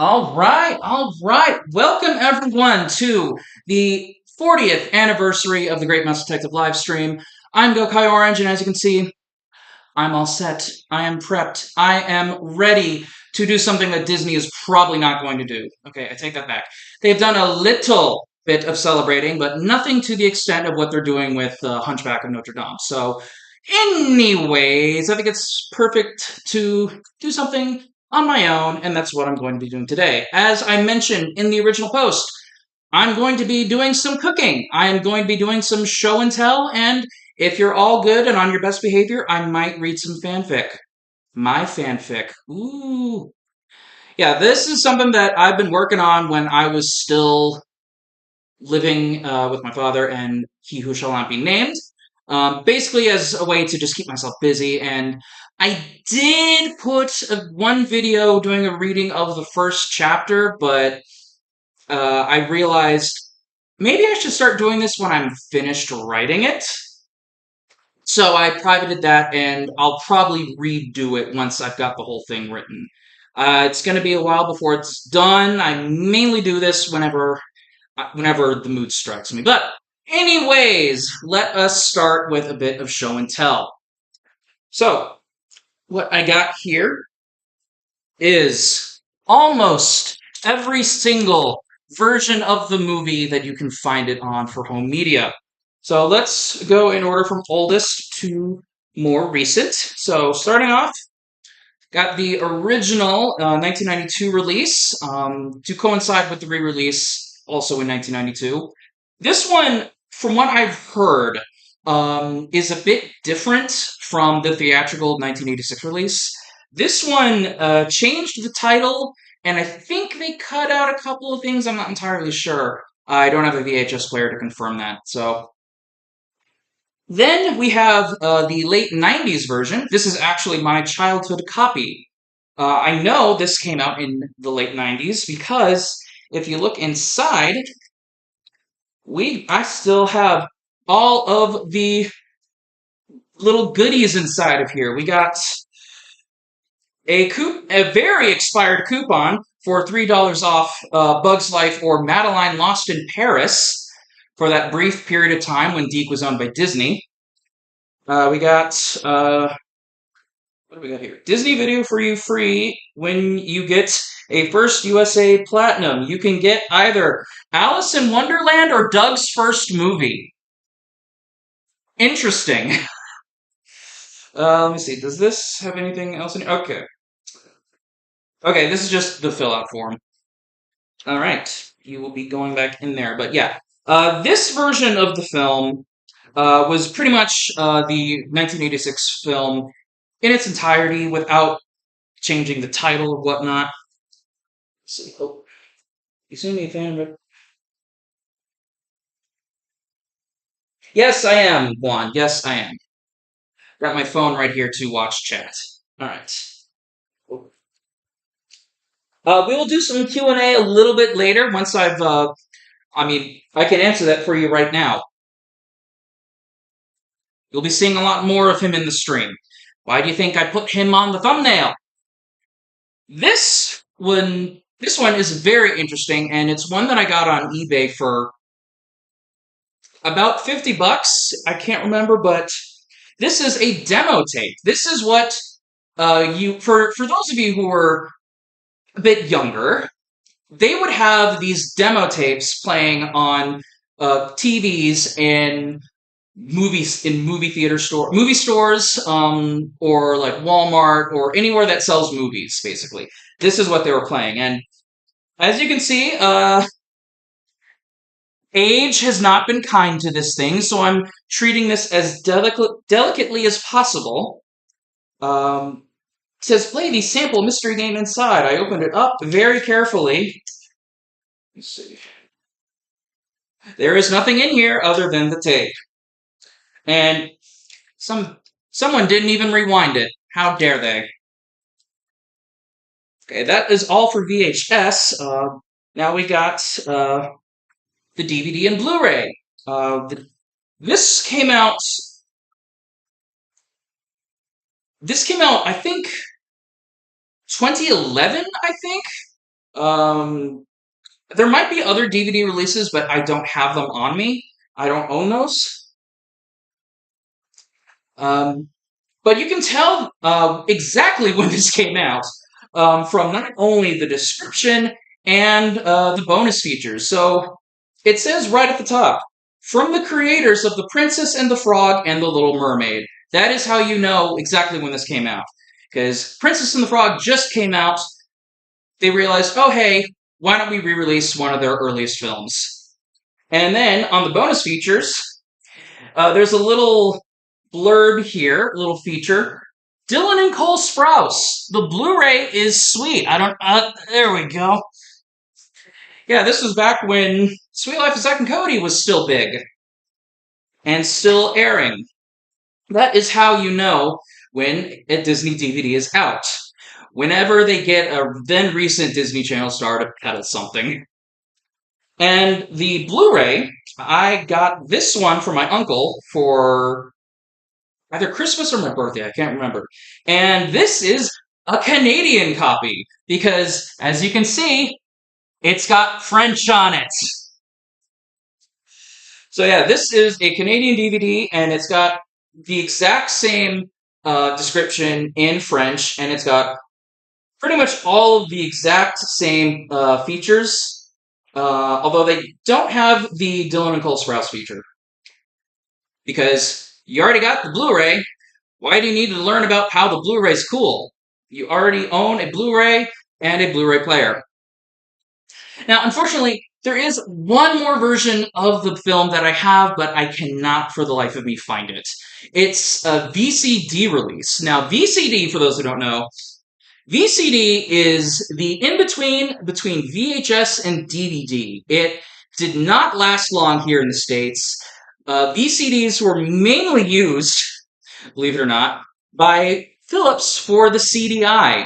All right. Welcome everyone to the 40th anniversary of the Great Mouse Detective live stream. I'm BSKY Orange, and as you can see, I'm all set. I am prepped. I am ready to do something that Disney is probably not going to do. Okay, I take that back. They've done a little bit of celebrating, but nothing to the extent of what they're doing with Hunchback of Notre Dame. So, anyways, I think it's perfect to do something on my own, and that's what I'm going to be doing today. As I mentioned in the original post, I'm going to be doing some cooking. I am going to be doing some show and tell, and if you're all good and on your best behavior, I might read some fanfic. My fanfic. Ooh. Yeah, this is something that I've been working on when I was still living with my father and he who shall not be named. Basically, as a way to just keep myself busy. And I did put one video doing a reading of the first chapter, but I realized maybe I should start doing this when I'm finished writing it. So I privated that, and I'll probably redo it once I've got the whole thing written. It's going to be a while before it's done. I mainly do this whenever the mood strikes me. But anyways, let us start with a bit of show and tell. So what I got here is almost every single version of the movie that you can find it on for home media. So let's go in order from oldest to more recent. So starting off, got the original 1992 release to coincide with the re-release also in 1992. This one, from what I've heard, is a bit different from the theatrical 1986 release. This one changed the title, and I think they cut out a couple of things. I'm not entirely sure. I don't have a VHS player to confirm that. So then we have the late 90s version. This is actually my childhood copy. I know this came out in the late 90s because if you look inside, I still have all of the little goodies inside of here. We got a very expired coupon for $3 off Bug's Life or Madeline Lost in Paris for that brief period of time when Deke was owned by Disney. We got what do we got here? Disney Video for you free when you get a first USA Platinum. You can get either Alice in Wonderland or Doug's first movie. Interesting. Let me see. Does this have anything else in it? Okay. Okay, this is just the fill out form. All right. You will be going back in there. But yeah, this version of the film was pretty much the 1986 film in its entirety without changing the title or whatnot. Let's see. Oh, you see me a fan of it? Yes, I am, Juan. Yes, I am. Got my phone right here to watch chat. All right. We will do some Q&A a little bit later once I can answer that for you right now. You'll be seeing a lot more of him in the stream. Why do you think I put him on the thumbnail? This one is very interesting, and it's one that I got on eBay for about 50 bucks. I can't remember, but this is a demo tape. This is what for those of you who are a bit younger, they would have these demo tapes playing on TVs in movie stores, or like Walmart or anywhere that sells movies. Basically, this is what they were playing, and as you can see, age has not been kind to this thing, so I'm treating this as delicately as possible. It says play the sample mystery game inside. I opened it up very carefully. Let's see. There is nothing in here other than the tape. And someone didn't even rewind it. How dare they? Okay, that is all for VHS. Now we got the DVD and Blu-ray. This came out. I think, 2011. I think Um, there might be other DVD releases, but I don't have them on me. I don't own those. Um, but you can tell exactly when this came out from not only the description and the bonus features. So it says right at the top, from the creators of The Princess and the Frog and The Little Mermaid. That is how you know exactly when this came out. Because Princess and the Frog just came out. They realized, oh, hey, why don't we re-release one of their earliest films? And then on the bonus features, there's a little blurb here, a little feature. Dylan and Cole Sprouse. The Blu-ray is sweet. I don't. There we go. Yeah, this was back when Sweet Life of Zack and Cody was still big and still airing. That is how you know when a Disney DVD is out. Whenever they get a then recent Disney Channel star to peddle something. And the Blu-ray, I got this one from my uncle for either Christmas or my birthday, I can't remember. And this is a Canadian copy because, as you can see, it's got French on it. So yeah, this is a Canadian DVD, and it's got the exact same description in French, and it's got pretty much all of the exact same features, although they don't have the Dylan and Cole Sprouse feature. Because you already got the Blu-ray, why do you need to learn about how the Blu-ray's cool? You already own a Blu-ray and a Blu-ray player. Now, unfortunately, there is one more version of the film that I have, but I cannot for the life of me find it. It's a VCD release. Now, VCD, for those who don't know, VCD is the in-between between VHS and DVD. It did not last long here in the States. VCDs were mainly used, believe it or not, by Philips for the CDI.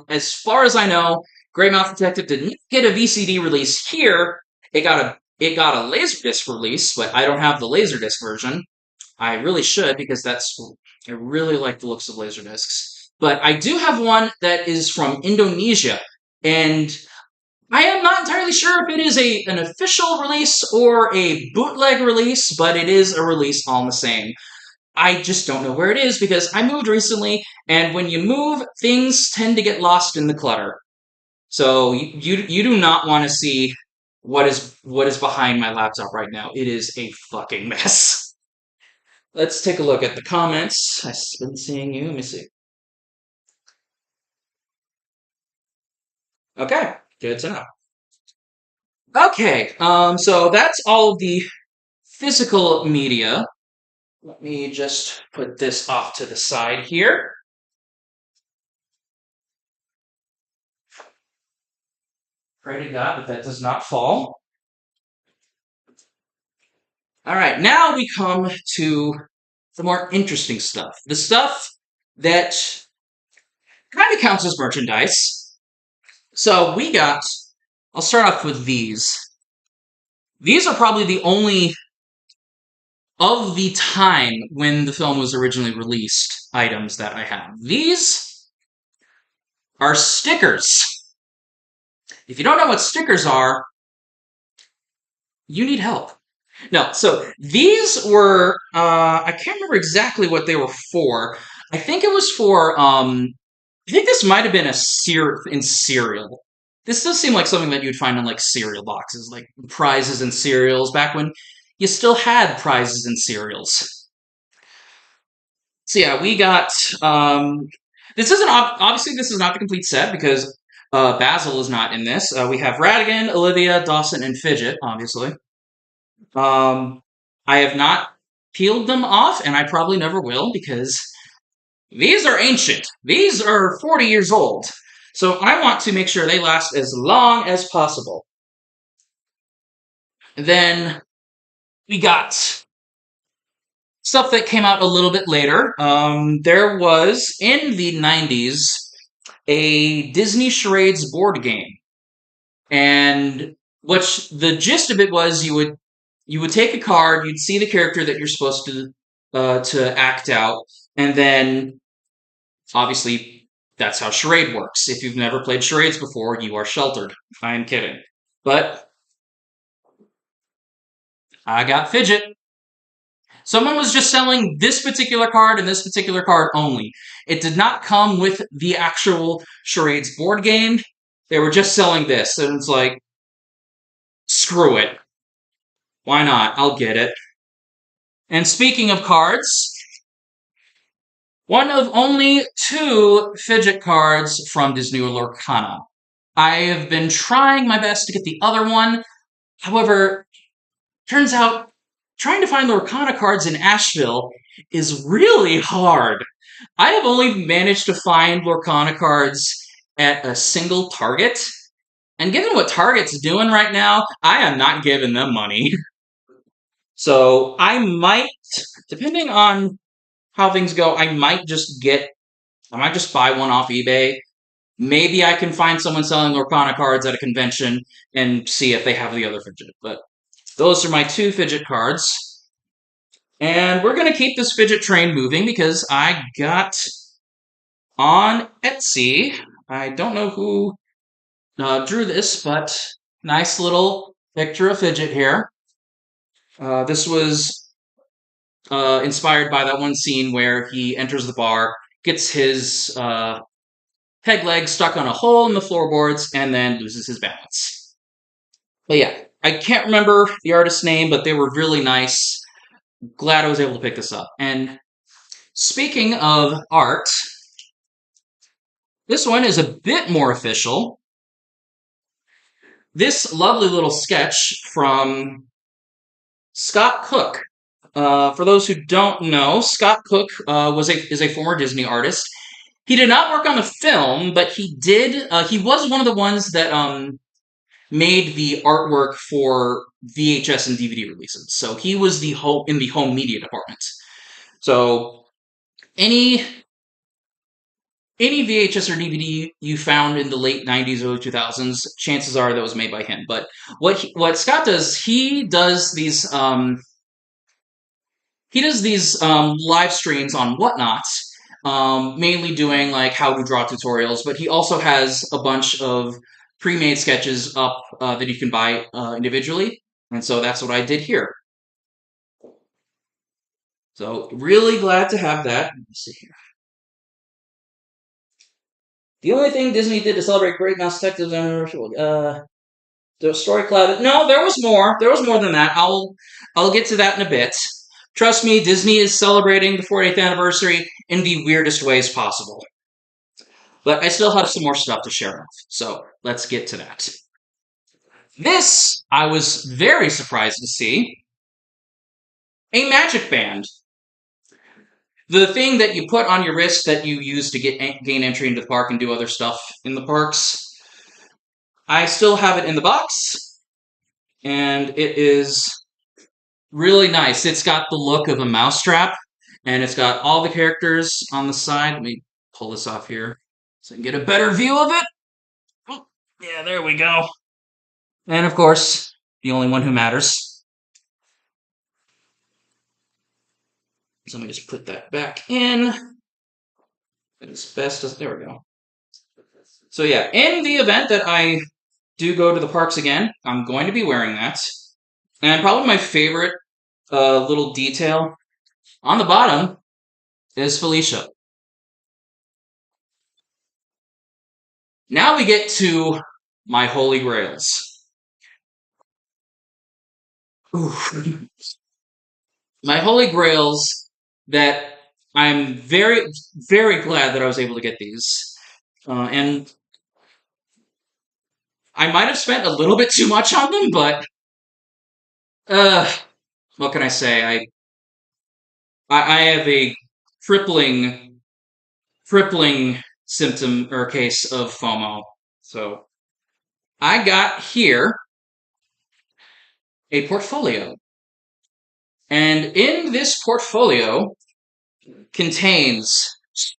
As far as I know, Great Mouse Detective didn't get a VCD release here. It got a Laserdisc release, but I don't have the Laserdisc version. I really should because I really like the looks of Laserdiscs. But I do have one that is from Indonesia, and I am not entirely sure if it is an official release or a bootleg release, but it is a release all the same. I just don't know where it is because I moved recently, and when you move, things tend to get lost in the clutter. So you do not want to see what is behind my laptop right now. It is a fucking mess. Let's take a look at the comments. I've been seeing you. Let me see. Okay, good to know. Okay, so that's all of the physical media. Let me just put this off to the side here. Pray to God that does not fall. All right, now we come to the more interesting stuff. The stuff that kind of counts as merchandise. So I'll start off with these. These are probably the only of the time when the film was originally released items that I have. These are stickers. If you don't know what stickers are, you need help. No, so these were, I can't remember exactly what they were for. I think it was for, I think this might have been in cereal. This does seem like something that you'd find in like cereal boxes, like prizes and cereals, back when you still had prizes and cereals. So yeah, we got, this isn't, obviously this is not the complete set because Basil is not in this. We have Radigan, Olivia, Dawson, and Fidget, obviously. I have not peeled them off, and I probably never will because these are ancient. These are 40 years old. So I want to make sure they last as long as possible. Then we got stuff that came out a little bit later. There was, in the 90s, a Disney Charades board game. And the gist of it was you would take a card, you'd see the character that you're supposed to act out, and then obviously That's how charade works. If you've never played charades before, you are sheltered. I am kidding. But I got fidget. Someone was just selling this particular card and this particular card only. It did not come with the actual charades board game. They were just selling this, and it's like, screw it. Why not? I'll get it. And speaking of cards, one of only 2 fidget cards from Disney Lorcana. I have been trying my best to get the other one. However, turns out trying to find Lorcana cards in Asheville is really hard. I have only managed to find Lorcana cards at a single Target. And given what Target's doing right now, I am not giving them money. So I might, depending on how things go, I might just buy one off eBay. Maybe I can find someone selling Lorcana cards at a convention and see if they have the other fidget. But those are my 2 fidget cards. And we're going to keep this fidget train moving because I got on Etsy. I don't know who drew this, but nice little picture of fidget here. This was inspired by that one scene where he enters the bar, gets his peg leg stuck on a hole in the floorboards, and then loses his balance. But yeah, I can't remember the artist's name, but they were really nice. Glad I was able to pick this up. And speaking of art, this one is a bit more official. This lovely little sketch from Scott Cook. For those who don't know, Scott Cook is a former Disney artist. He did not work on the film, but he did. He was one of the ones that made the artwork for VHS and DVD releases. So he was in the home media department. So any VHS or DVD you found in the late 90s, early 2000s, chances are that was made by him. But what Scott does, he does these live streams on Whatnot, mainly doing like how to draw tutorials. But he also has a bunch of pre-made sketches up that you can buy individually, and so that's what I did here. So really glad to have that. Let's see here. The only thing Disney did to celebrate Great Mouse Detectives the story cloud. No, there was more. There was more than that. I'll get to that in a bit. Trust me, Disney is celebrating the 40th anniversary in the weirdest ways possible. But I still have some more stuff to share off, so let's get to that. This, I was very surprised to see. A magic band. The thing that you put on your wrist that you use to gain entry into the park and do other stuff in the parks. I still have it in the box, and it is really nice. It's got the look of a mousetrap, and it's got all the characters on the side. Let me pull this off here so I can get a better view of it. Oh, yeah, there we go. And of course, the only one who matters. So let me just put that back in as best as, there we go. So yeah, in the event that I do go to the parks again, I'm going to be wearing that. And probably my favorite little detail on the bottom is Felicia. Now we get to my holy grails. Ooh. My holy grails that I'm very, very glad that I was able to get these. And I might have spent a little bit too much on them, but what can I say? I have a crippling symptom or case of FOMO. So I got here a portfolio. And in this portfolio contains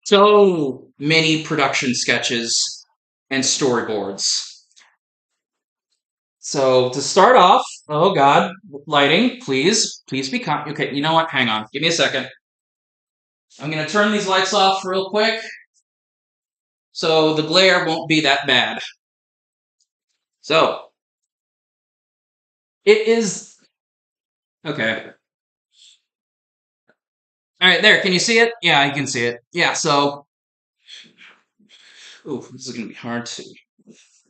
so many production sketches and storyboards. So to start off, oh god, lighting, please be calm. Okay, you know what? Hang on. Give me a second. I'm going to turn these lights off real quick. so the glare won't be that bad. So, it is... Okay. Alright, there, can you see it? Yeah, you can see it. Yeah, so... Ooh, this is going to be hard to...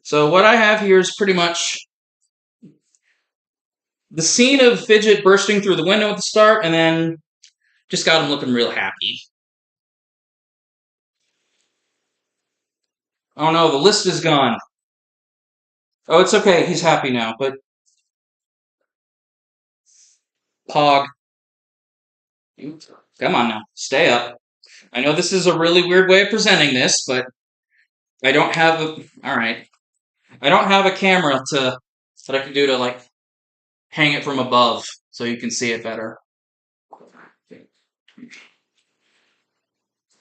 So what I have here is pretty much the scene of Fidget bursting through the window at the start, and then just got him looking real happy. Oh no, the list is gone. Oh, it's okay, he's happy now, but... Pog. Come on now, stay up. I know this is a really weird way of presenting this, but I don't have a... Alright. I don't have a camera that I can do to, like, hang it from above so you can see it better.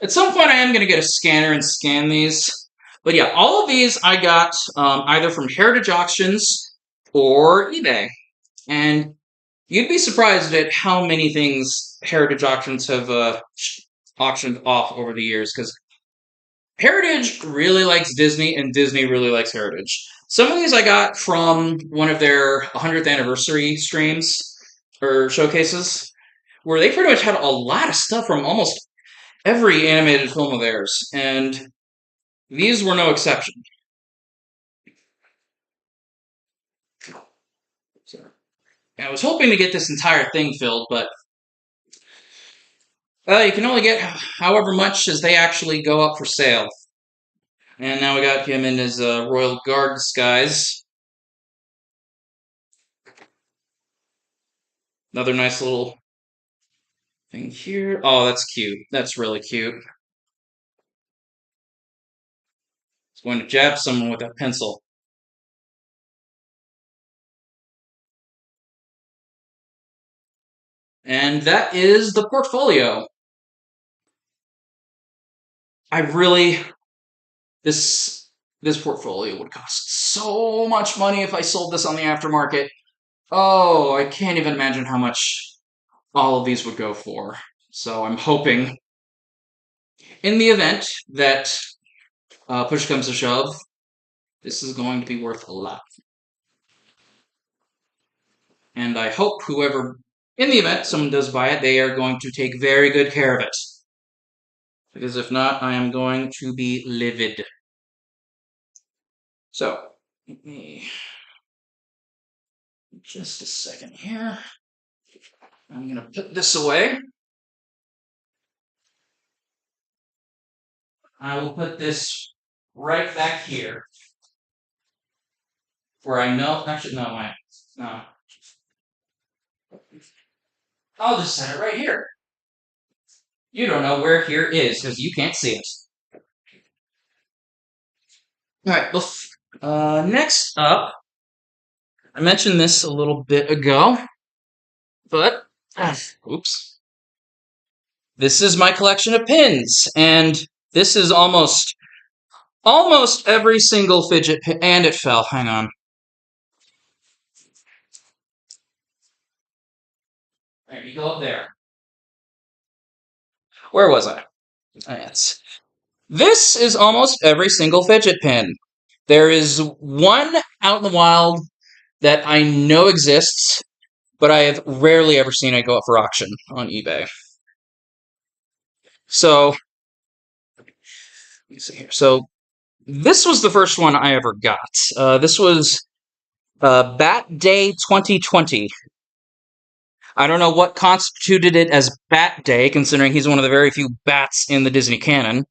At some point, I am going to get a scanner and scan these. But yeah, all of these I got either from Heritage Auctions or eBay. And you'd be surprised at how many things Heritage Auctions have auctioned off over the years, because Heritage really likes Disney, and Disney really likes Heritage. Some of these I got from one of their 100th anniversary streams, or showcases, where they pretty much had a lot of stuff from almost every animated film of theirs, and these were no exception. I was hoping to get this entire thing filled, but you can only get however much as they actually go up for sale. And now we got him in his Royal Guard disguise. Another nice little thing here. Oh, that's cute. That's really cute. He's going to jab someone with that pencil. And that is the portfolio. I really... This portfolio would cost so much money if I sold this on the aftermarket. Oh, I can't even imagine how much all of these would go for. So I'm hoping, in the event that push comes to shove, this is going to be worth a lot. And I hope whoever, in the event someone does buy it, they are going to take very good care of it. Because if not, I am going to be livid. So, let me... Just a second here. I'm going to put this away. I will put this right back here. Where I know... Actually, no, wait. No. I'll just set it right here. You don't know where here is, because you can't see it. Alright, next up, I mentioned this a little bit ago, but, oops. This is my collection of pins, and this is almost every single fidget pin, and it fell, hang on. There, you go up there. Where was I? Yes. This is almost every single fidget pin. There is one out in the wild that I know exists, but I have rarely ever seen it go up for auction on eBay. So, let me see here. So, this was the first one I ever got. This was Bat Day 2020. I don't know what constituted it as Bat Day, considering he's one of the very few bats in the Disney canon.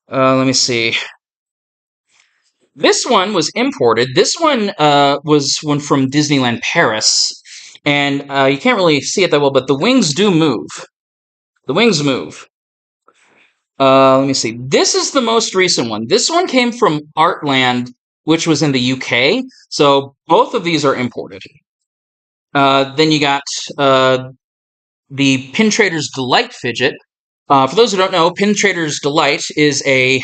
Let me see. This one was imported. This one was one from Disneyland Paris. And you can't really see it that well, but the wings do move. The wings move. Let me see. This is the most recent one. This one came from Artland, which was in the UK. So both of these are imported. Then you got the Pin Trader's Delight fidget. For those who don't know, Pin Trader's Delight is a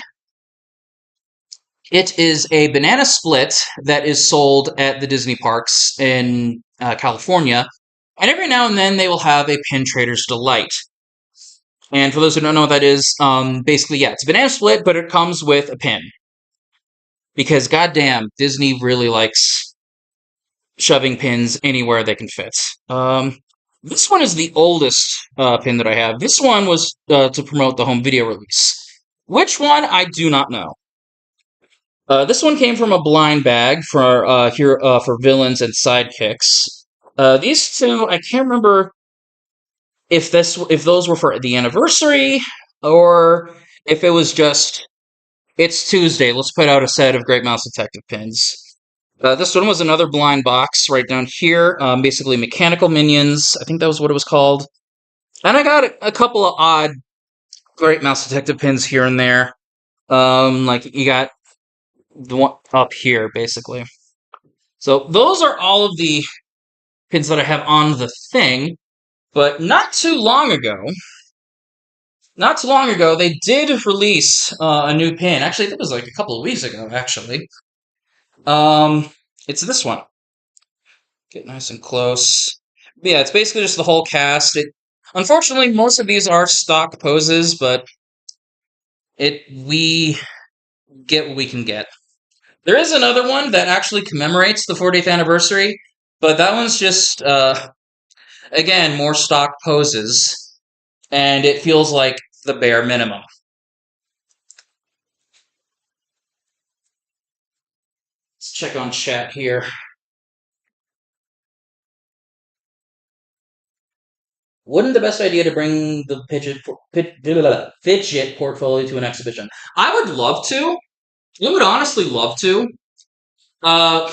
banana split that is sold at the Disney parks in California, and every now and then they will have a Pin Trader's Delight. And for those who don't know what that is, basically, yeah, it's a banana split, but it comes with a pin. Because goddamn, Disney really likes shoving pins anywhere they can fit. This one is the oldest pin that I have. This one was to promote the home video release. Which one, I do not know. This one came from a blind bag for for villains and sidekicks. These two, I can't remember if those were for the anniversary or if it was just it's Tuesday. Let's put out a set of Great Mouse Detective pins. This one was another blind box right down here. Basically, mechanical minions. I think that was what it was called. And I got a couple of odd Great Mouse Detective pins here and there. Like you got the one up here, basically. So those are all of the pins that I have on the thing. But not too long ago, they did release a new pin. Actually, I think it was like a couple of weeks ago. Actually, um, it's this one. Get nice and close. But yeah, it's basically just the whole cast. Unfortunately, most of these are stock poses, but we get what we can get. There is another one that actually commemorates the 40th anniversary, but that one's just again more stock poses, and it feels like the bare minimum. Let's check on chat here. Wouldn't the best idea to bring the fidget portfolio to an exhibition? I would love to. I would honestly love to. Uh,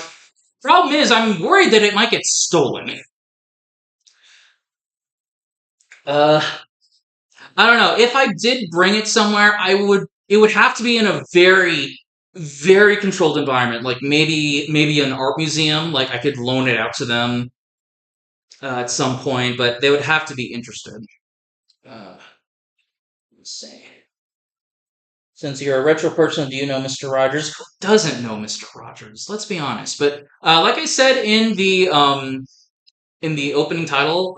Problem is, I'm worried that it might get stolen. Uh, I don't know. If I did bring it somewhere, It would have to be in a very, very controlled environment. Like maybe an art museum. Like I could loan it out to them at some point, but they would have to be interested. Uh, let's see. Since you're a retro person, do you know Mr. Rogers? Who doesn't know Mr. Rogers? Let's be honest. But like I said in the opening title,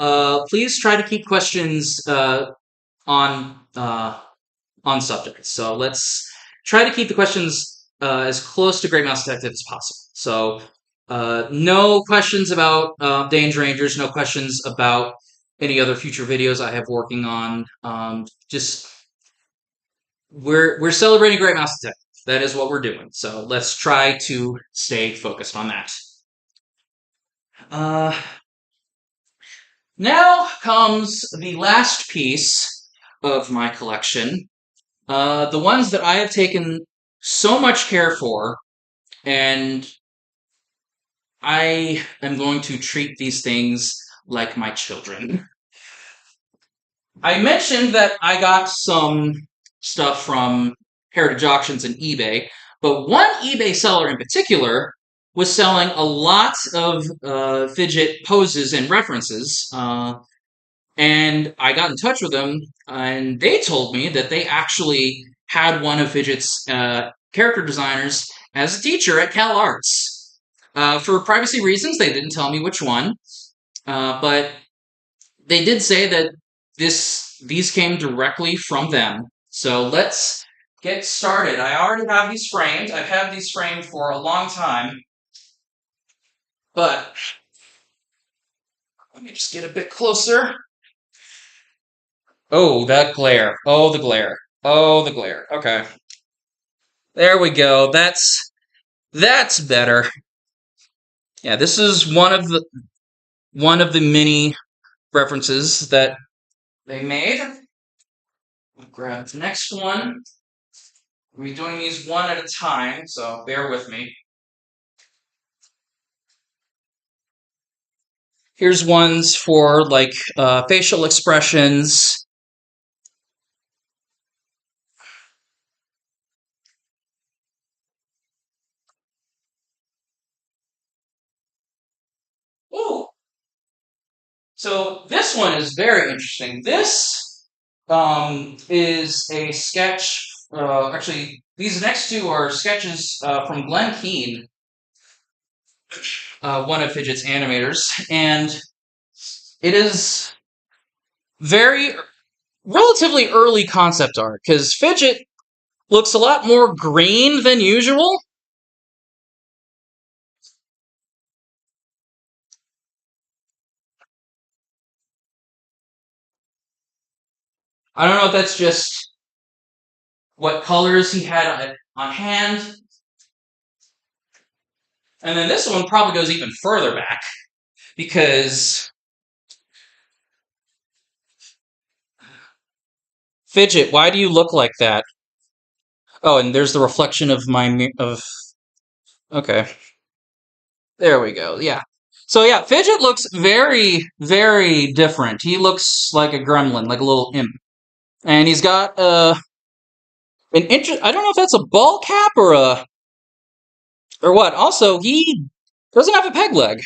please try to keep questions on on subject. So let's try to keep the questions as close to Great Mouse Detective as possible. So no questions about Danger Rangers, no questions about any other future videos I have working on. Just we're celebrating Great Mouse Detective. That is what we're doing. So let's try to stay focused on that. Uh, Now comes the last piece of my collection. The ones that I have taken so much care for, and I am going to treat these things like my children. I mentioned that I got some stuff from Heritage Auctions and eBay, but one eBay seller in particular was selling a lot of fidget poses and references. And I got in touch with them, and they told me that they actually had one of Fidget's character designers as a teacher at Cal Arts. For privacy reasons, they didn't tell me which one, but they did say that these came directly from them. So let's get started. I already have these framed. I've had these framed for a long time, but let me just get a bit closer. Oh, that glare. Oh, the glare. Oh, the glare. Okay. There we go. That's better. Yeah, this is one of the many references that they made. I'll grab the next one. We're doing these one at a time, so bear with me. Here's ones for like facial expressions. Ooh. So this one is very interesting. This is a sketch. Actually, these next two are sketches from Glenn Keane, one of Fidget's animators, and it is very relatively early concept art, because Fidget looks a lot more green than usual. I don't know if that's just what colors he had on hand. And then this one probably goes even further back because Fidget, why do you look like that? Oh, and there's the reflection of of. Okay, there we go. Yeah. So yeah, Fidget looks very, very different. He looks like a gremlin, like a little imp, and he's got an interest. I don't know if that's a ball cap or what. Also, he doesn't have a peg leg.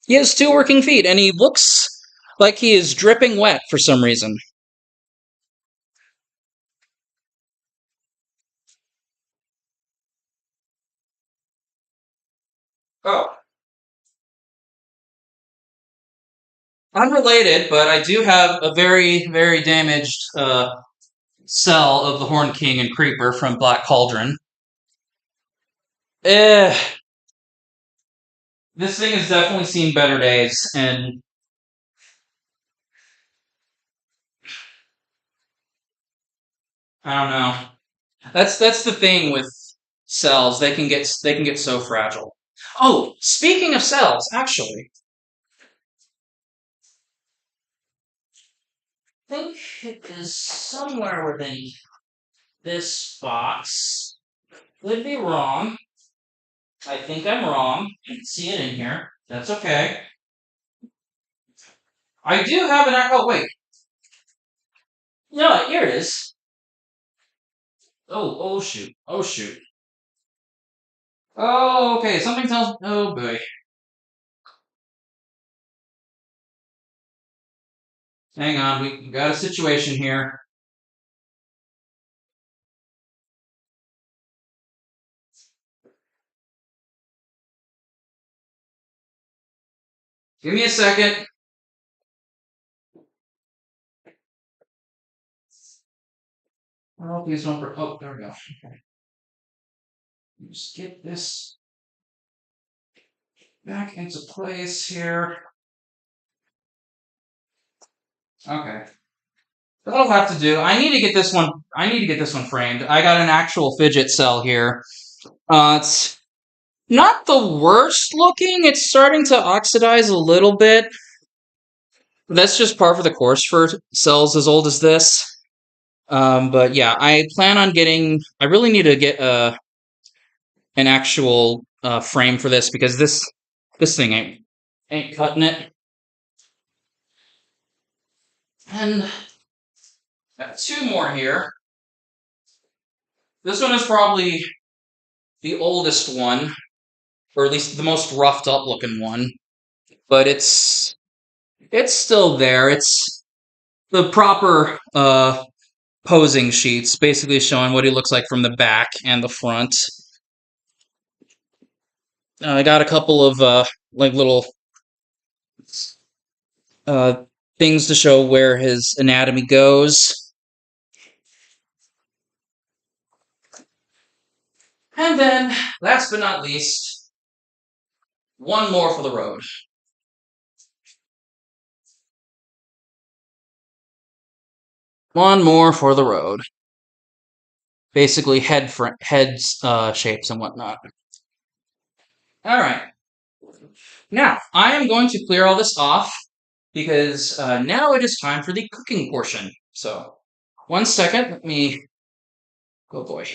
He has two working feet, and he looks like he is dripping wet for some reason. Oh, unrelated, but I do have a very, very damaged cell of the Horned King and Creeper from Black Cauldron. Eh, this thing has definitely seen better days, and I don't know. That's the thing with cells. They can get so fragile. Oh, speaking of cells, actually, I think it is somewhere within this box. Could be wrong. I think I'm wrong. I can see it in here. That's okay. I do have an. Oh wait, no, here it is. Oh shoot. Oh shoot. Oh, okay. Something tells. Oh boy. Hang on. We got a situation here. Give me a second. Oh, please don't. Oh, there we go. Okay. Just get this back into place here. Okay. That'll have to do. I need to get this one. I need to get this one framed. I got an actual fidget cell here. It's not the worst looking. It's starting to oxidize a little bit. That's just par for the course for cells as old as this. But yeah, I plan on getting. I really need to get an actual frame for this because this thing ain't cutting it. And got two more here. This one is probably the oldest one, or at least the most roughed up looking one. But it's still there. It's the proper posing sheets, basically showing what he looks like from the back and the front. I got a couple of like little uh, things to show where his anatomy goes. And then, last but not least, one more for the road. One more for the road. Basically, heads shapes and whatnot. All right. Now, I am going to clear all this off because now it is time for the cooking portion. So, one second. Let me. Oh boy.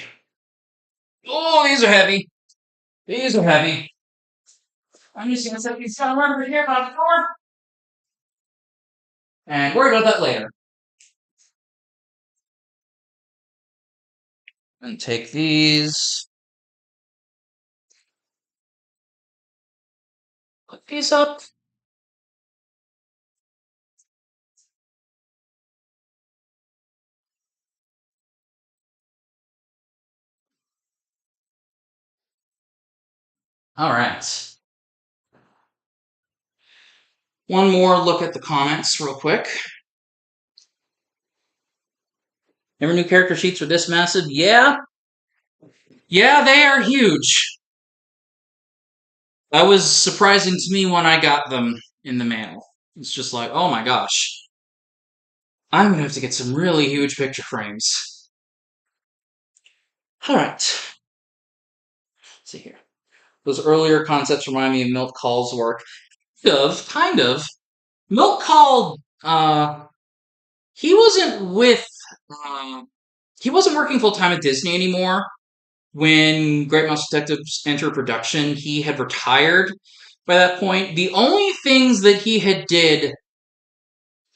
Oh, these are heavy. These are heavy. I'm just gonna set these down right over here by the door, and worry about that later. And take these. Put these up. All right. One more look at the comments real quick. Ever new character sheets are this massive? Yeah. Yeah, they are huge. That was surprising to me when I got them in the mail. It's just like, oh my gosh. I'm gonna have to get some really huge picture frames. Alright. Let's see here. Those earlier concepts remind me of Milt Kahl's work. Kind of. Milt Kahl, he wasn't with, uh, he wasn't working full time at Disney anymore. When Great Mouse Detectives entered production, he had retired by that point. The only things that he had did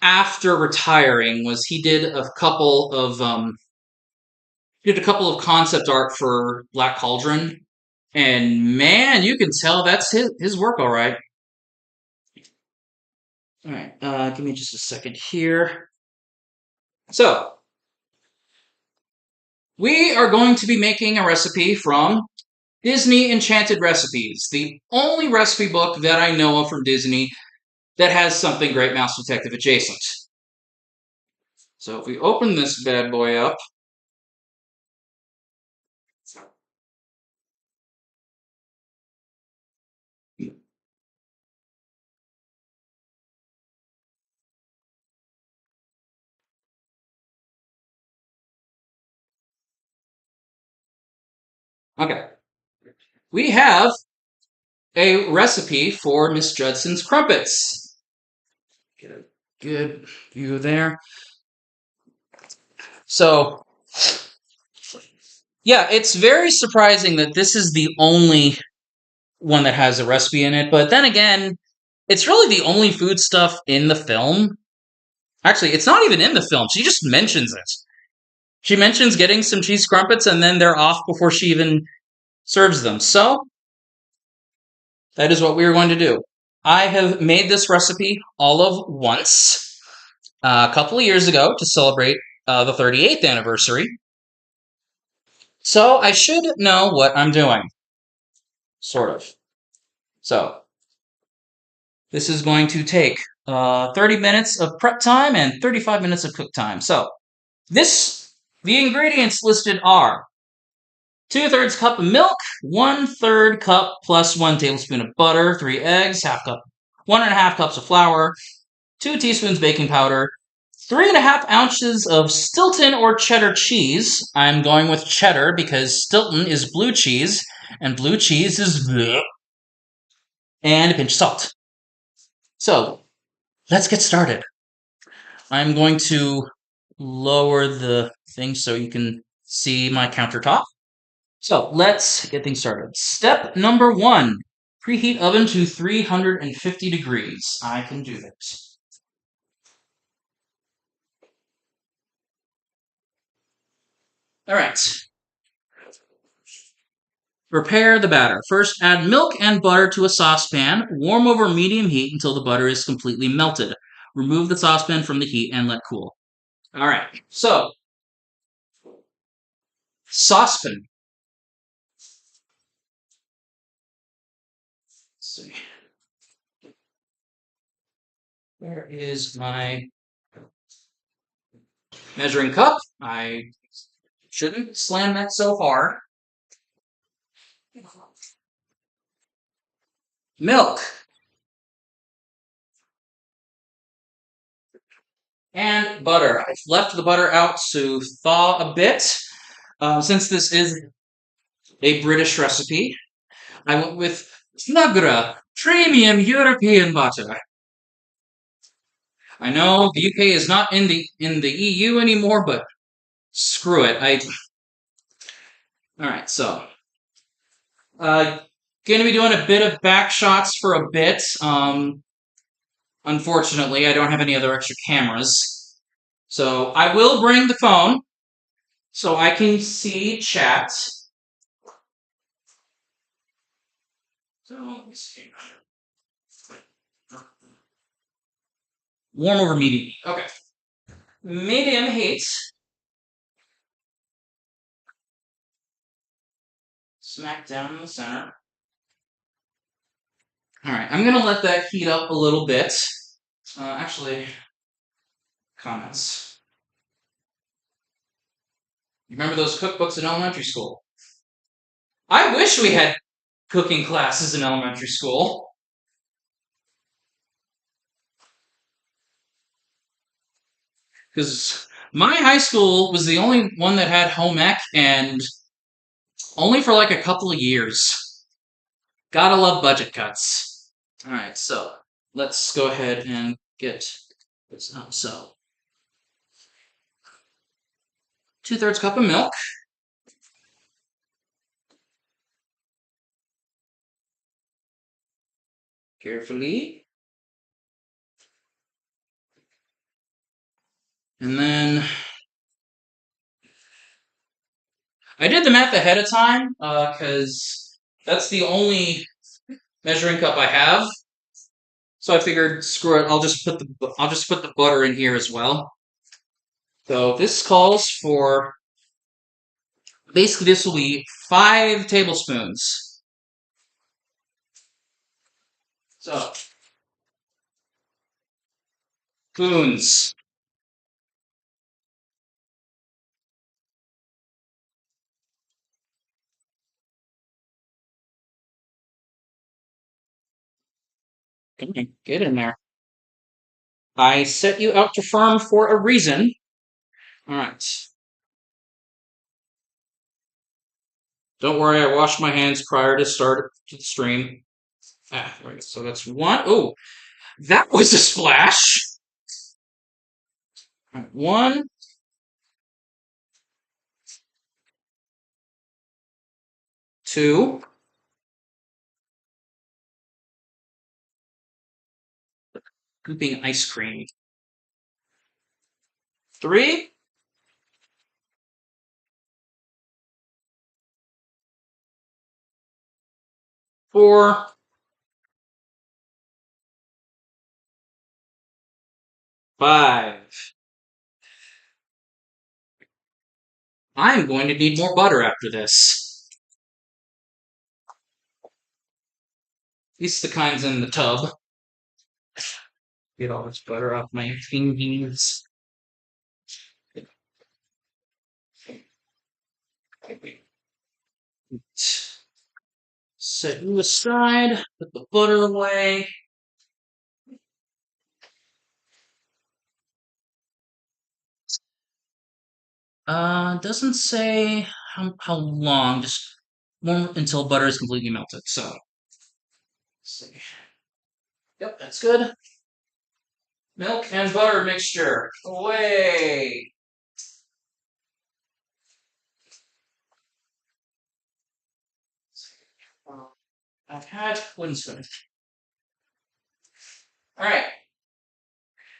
after retiring was he did a couple of concept art for Black Cauldron, and man, you can tell that's his work, all right. All right, give me just a second here. So we are going to be making a recipe from Disney Enchanted Recipes, the only recipe book that I know of from Disney that has something Great Mouse Detective adjacent. So if we open this bad boy up, okay, we have a recipe for Miss Judson's crumpets. Get a good view there. So, yeah, it's very surprising that this is the only one that has a recipe in it, but then again, it's really the only food stuff in the film. Actually, it's not even in the film. She just mentions it. She mentions getting some cheese crumpets, and then they're off before she even serves them. So, that is what we are going to do. I have made this recipe all of once a couple of years ago to celebrate the 38th anniversary. So I should know what I'm doing. Sort of. So this is going to take 30 minutes of prep time and 35 minutes of cook time. So the ingredients listed are 2/3 cup of milk, 1/3 cup plus 1 tablespoon of butter, 3 eggs, 1.5 cups of flour, 2 teaspoons baking powder, 3.5 ounces of Stilton or cheddar cheese. I'm going with cheddar because Stilton is blue cheese, and blue cheese is bleh. And a pinch of salt. So, let's get started. I'm going to lower the thing so you can see my countertop. So, let's get things started. Step number 1. Preheat oven to 350 degrees. I can do this. Alright. Prepare the batter. First, add milk and butter to a saucepan. Warm over medium heat until the butter is completely melted. Remove the saucepan from the heat and let cool. Alright, so, saucepan. Let's see. Where is my measuring cup? I shouldn't slam that so hard. Milk. And butter. I've left the butter out to thaw a bit. Since this is a British recipe, I went with Snagra Premium European butter. I know the UK is not in the EU anymore, but screw it. All right. So, going to be doing a bit of back shots for a bit. Unfortunately, I don't have any other extra cameras, so I will bring the phone so I can see chat. So let's see. Warm over medium. Okay. Medium heat. Smack down in the center. Alright, I'm going to let that heat up a little bit. Actually, comments. You remember those cookbooks in elementary school? I wish we had cooking classes in elementary school. Because my high school was the only one that had home ec, and only for like a couple of years. Gotta love budget cuts. All right, so let's go ahead and get this up. So, 2/3 cup of milk. Carefully. And then I did the math ahead of time because that's the only measuring cup I have. So I figured, screw it. I'll just put the butter in here as well. So this calls for basically this will be 5 tablespoons. So spoons. Okay, get in there. I set you out to farm for a reason. All right. Don't worry, I washed my hands prior to start to the stream. Ah, there we go. So that's one. Oh, that was a splash. All right, 1, 2, scooping ice cream. 3, 4, 5. I'm going to need more butter after this. At least the kinds in the tub. Get all this butter off my fingers. Set you aside. Put the butter away. Doesn't say how long. Just warm until butter is completely melted. So, let's see. Yep, that's good. Milk and butter mixture. Away. I've had wooden spoon. All right.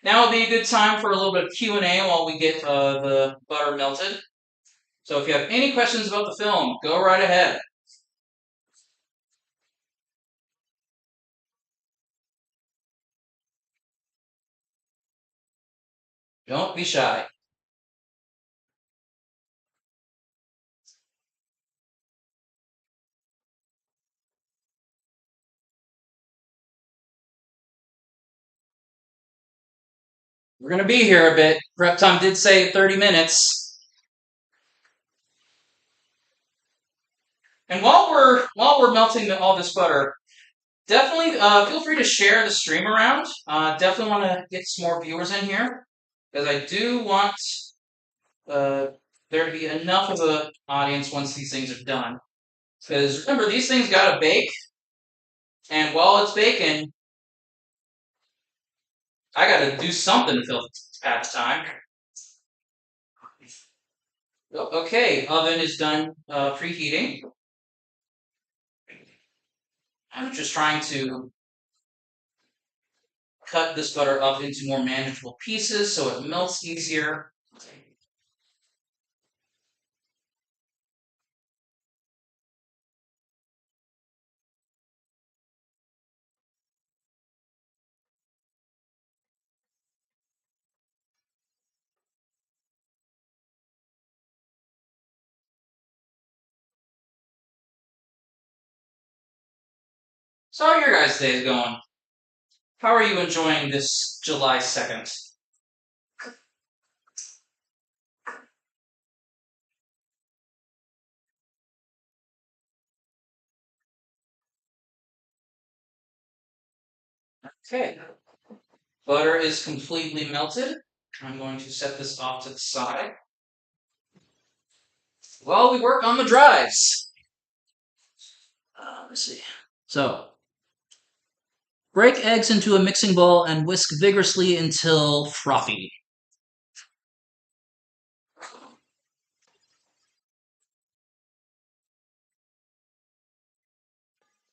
Now would be a good time for a little bit of Q&A while we get the butter melted. So if you have any questions about the film, go right ahead. Don't be shy. We're going to be here a bit. Prep time did say 30 minutes. And while we're melting all this butter, definitely feel free to share the stream around. Definitely want to get some more viewers in here because I do want uh, there to be enough of an audience once these things are done. Because remember, these things gotta bake, and while it's baking, I gotta do something to fill at the time. Okay, oven is done preheating. I'm just trying to cut this butter up into more manageable pieces so it melts easier. So how are your guys' days going? How are you enjoying this July 2nd? Okay, butter is completely melted. I'm going to set this off to the side while we work on the dries. Let's see. So, break eggs into a mixing bowl and whisk vigorously until frothy.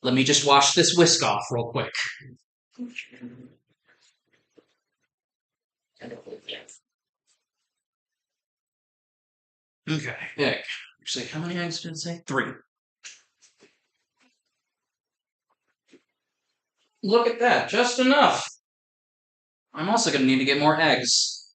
Let me just wash this whisk off real quick. Okay, egg. Actually, how many eggs did it say? 3. Look at that, just enough. I'm also going to need to get more eggs.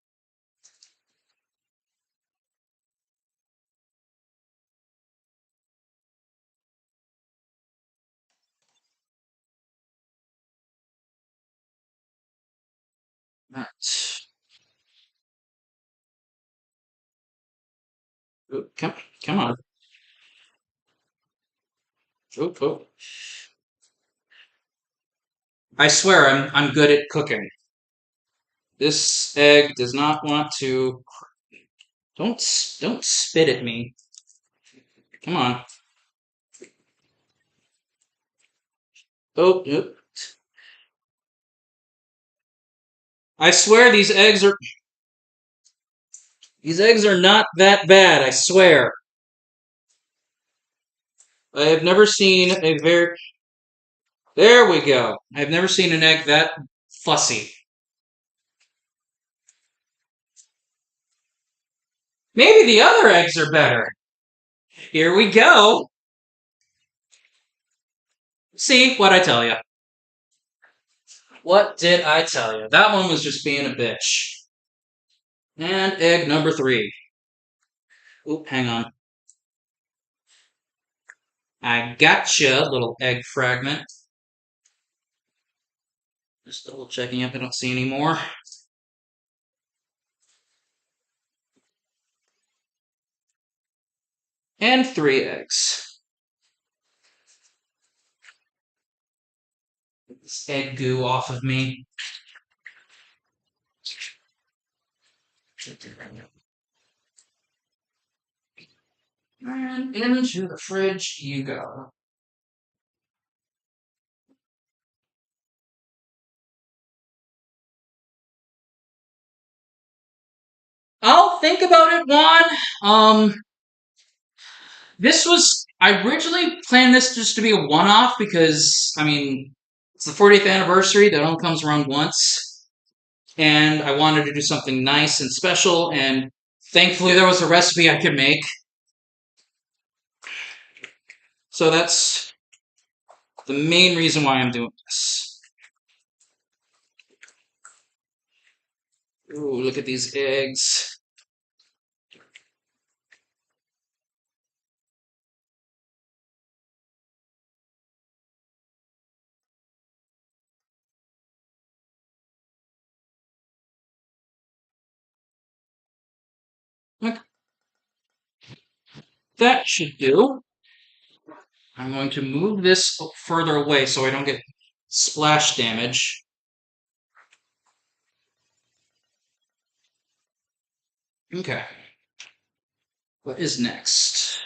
Right. Oop, come on. Oop, oop. I swear I'm good at cooking. This egg does not want to. Don't spit at me. Come on. Oh, oop. I swear these eggs are not that bad. I swear. I have never seen a very. There we go. I've never seen an egg that fussy. Maybe the other eggs are better. Here we go. See what I tell you. What did I tell you? That one was just being a bitch. And egg number 3. Oop, hang on. I gotcha, little egg fragment. Just double checking if I don't see any more. And 3 eggs. Get this egg goo off of me. And into the fridge you go. I'll think about it, Juan. I originally planned this just to be a one-off because, I mean, it's the 40th anniversary. That only comes around once. And I wanted to do something nice and special, and thankfully there was a recipe I could make. So that's the main reason why I'm doing this. Ooh, look at these eggs. Look, that should do. I'm going to move this further away so I don't get splash damage. Okay. What is next?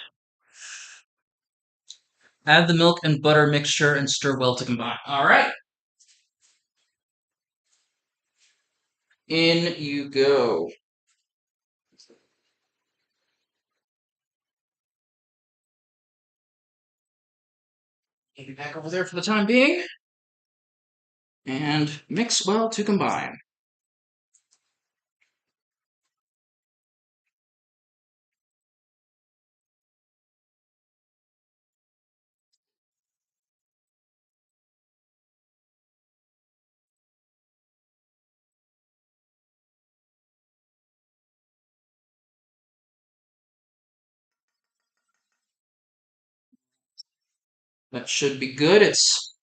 Add the milk and butter mixture and stir well to combine. All right. In you go. Maybe back over there for the time being. And mix well to combine. That should be good. It's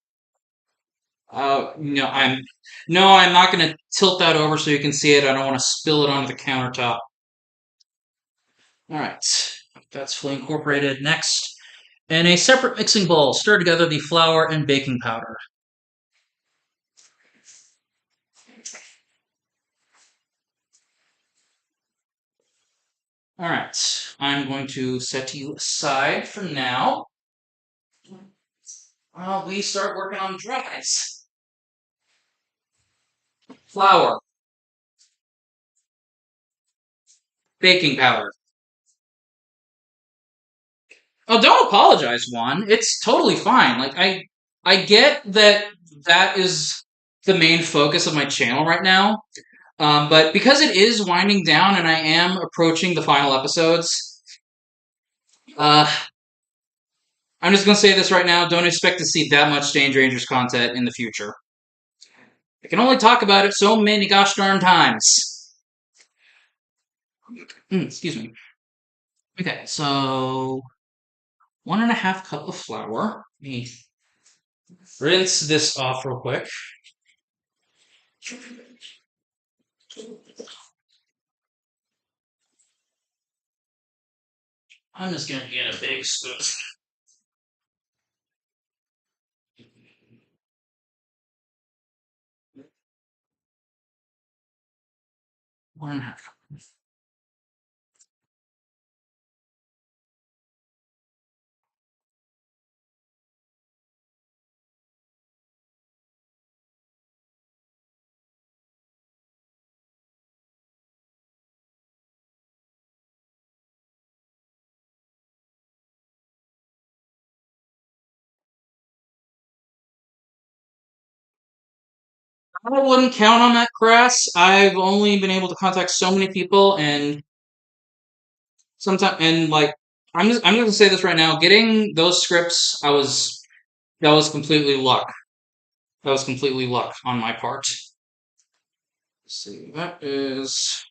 no, I'm not going to tilt that over so you can see it. I don't want to spill it onto the countertop. All right, that's fully incorporated. Next, in a separate mixing bowl, stir together the flour and baking powder. All right, I'm going to set you aside for now while we start working on dries. Flour, baking powder. Oh, don't apologize, Juan. It's totally fine. I get that that is the main focus of my channel right now. But because it is winding down and I am approaching the final episodes, uh, I'm just gonna say this right now. Don't expect to see that much Danger Rangers content in the future. I can only talk about it so many gosh darn times. Excuse me. Okay, so 1.5 cup of flour. Let me rinse this off real quick. I'm just gonna get a big spoon. 1.5 cup. I wouldn't count on that, Crass. I've only been able to contact so many people, and sometimes, and like, I'm just gonna say this right now. Getting those scripts, that was completely luck. That was completely luck on my part. Let's see, that is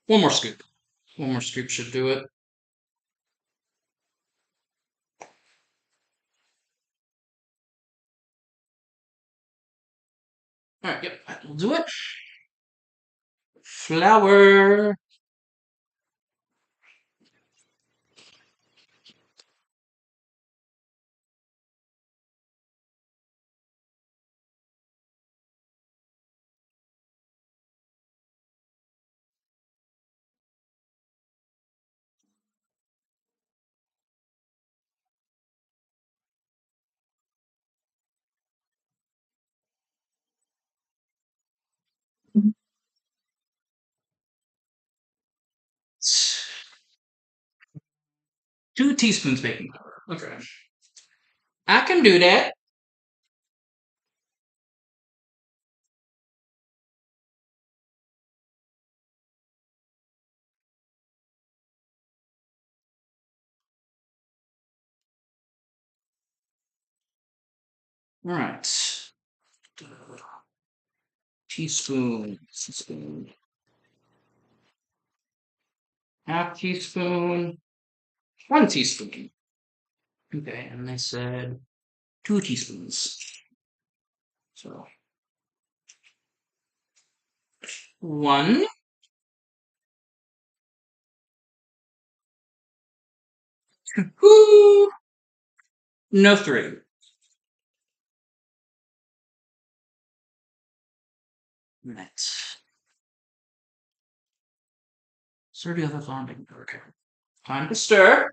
one more scoop. One more scoop should do it. All right, yep, that'll do it. Flour. Mhm. 2 teaspoons baking powder. Okay, I can do that. All right. Teaspoon, half teaspoon, 1 teaspoon. Okay, and they said 2 teaspoons. So 1, 2, no 3. Right. Stir the other flour baking powder. Okay. Time to stir.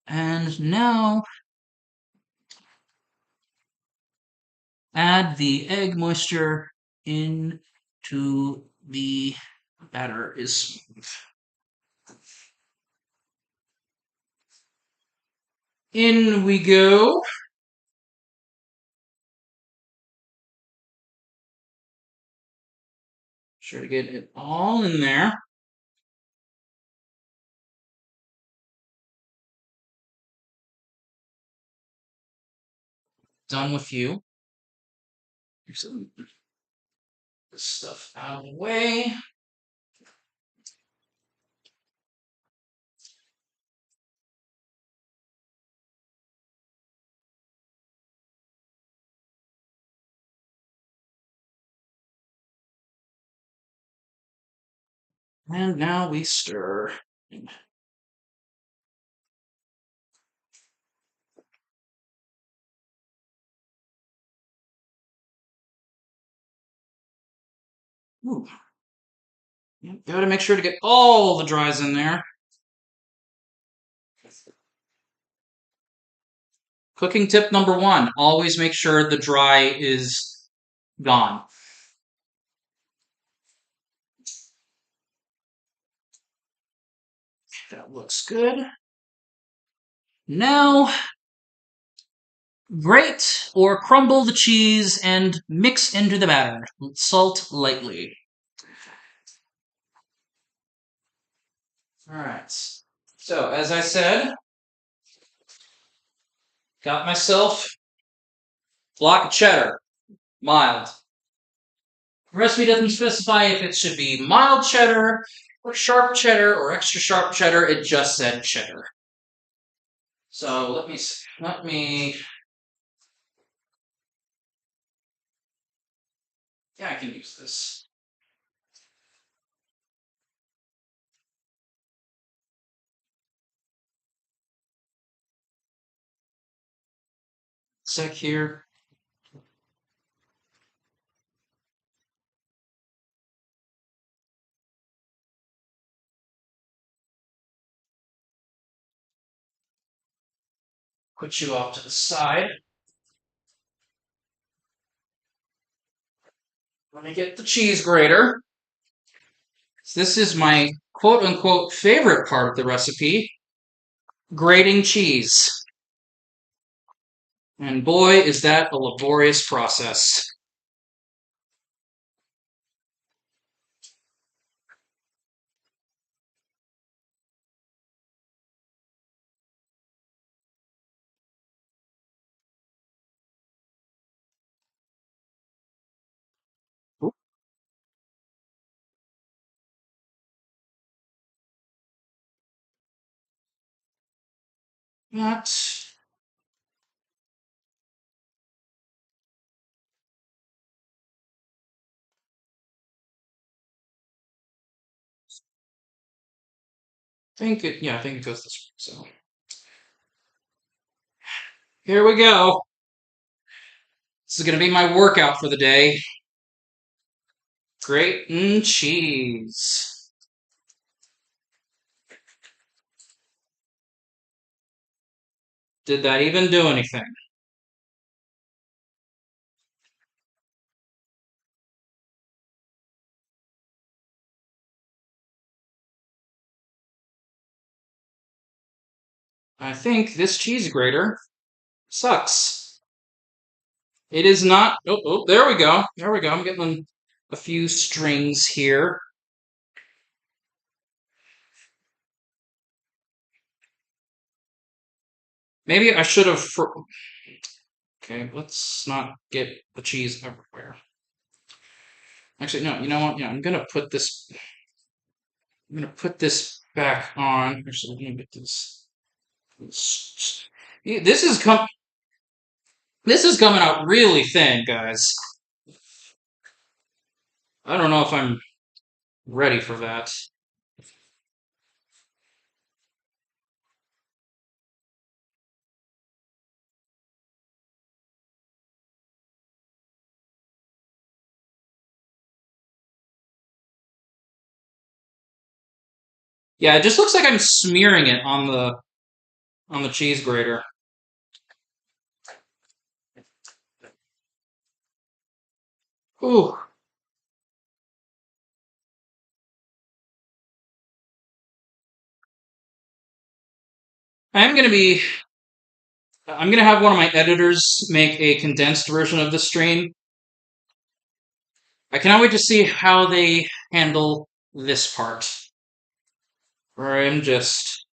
And now add the egg moisture into the batter is smooth. In we go. Sure to get it all in there. Done with you. Get some this stuff out of the way. And now we stir. Ooh. Yep, gotta make sure to get all the dries in there. Cooking tip number one, always make sure the dry is gone. That looks good. Now, grate or crumble the cheese and mix into the batter. Salt lightly. Alright. So, as I said, got myself block of cheddar. Mild. The recipe doesn't specify if it should be mild cheddar, or sharp cheddar, or extra sharp cheddar. It just said cheddar. So let me. Yeah, I can use this. Sec here. Put you off to the side. Let me get the cheese grater. This is my quote unquote favorite part of the recipe, grating cheese. And boy, is that a laborious process. That. I think it goes this way. So here we go. This is gonna be my workout for the day. Grating cheese. Did that even do anything? I think this cheese grater sucks. It is not. Oh, there we go. There we go. I'm getting a few strings here. Maybe I should have. Okay, let's not get the cheese everywhere. Actually, no. You know what? Yeah, I'm gonna put this. I'm gonna put this back on. Actually, let me get this. Yeah, This is coming out really thin, guys. I don't know if I'm ready for that. Yeah, it just looks like I'm smearing it on the cheese grater. Ooh. I am gonna be I'm gonna have one of my editors make a condensed version of the stream. I cannot wait to see how they handle this part. Where I'm just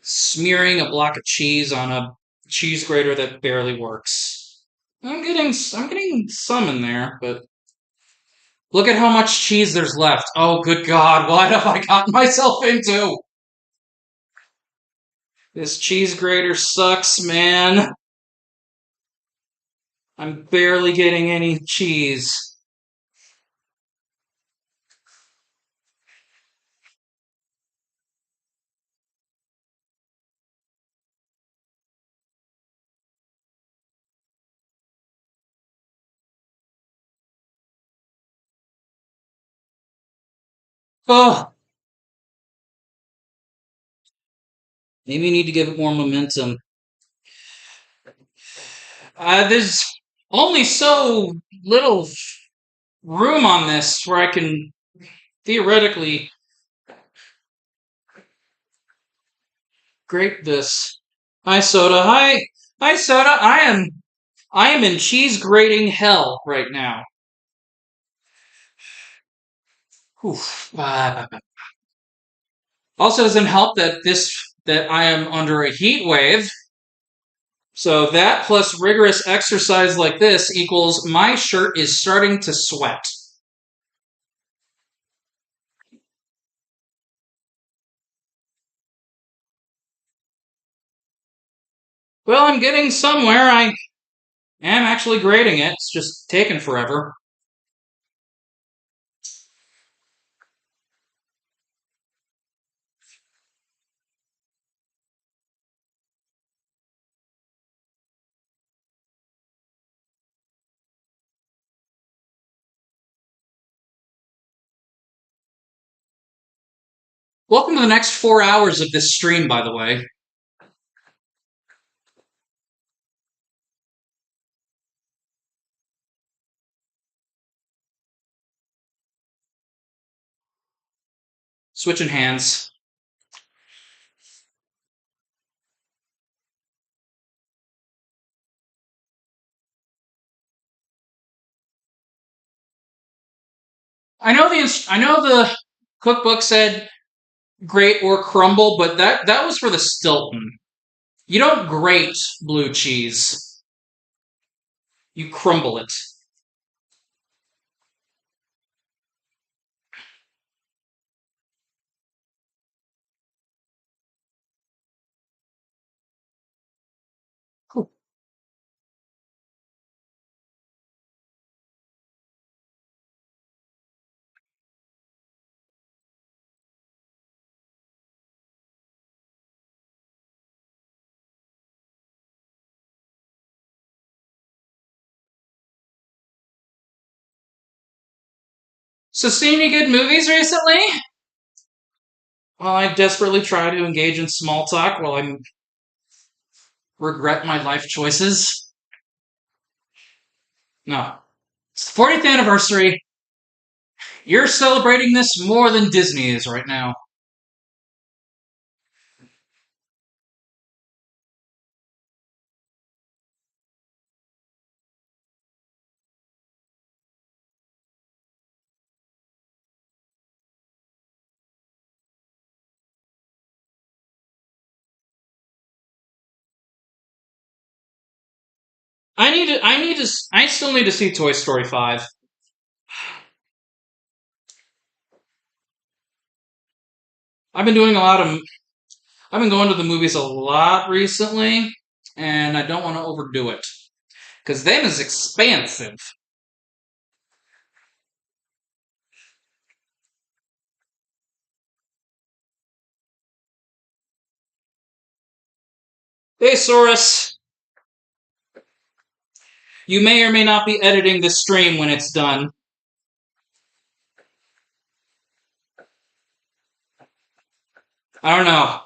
smearing a block of cheese on a cheese grater that barely works. I'm getting some in there, but look at how much cheese there's left. Oh, good God, what have I gotten myself into? This cheese grater sucks, man. I'm barely getting any cheese. Oh, maybe you need to give it more momentum. There's only so little room on this where I can theoretically grate this. Hi, Soda. Hi, Soda. I am in cheese grating hell right now. Oof. Also, doesn't help that I am under a heat wave. So that plus rigorous exercise like this equals my shirt is starting to sweat. Well, I'm getting somewhere. I am actually grading it. It's just taking forever. Welcome to the next 4 hours of this stream, by the way. Switching hands. I know the cookbook said grate or crumble, but that was for the Stilton. You don't grate blue cheese. You crumble it. So, seen any good movies recently? Well, I desperately try to engage in small talk while I regret my life choices. No. It's the 40th anniversary. You're celebrating this more than Disney is right now. I still need to see Toy Story 5. I've been doing a lot of, I've been going to the movies a lot recently, and I don't want to overdo it. Because them is expansive. Hey, Saurus. You may or may not be editing this stream when it's done. I don't know.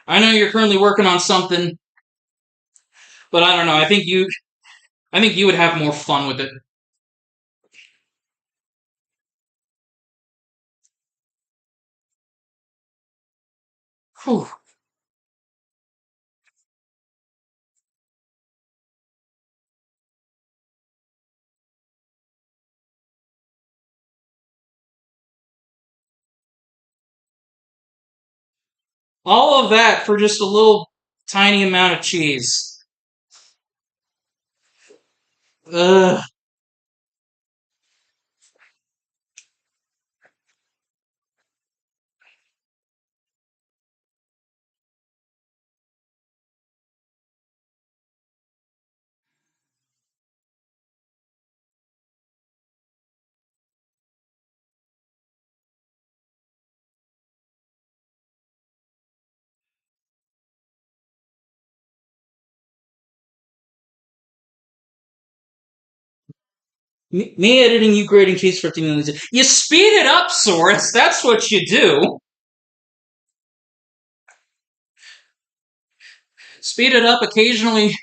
I know you're currently working on something, but I don't know. I think you would have more fun with it. Whew. All of that for just a little tiny amount of cheese. Ugh. Me editing you grating cheese 15 minutes. You speed it up, Source. That's what you do. Speed it up occasionally.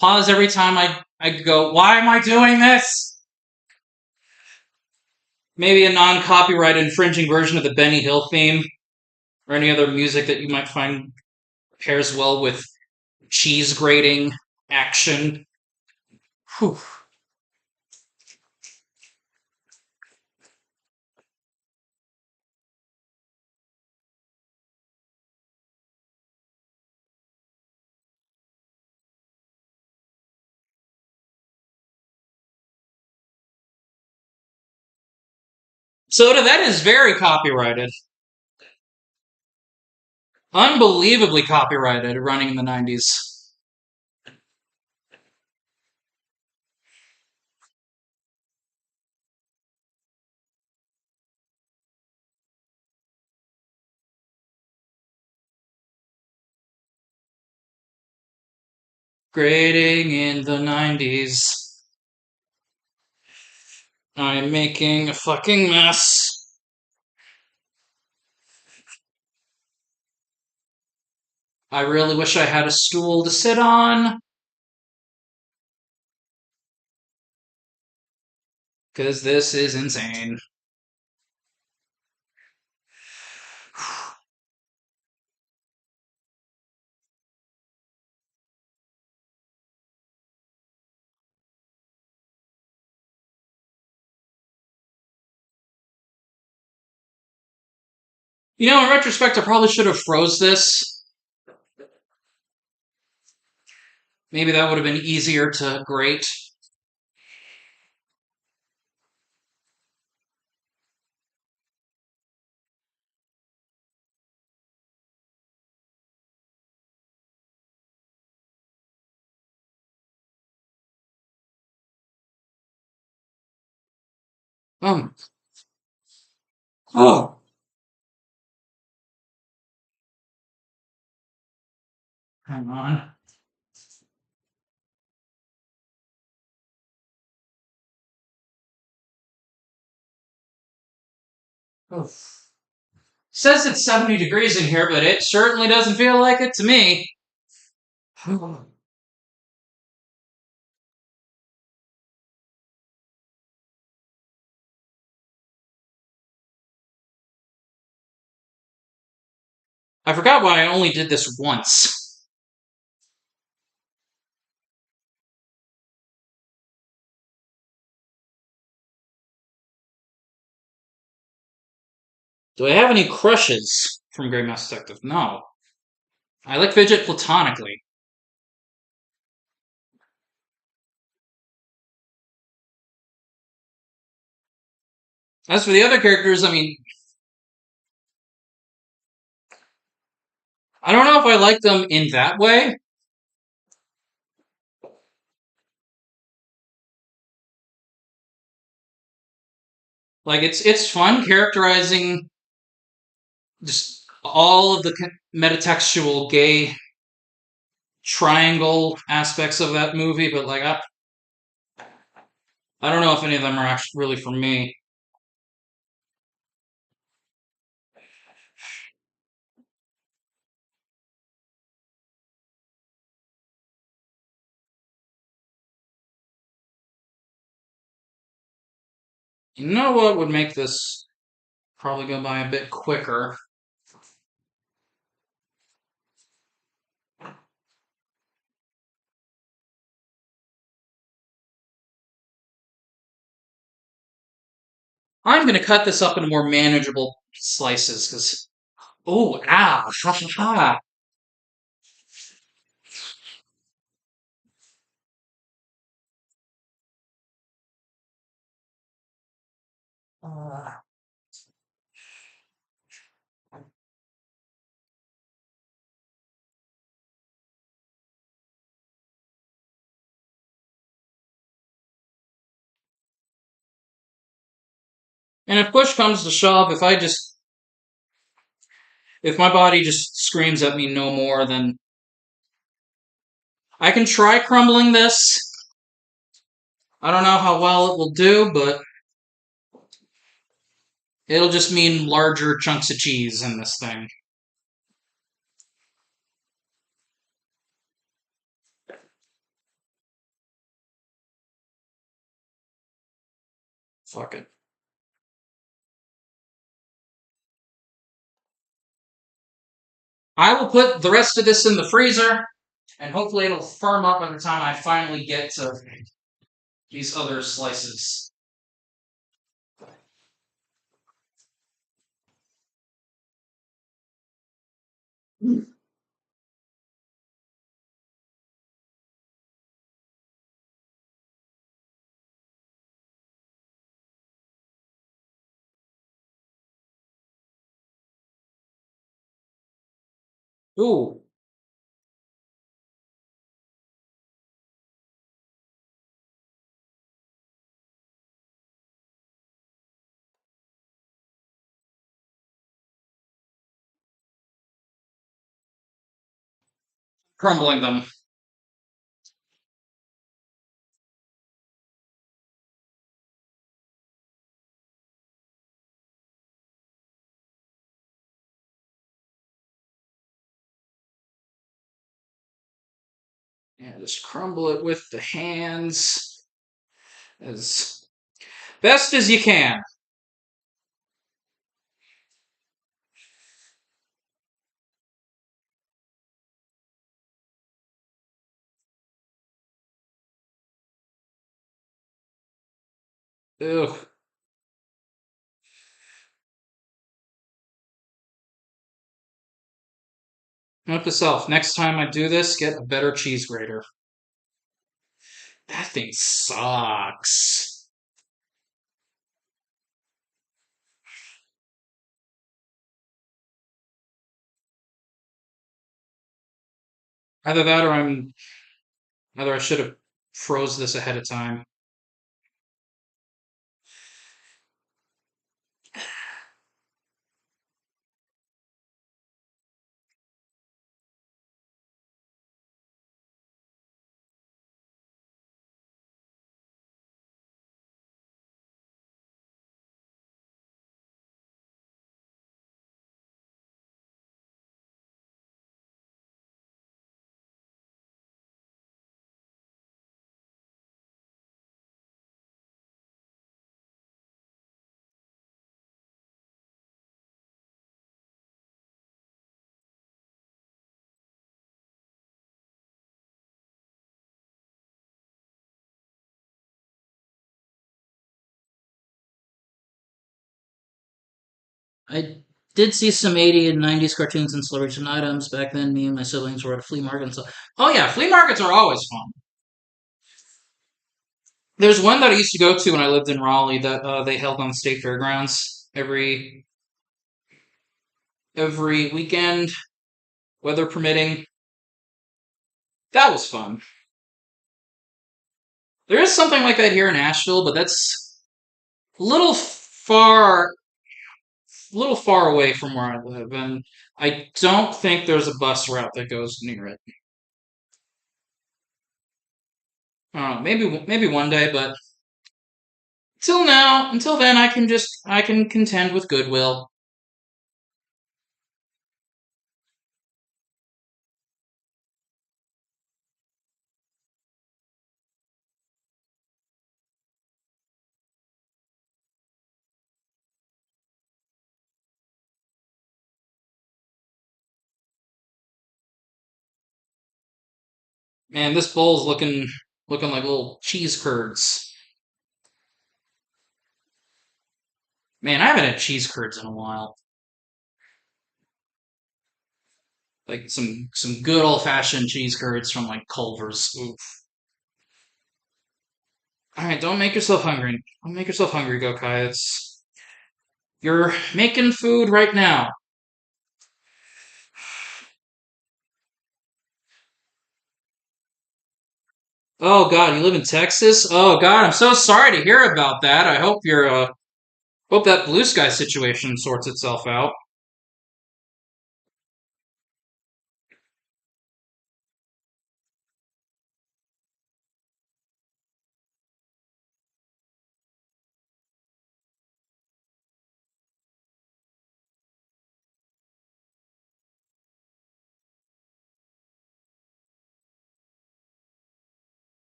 Pause every time I go, why am I doing this? Maybe a non-copyright infringing version of the Benny Hill theme or any other music that you might find pairs well with cheese grating action. Whew. Soda, that is very copyrighted. Unbelievably copyrighted, running in the 90s. Grading in the 90s. I'm making a fucking mess. I really wish I had a stool to sit on. Because this is insane. You know, in retrospect, I probably should have froze this. Maybe that would have been easier to grate. Um. Oh. Hang on. Oh. Says it's 70 degrees in here, but it certainly doesn't feel like it to me. I forgot why I only did this once. Do I have any crushes from Great Mouse Detective? No. I like Fidget platonically. As for the other characters, I mean, I don't know if I like them in that way. Like it's fun characterizing just all of the metatextual gay triangle aspects of that movie, but like I don't know if any of them are actually really for me. You know what would make this probably go by a bit quicker? I'm going to cut this up into more manageable slices because, oh, ah, ha, ha, ha. And if push comes to shove, if my body just screams at me no more, then I can try crumbling this. I don't know how well it will do, but it'll just mean larger chunks of cheese in this thing. Fuck it. I will put the rest of this in the freezer, and hopefully it'll firm up by the time I finally get to these other slices. Ooh, crumbling them. Yeah, just crumble it with the hands as best as you can. Ugh. Note to self, next time I do this, get a better cheese grater. That thing sucks. Either that or either I should have froze this ahead of time. I did see some 80s and 90s cartoons and celebration items back then. Me and my siblings were at a flea market and stuff. Oh yeah, flea markets are always fun. There's one that I used to go to when I lived in Raleigh that they held on the state fairgrounds every weekend, weather permitting. That was fun. There is something like that here in Asheville, but that's a little far away from where I live, and I don't think there's a bus route that goes near it. I don't know, maybe one day, but until then, I can contend with goodwill. Man, this bowl's looking like little cheese curds. Man, I haven't had cheese curds in a while. Like some good old fashioned cheese curds from like Culver's. Oof. All right, don't make yourself hungry. Don't make yourself hungry, Gokai. It's you're making food right now. Oh God, you live in Texas? Oh God, I'm so sorry to hear about that. I hope hope that blue sky situation sorts itself out.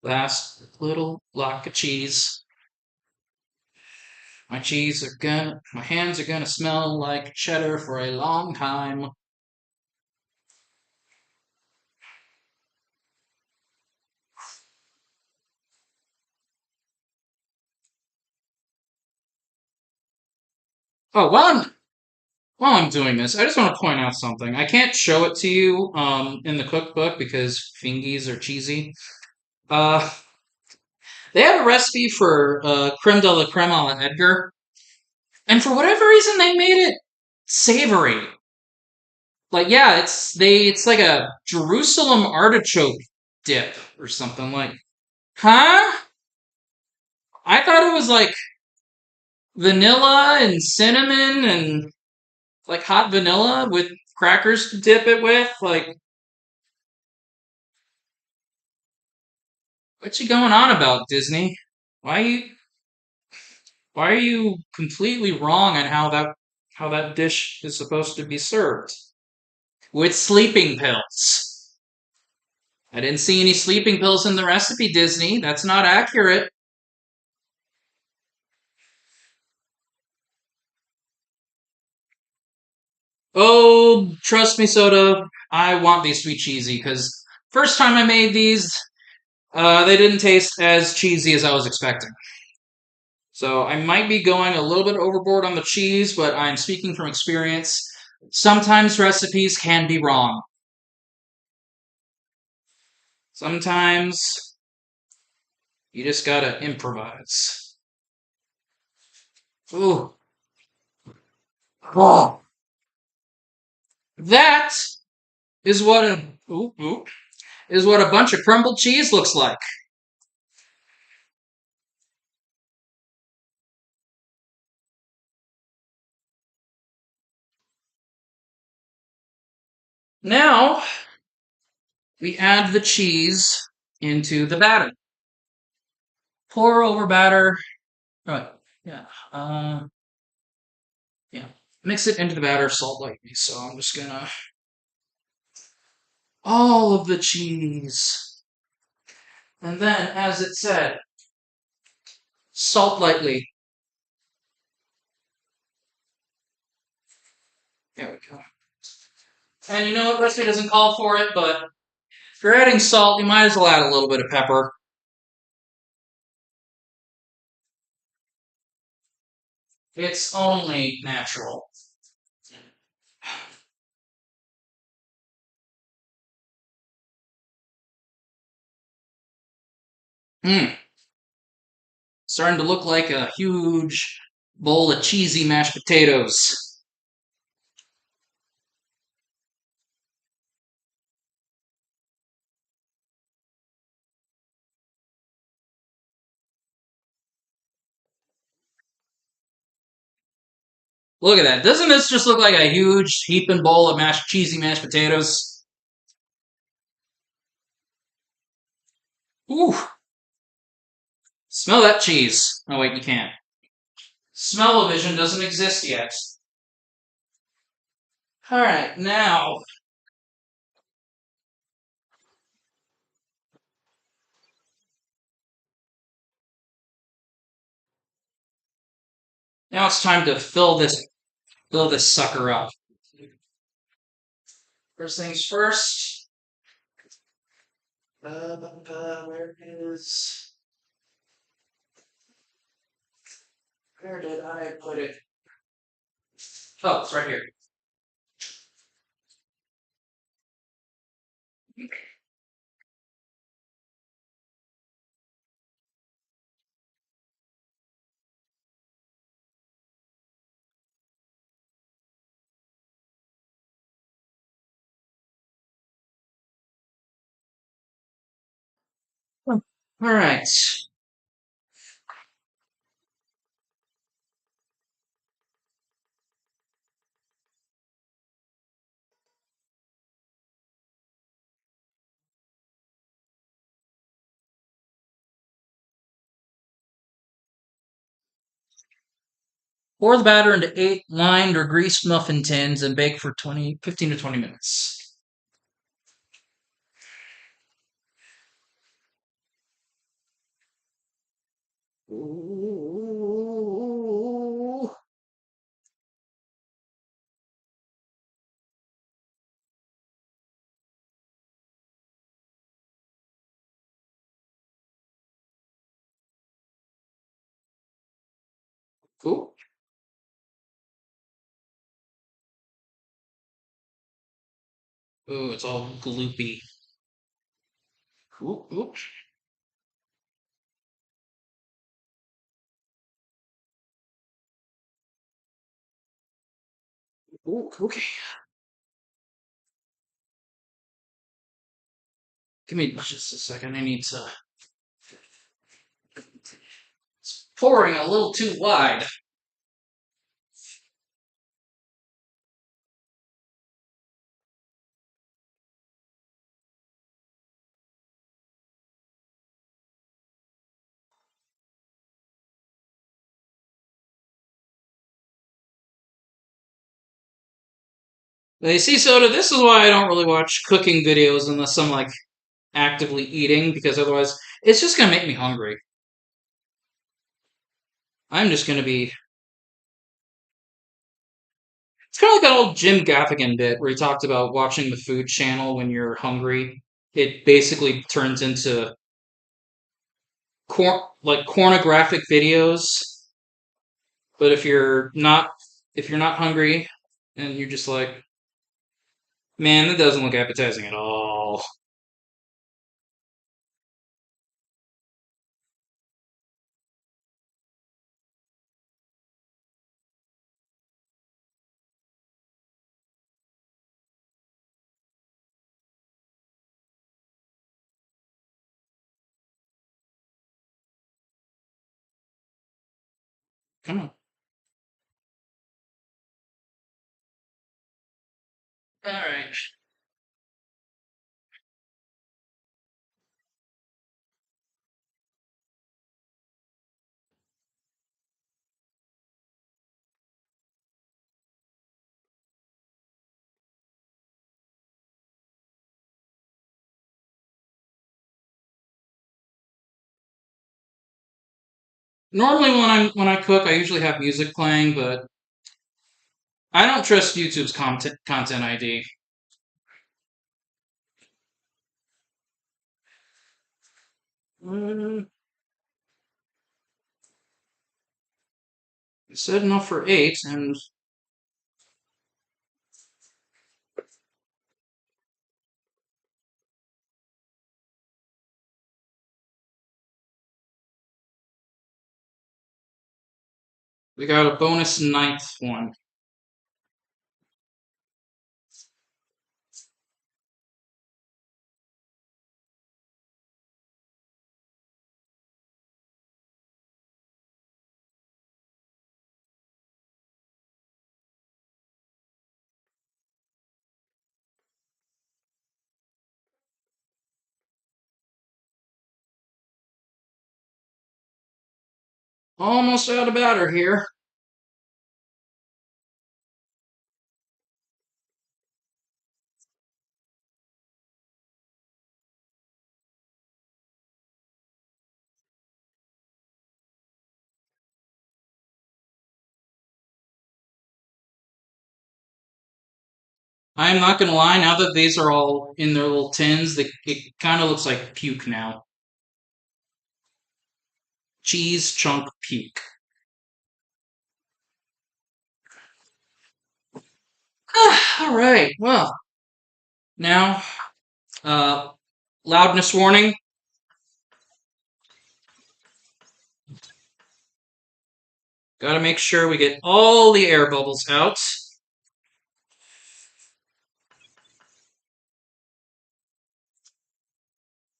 Last little block of cheese. My hands are gonna smell like cheddar for a long time. Oh, while I'm doing this, I just want to point out something. I can't show it to you in the cookbook because fingies are cheesy. Uh, they have a recipe for creme de la creme a la Edgar, and for whatever reason, they made it savory. Like, yeah, it's like a Jerusalem artichoke dip or something. Like, huh? I thought it was like vanilla and cinnamon and like hot vanilla with crackers to dip it with. Like, what you going on about, Disney? Why you why are you completely wrong on how that dish is supposed to be served? With sleeping pills. I didn't see any sleeping pills in the recipe, Disney. That's not accurate. Oh, trust me, Soda. I want these to be cheesy because first time I made these, they didn't taste as cheesy as I was expecting. So I might be going a little bit overboard on the cheese, but I'm speaking from experience. Sometimes recipes can be wrong. Sometimes you just gotta improvise. Ooh. Oh. That is what a ooh, ooh, is what a bunch of crumbled cheese looks like. Now we add the cheese into the batter. Pour over batter. Right. Yeah. Uh, yeah. Mix it into the batter, salt lightly. So I'm just gonna all of the cheese. And then, as it said, salt lightly. There we go. And you know what? Recipe doesn't call for it, but if you're adding salt, you might as well add a little bit of pepper. It's only natural. Mmm. Starting to look like a huge bowl of cheesy mashed potatoes. Look at that. Doesn't this just look like a huge heaping bowl of cheesy mashed potatoes? Ooh. Smell that cheese. Oh, wait, you can't. Smell-o-vision doesn't exist yet. Alright, now it's time to fill this sucker up. First things first. Where is? Where did I put it? Oh, it's right here. All right. Pour the batter into 8 lined or greased muffin tins and bake for 15 to 20 minutes. Ooh, ooh, it's all gloopy. Ooh, ooh, ooh, okay. Give me just a second. I need to. It's pouring a little too wide. They see soda. This is why I don't really watch cooking videos unless I'm like actively eating, because otherwise it's just gonna make me hungry. I'm just gonna be. It's kind of like that old Jim Gaffigan bit where he talked about watching the Food Channel when you're hungry. It basically turns into like pornographic videos. But if you're not hungry and you're just like, man, that doesn't look appetizing at all. Come on. All right. Normally when I cook, I usually have music playing, but I don't trust YouTube's content ID. Uh, it said enough for 8, and we got a bonus ninth one. Almost out of batter here. I'm not gonna lie, now that these are all in their little tins, it kind of looks like puke now. Cheese chunk puke. All right. Well, now, uh, loudness warning. Got to make sure we get all the air bubbles out.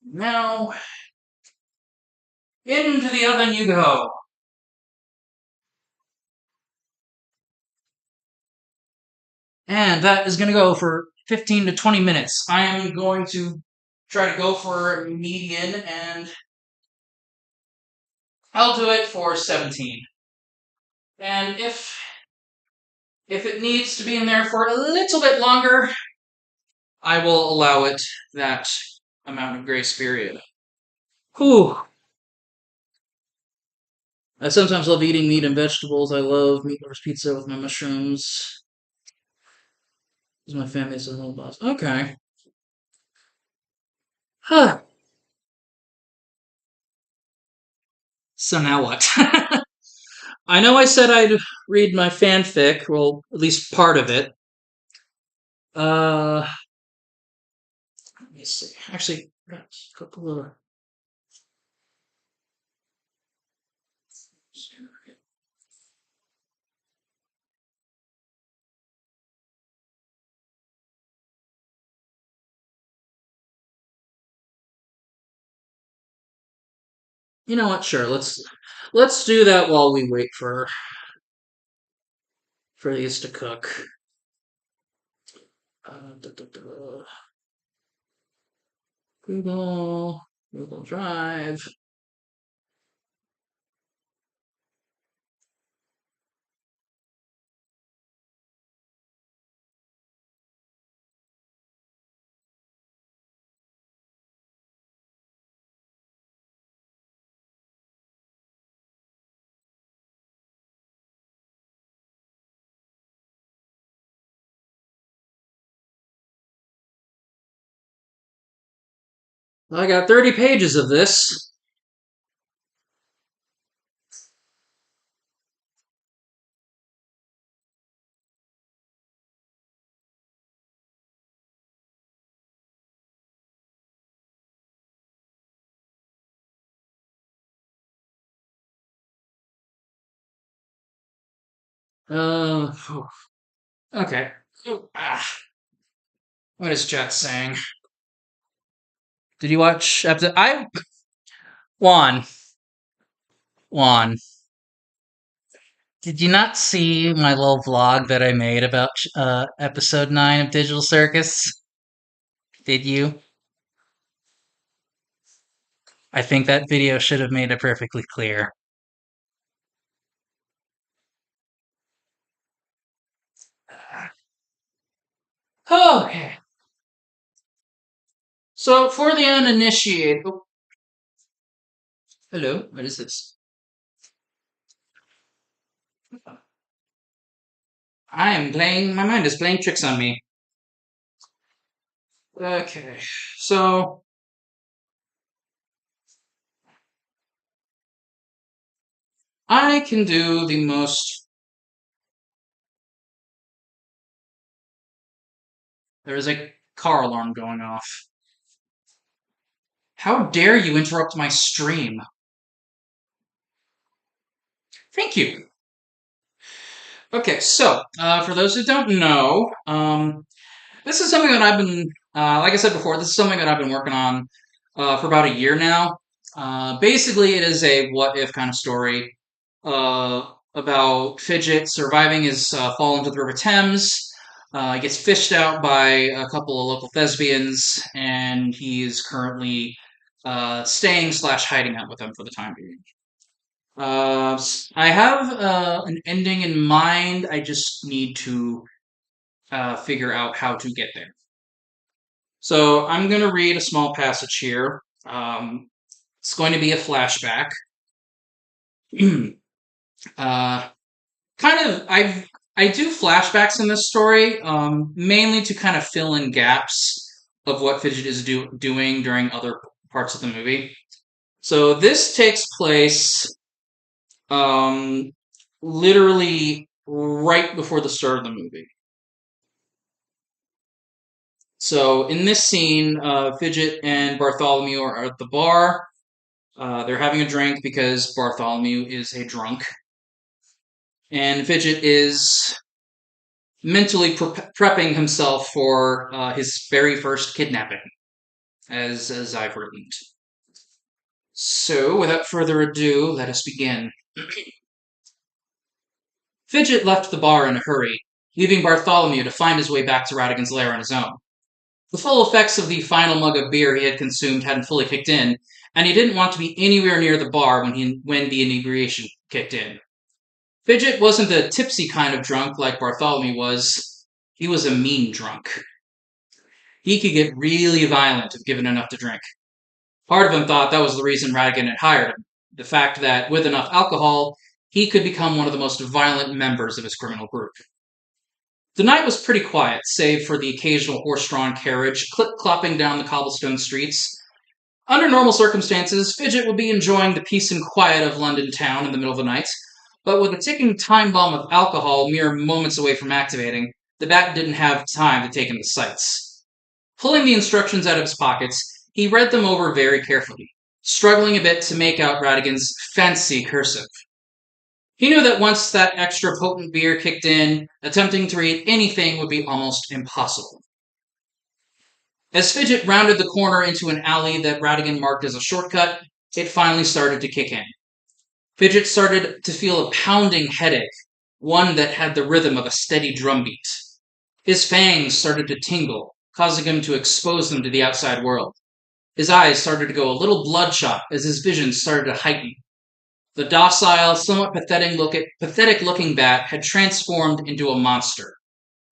Now, into the oven you go. And that is going to go for 15 to 20 minutes. I am going to try to go for median, and I'll do it for 17. And if it needs to be in there for a little bit longer, I will allow it that amount of grace period. Whew. I sometimes love eating meat and vegetables. I love meatloaf pizza with my mushrooms. This is my family's a little boss. Okay. Huh. So now what? I know I said I'd read my fanfic, well, at least part of it. Uh, Let me see. Actually, got a couple of. You know what? Sure, let's do that while we wait for these to cook. Da, da, da. Google Drive. I got 30 pages of this. Phew. Okay. Ah, what is chat saying? Did you watch episode? Juan, Juan. Did you not see my little vlog that I made about episode 9 of Digital Circus? Did you? I think that video should have made it perfectly clear. Okay. So for the uninitiated, oh, hello, what is this? I am playing. My mind is playing tricks on me. Okay, so I can do the most. There is a car alarm going off. How dare you interrupt my stream? Thank you. Okay, so for those who don't know, this is something that I've been, like I said before, this is something that I've been working on for about a year now. Basically, it is a what if kind of story about Fidget surviving his fall into the River Thames. He gets fished out by a couple of local thespians, and he is currently staying slash hiding out with them for the time being. I have an ending in mind. I just need to figure out how to get there. So I'm going to read a small passage here. It's going to be a flashback. uh, I do flashbacks in this story, mainly to kind of fill in gaps of what Fidget is doing during other parts of the movie. So this takes place um, literally right before the start of the movie. So in this scene, Fidget and Bartholomew are at the bar. They're having a drink because Bartholomew is a drunk, and Fidget is mentally prepping himself for his very first kidnapping, as I've written. So, without further ado, let us begin. Fidget left the bar in a hurry, leaving Bartholomew to find his way back to Radigan's lair on his own. The full effects of the final mug of beer he had consumed hadn't fully kicked in, and he didn't want to be anywhere near the bar when the inebriation kicked in. Fidget wasn't the tipsy kind of drunk like Bartholomew was. He was a mean drunk. He could get really violent if given enough to drink. Part of him thought that was the reason Radigan had hired him. The fact that with enough alcohol, he could become one of the most violent members of his criminal group. The night was pretty quiet, save for the occasional horse-drawn carriage clip-clopping down the cobblestone streets. Under normal circumstances, Fidget would be enjoying the peace and quiet of London town in the middle of the night, But with a ticking time bomb of alcohol mere moments away from activating, the bat didn't have time to take in the sights. Pulling the instructions out of his pockets, he read them over very carefully, struggling a bit to make out Radigan's fancy cursive. He knew that once that extra potent beer kicked in, attempting to read anything would be almost impossible. As Fidget rounded the corner into an alley that Radigan marked as a shortcut, it finally started to kick in. Fidget started to feel a pounding headache, one that had the rhythm of a steady drumbeat. His fangs started to tingle, causing him to expose them to the outside world. His eyes started to go a little bloodshot as his vision started to heighten. The docile, somewhat pathetic-looking bat had transformed into a monster,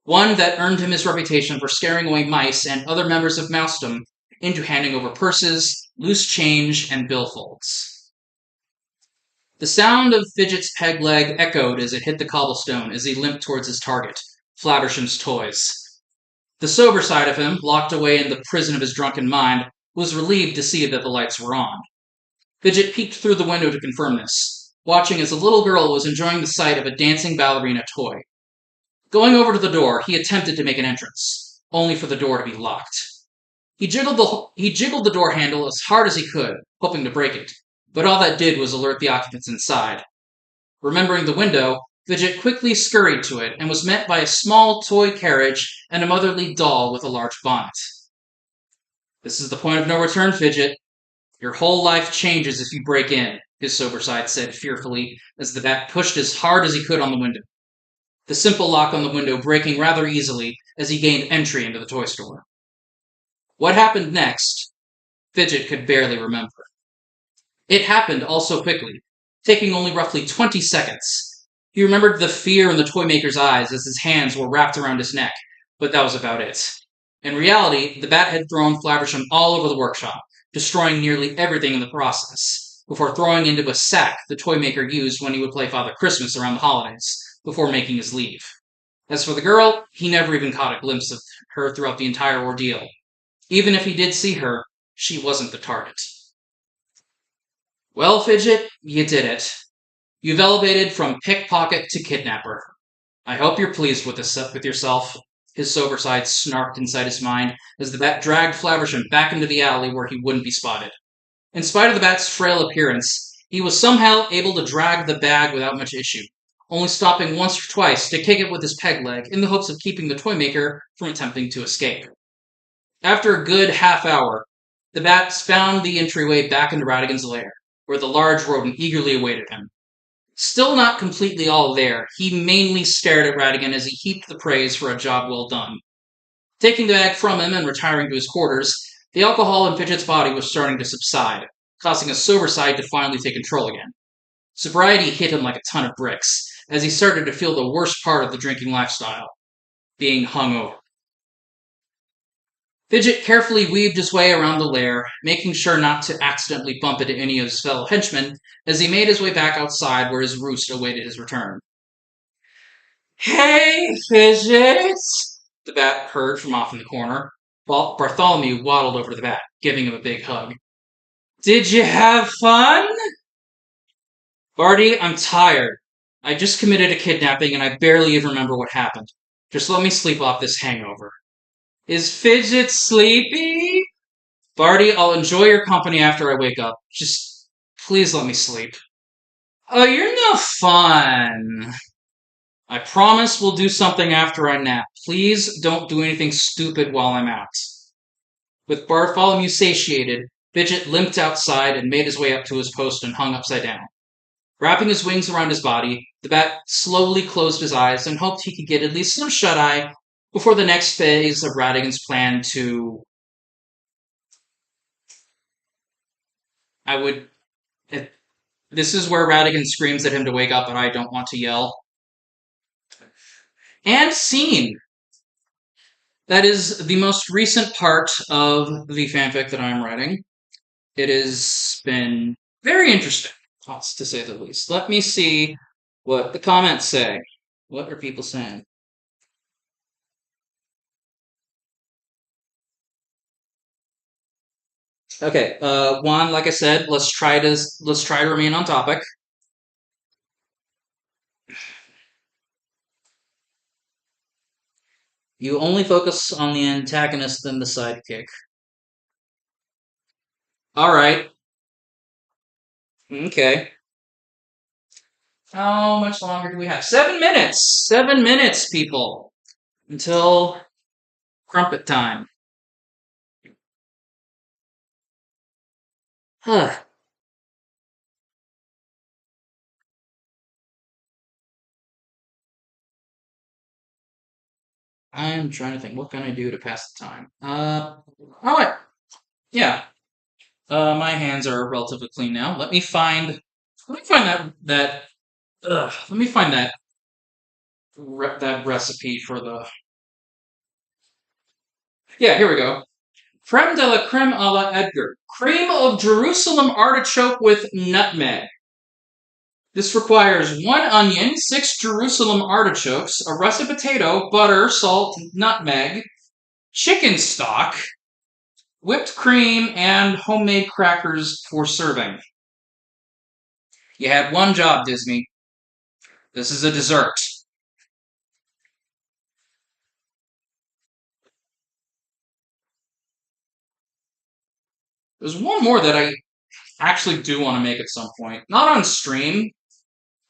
one that earned him his reputation for scaring away mice and other members of Mousedom into handing over purses, loose change, and billfolds. The sound of Fidget's peg leg echoed as it hit the cobblestone as he limped towards his target, Flaversham's toys. The sober side of him, locked away in the prison of his drunken mind, was relieved to see that the lights were on. Fidget peeked through the window to confirm this, watching as a little girl was enjoying the sight of a dancing ballerina toy. Going over to the door, he attempted to make an entrance, only for the door to be locked. He jiggled the door handle as hard as he could, hoping to break it, but all that did was alert the occupants inside. Remembering the window, Fidget quickly scurried to it and was met by a small toy carriage and a motherly doll with a large bonnet. "This is the point of no return, Fidget. Your whole life changes if you break in," his sober side said fearfully as the bat pushed as hard as he could on the window. The simple lock on the window breaking rather easily as he gained entry into the toy store. What happened next, Fidget could barely remember. It happened all so quickly, taking only roughly 20 seconds. He remembered the fear in the toy maker's eyes as his hands were wrapped around his neck, but that was about it. In reality, the bat had thrown Flaversham all over the workshop, destroying nearly everything in the process, before throwing into a sack the toy maker used when he would play Father Christmas around the holidays, before making his leave. As for the girl, he never even caught a glimpse of her throughout the entire ordeal. Even if he did see her, she wasn't the target. "Well, Fidget, you did it. You've elevated from pickpocket to kidnapper. I hope you're pleased with yourself," his sober side snarked inside his mind as the bat dragged Flaversham back into the alley where he wouldn't be spotted. In spite of the bat's frail appearance, he was somehow able to drag the bag without much issue, only stopping once or twice to kick it with his peg leg in the hopes of keeping the toy maker from attempting to escape. After a good half hour, the bats found the entryway back into Radigan's lair, where the large rodent eagerly awaited him. Still not completely all there, he mainly stared at Radigan as he heaped the praise for a job well done. Taking the bag from him and retiring to his quarters, the alcohol in Fidget's body was starting to subside, causing a sober side to finally take control again. Sobriety hit him like a ton of bricks, as he started to feel the worst part of the drinking lifestyle, being hungover. Fidget carefully weaved his way around the lair, making sure not to accidentally bump into any of his fellow henchmen as he made his way back outside where his roost awaited his return. "Hey, Fidget!" the bat heard from off in the corner. Bartholomew waddled over to the bat, giving him a big hug. "Did you have fun?" "Barty, I'm tired. I just committed a kidnapping and I barely even remember what happened. Just let me sleep off this hangover." "Is Fidget sleepy?" "Barty, I'll enjoy your company after I wake up. Just please let me sleep." "Oh, you're no fun." "I promise we'll do something after I nap. Please don't do anything stupid while I'm out." With Bartholomew satiated, Fidget limped outside and made his way up to his post and hung upside down. Wrapping his wings around his body, the bat slowly closed his eyes and hoped he could get at least some shut-eye before the next phase of Radigan's plan to... This is where Radigan screams at him to wake up, and I don't want to yell. And scene! That is the most recent part of the fanfic that I'm writing. It has been very interesting, to say the least. Let me see what the comments say. What are people saying? Okay, Juan, like I said, let's try to remain on topic. You only focus on the antagonist and the sidekick. All right. Okay. How much longer do we have? 7 minutes. 7 minutes, people, until crumpet time. Huh. I'm trying to think. What can I do to pass the time? Oh wait. Yeah. My hands are relatively clean now. Let me find. Let me find that. Let me find that recipe for the. Yeah, here we go. Creme de la creme a la Edgar. Cream of Jerusalem artichoke with nutmeg. This requires 1 onion, 6 Jerusalem artichokes, a russet potato, butter, salt, nutmeg, chicken stock, whipped cream, and homemade crackers for serving. You had one job, Disney. This is a dessert. There's one more that I actually do want to make at some point. Not on stream.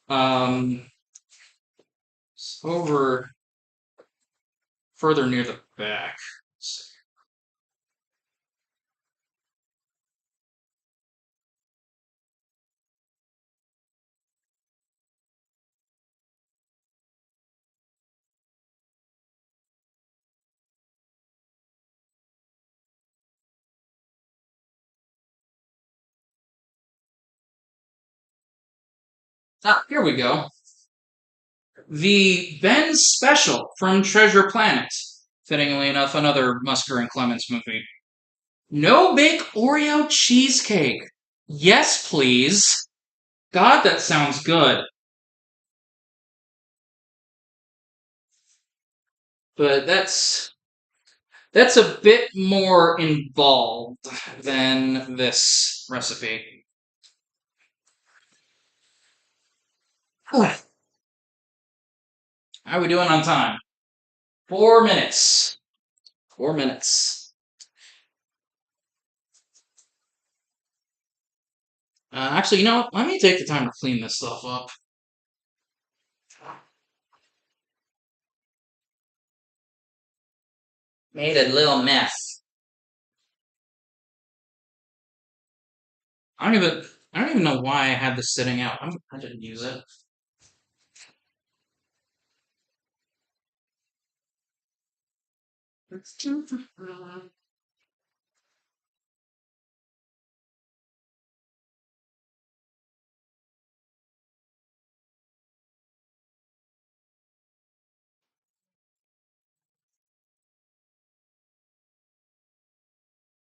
Um, over further near the back. Ah, here we go. The Ben Special from Treasure Planet. Fittingly enough, another Musker and Clements movie. No bake Oreo cheesecake. Yes, please. God, that sounds good. But that's a bit more involved than this recipe. How are we doing on time? 4 minutes. 4 minutes. Actually, you know what? Let me take the time to clean this stuff up. Made a little mess. I don't even I don't even know why I had this sitting out. I didn't use it.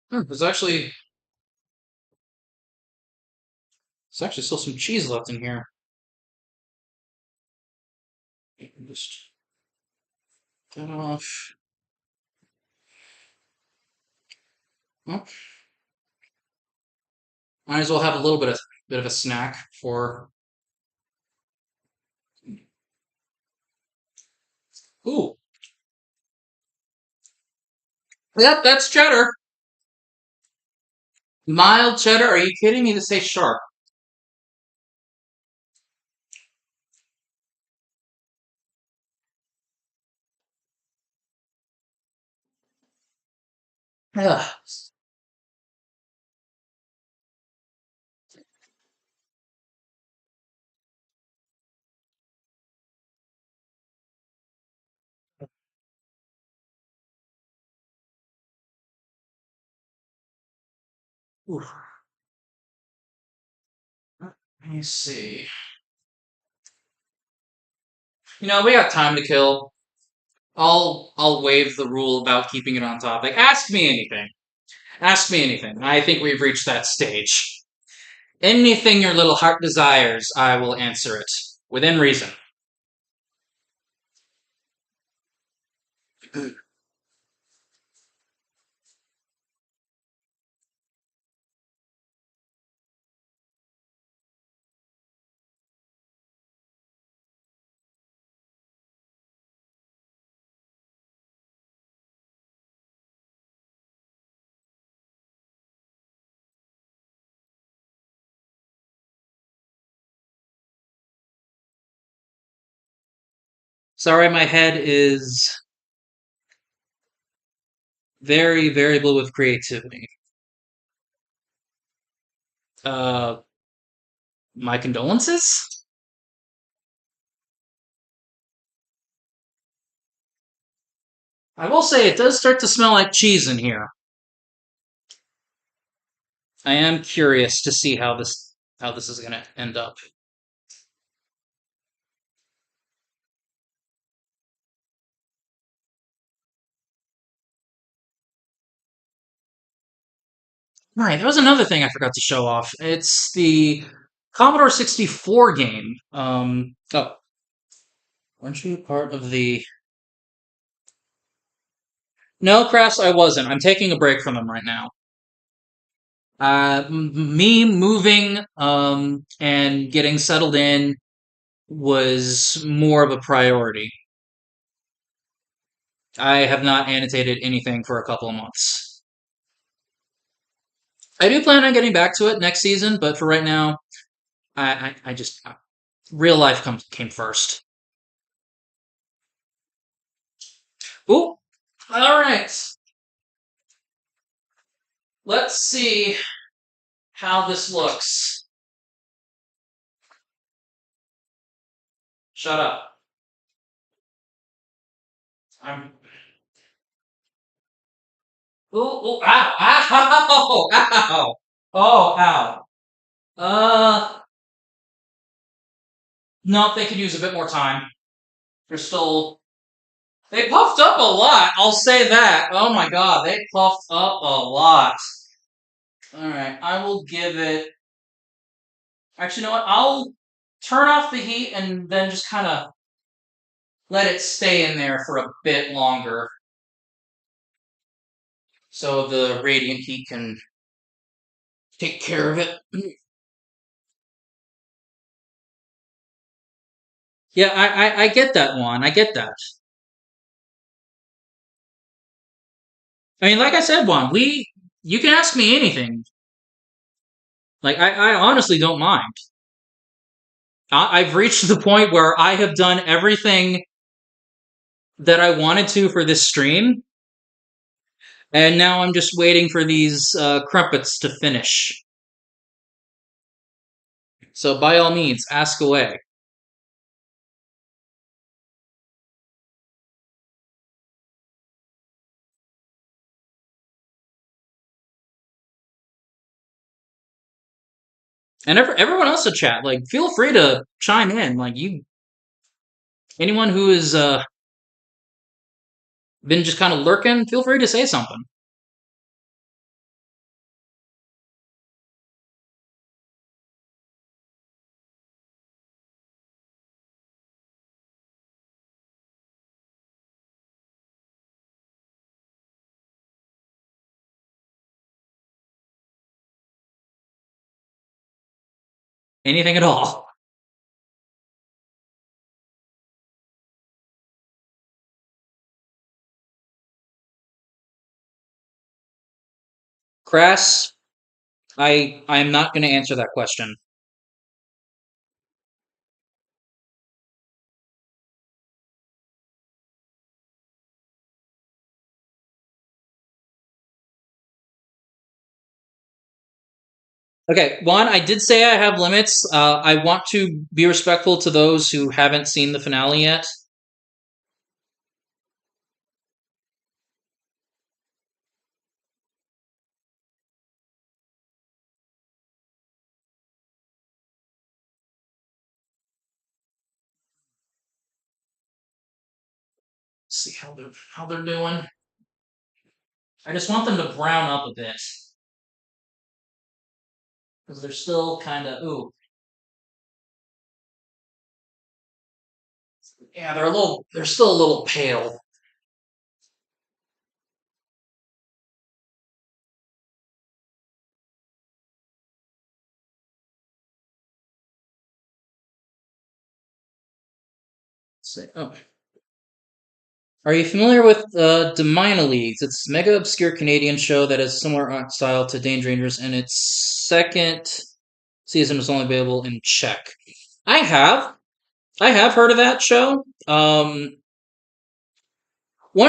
There's actually still some cheese left in here. Just that off. Well, might as well have a little bit of a snack for. Ooh, yep, that's cheddar. Mild cheddar. Are you kidding me? To say sharp. Ugh. Ooh. Let me see. We got time to kill. I'll waive the rule about keeping it on topic. Ask me anything. Ask me anything. I think we've reached that stage. Anything your little heart desires, I will answer it within reason. Sorry, my head is very variable with creativity. Uh, my condolences? I will say it does start to smell like cheese in here. I am curious to see how this is gonna end up. All right, there was another thing I forgot to show off. It's the Commodore 64 game. Oh, weren't you part of the? No, Crass, I wasn't. I'm taking a break from them right now. Me moving and getting settled in was more of a priority. I have not annotated anything for a couple of months. I do plan on getting back to it next season, but for right now, I just real life came first. Ooh, all right. Let's see how this looks. Shut up. I'm. Ooh, ooh, ow, ow, ow, oh, ow. Uh, no, they could use a bit more time. They're still. They puffed up a lot. I'll say that. Oh my god, they puffed up a lot. All right, I will give it. Actually, you know what? I'll turn off the heat and then just kind of let it stay in there for a bit longer, so the radiant heat can take care of it. Yeah, I get that one. I get that. I mean, like I said, Juan, you can ask me anything. Like I honestly don't mind. I've reached the point where I have done everything that I wanted to for this stream, and now I'm just waiting for these crumpets to finish. So by all means, ask away. And everyone else in chat, like, feel free to chime in. Like, anyone who has been just kind of lurking, feel free to say something. Anything at all. Crass, I'm not going to answer that question. Okay, one, I did say I have limits. I want to be respectful to those who haven't seen the finale yet. Let's see how they're doing. I just want them to brown up a bit because they're still kind of ooh. Yeah, they're still a little pale. Let's see. Oh. Are you familiar with the Minor Leagues? It's a mega obscure Canadian show that has similar art style to Danger Rangers, and its second season was only available in Czech. I have. I have heard of that show. One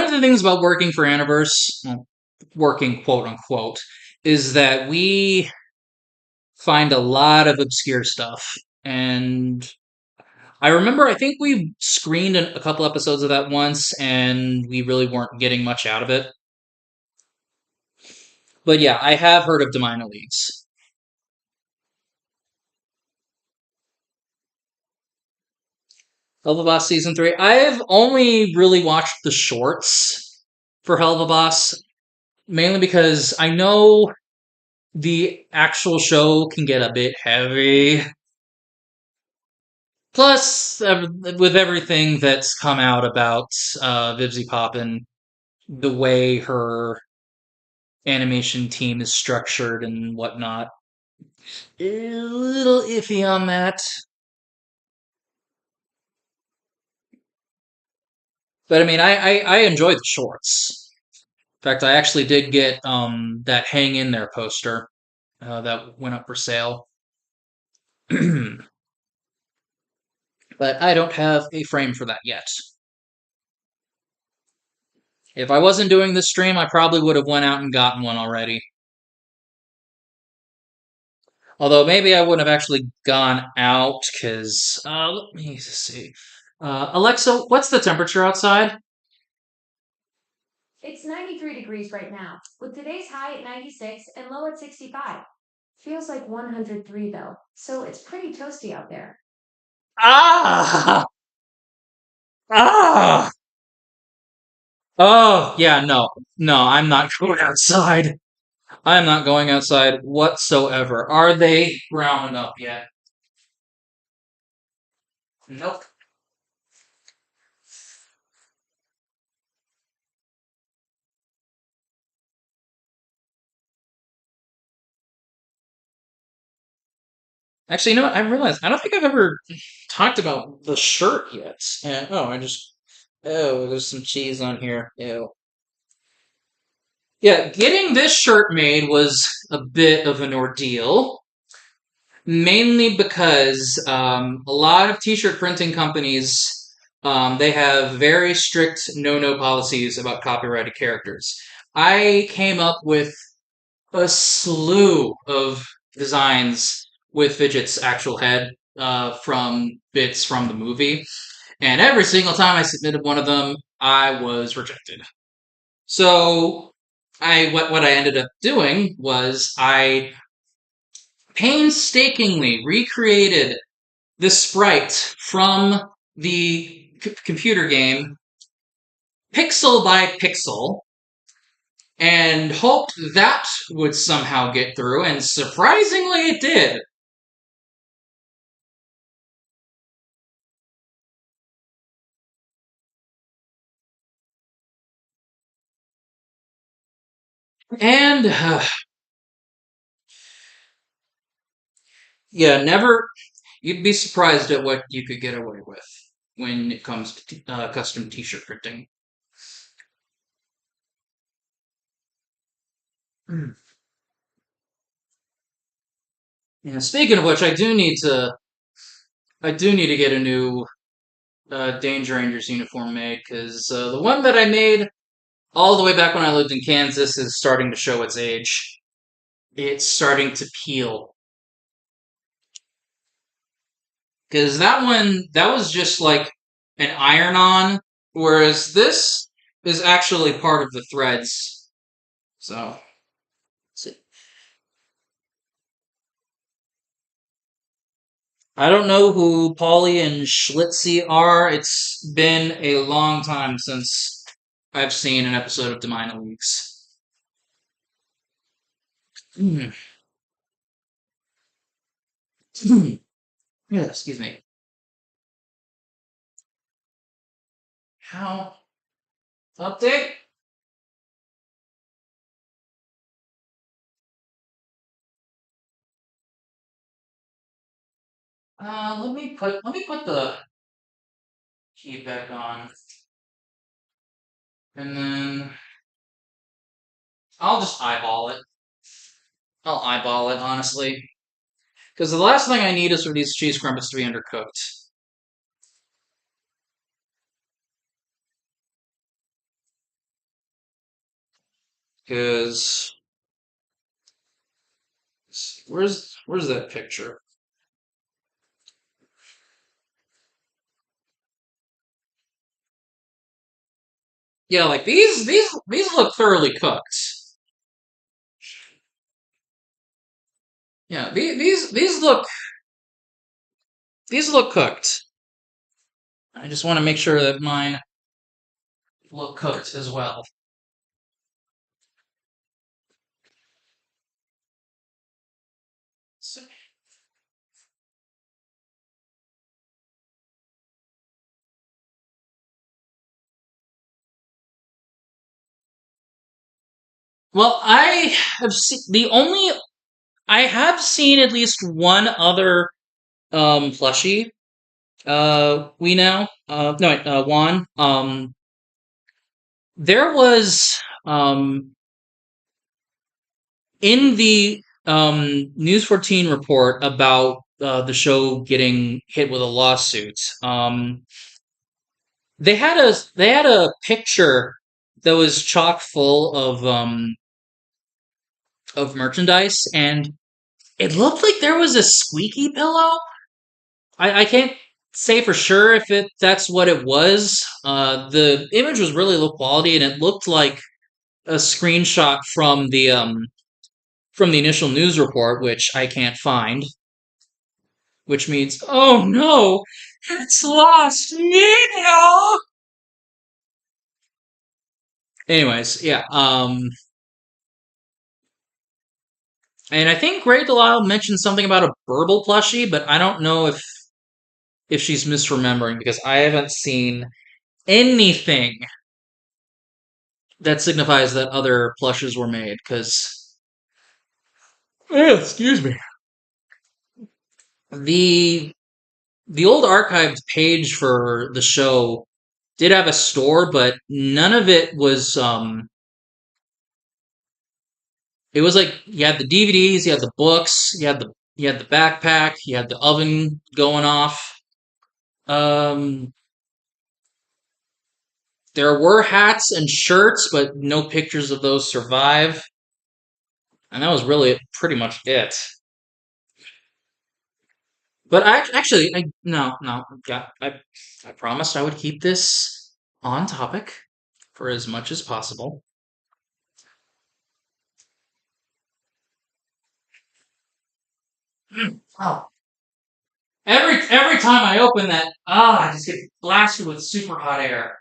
of the things about working for Anniverse, well, working quote unquote, is that we find a lot of obscure stuff. And I remember, I think we screened a couple episodes of that once, and we really weren't getting much out of it. But yeah, I have heard of Demina Leagues. Hell of a Boss Season 3. I've only really watched the shorts for Hell of a Boss, mainly because I know the actual show can get a bit heavy. Plus, with everything that's come out about Vivzy Poppin, the way her animation team is structured and whatnot, a little iffy on that. But I mean, I enjoy the shorts. In fact, I actually did get that Hang In There poster that went up for sale. But I don't have a frame for that yet. If I wasn't doing this stream, I probably would have went out and gotten one already. Although maybe I wouldn't have actually gone out because let me see. Alexa, what's the temperature outside? It's 93 degrees right now, with today's high at 96 and low at 65. Feels like 103 though, so it's pretty toasty out there. Ah! Ah! Oh, yeah, no. No, I'm not going outside. I'm not going outside whatsoever. Are they brown enough yet? Nope. Actually, you know what? I realized I don't think I've ever talked about the shirt yet. And oh, there's some cheese on here. Ew. Yeah, getting this shirt made was a bit of an ordeal, mainly because a lot of t-shirt printing companies they have very strict no policies about copyrighted characters. I came up with a slew of designs with Fidget's actual head from bits from the movie, and every single time I submitted one of them, I was rejected. So what I ended up doing was I painstakingly recreated the sprite from the computer game pixel by pixel and hoped that would somehow get through, and surprisingly it did. And yeah, never. You'd be surprised at what you could get away with when it comes to custom T-shirt printing. Hmm. Yeah, speaking of which, I do need to get a new Danger Rangers uniform made because the one that I made all the way back when I lived in Kansas is starting to show its age. It's starting to peel because that was just like an iron-on, whereas this is actually part of the threads. So, I don't know who Paulie and Schlitzie are. It's been a long time since I've seen an episode of Demina Leaks. Mm. Yeah, excuse me. How update? Let me put the key back on, and then I'll just eyeball it. I'll eyeball it honestly, because the last thing I need is for these cheese crumpets to be undercooked. Because where's that picture? Yeah, like these look thoroughly cooked. Yeah, these look cooked. I just want to make sure that mine look cooked as well. So- well, I have seen at least one other plushie. We know. No, wait, Juan. There was in the News 14 report about the show getting hit with a lawsuit. They had a picture that was chock full of merchandise, and it looked like there was a squeaky pillow. I can't say for sure if that's what it was. The image was really low quality, and it looked like a screenshot from the initial news report, which I can't find. Which means, oh no, it's lost media. Anyways, yeah. And I think Ray Delisle mentioned something about a Burble plushie, but I don't know if she's misremembering because I haven't seen anything that signifies that other plushes were made. Because excuse me, the the old archived page for the show did have a store, but none of it was. It was like you had the DVDs, you had the books, you had the backpack, you had the oven going off. Um, there were hats and shirts, but no pictures of those survive, and that was really pretty much it. But actually, no, I promised I would keep this on topic for as much as possible. Oh, every time I open that, I just get blasted with super hot air.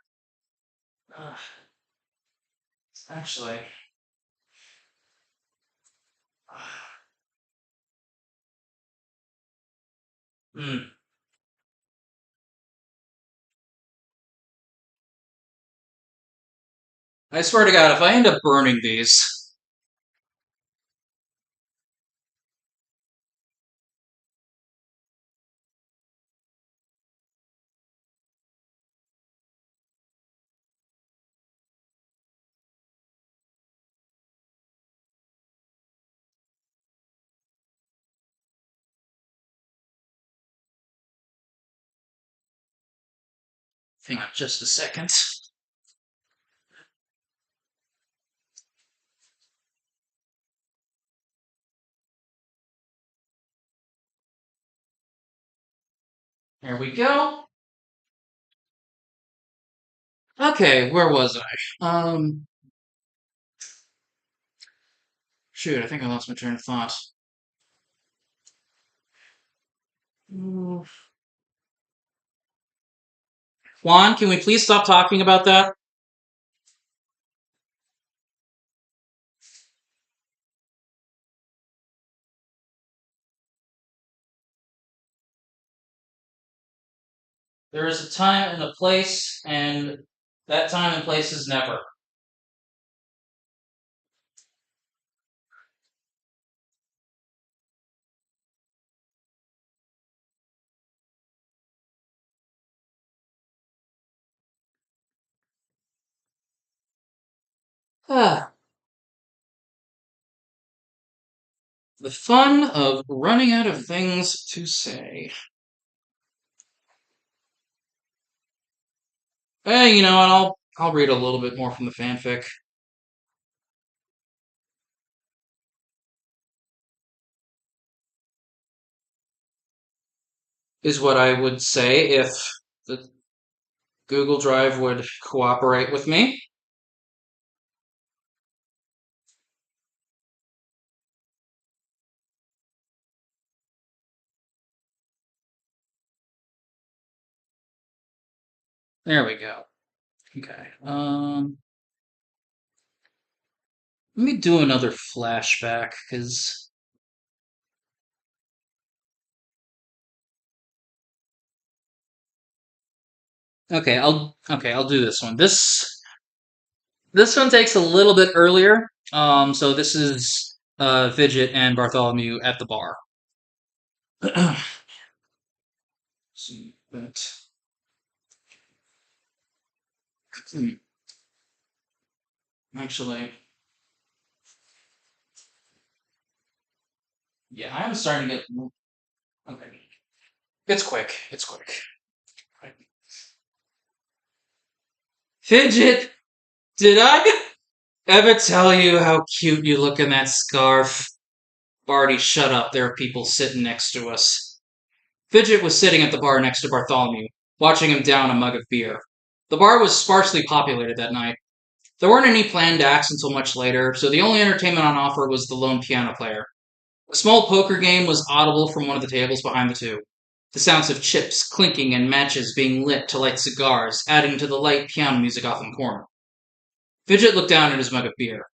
Uh, actually, mm, I swear to God, if I end up burning these, hang on just a second. There we go. Okay, where was I? Shoot, I think I lost my train of thought. Mm. Juan, can we please stop talking about that? There is a time and a place, and that time and place is never. Ah, the fun of running out of things to say. Hey, you know what? I'll read a little bit more from the fanfic. is what I would say if the Google Drive would cooperate with me. There we go. Okay. Let me do another flashback because I'll do this one. This one takes a little bit earlier. So this is Fidget and Bartholomew at the bar. See, but actually, yeah, I'm starting to get okay. It's quick. It's quick. Fidget, did I ever tell you how cute you look in that scarf? Barty, shut up. There are people sitting next to us. Fidget was sitting at the bar next to Bartholomew, watching him down a mug of beer. The bar was sparsely populated that night. There weren't any planned acts until much later, so the only entertainment on offer was the lone piano player. A small poker game was audible from one of the tables behind the two. The sounds of chips clinking and matches being lit to light cigars, adding to the light piano music off in the corner. Fidget looked down at his mug of beer.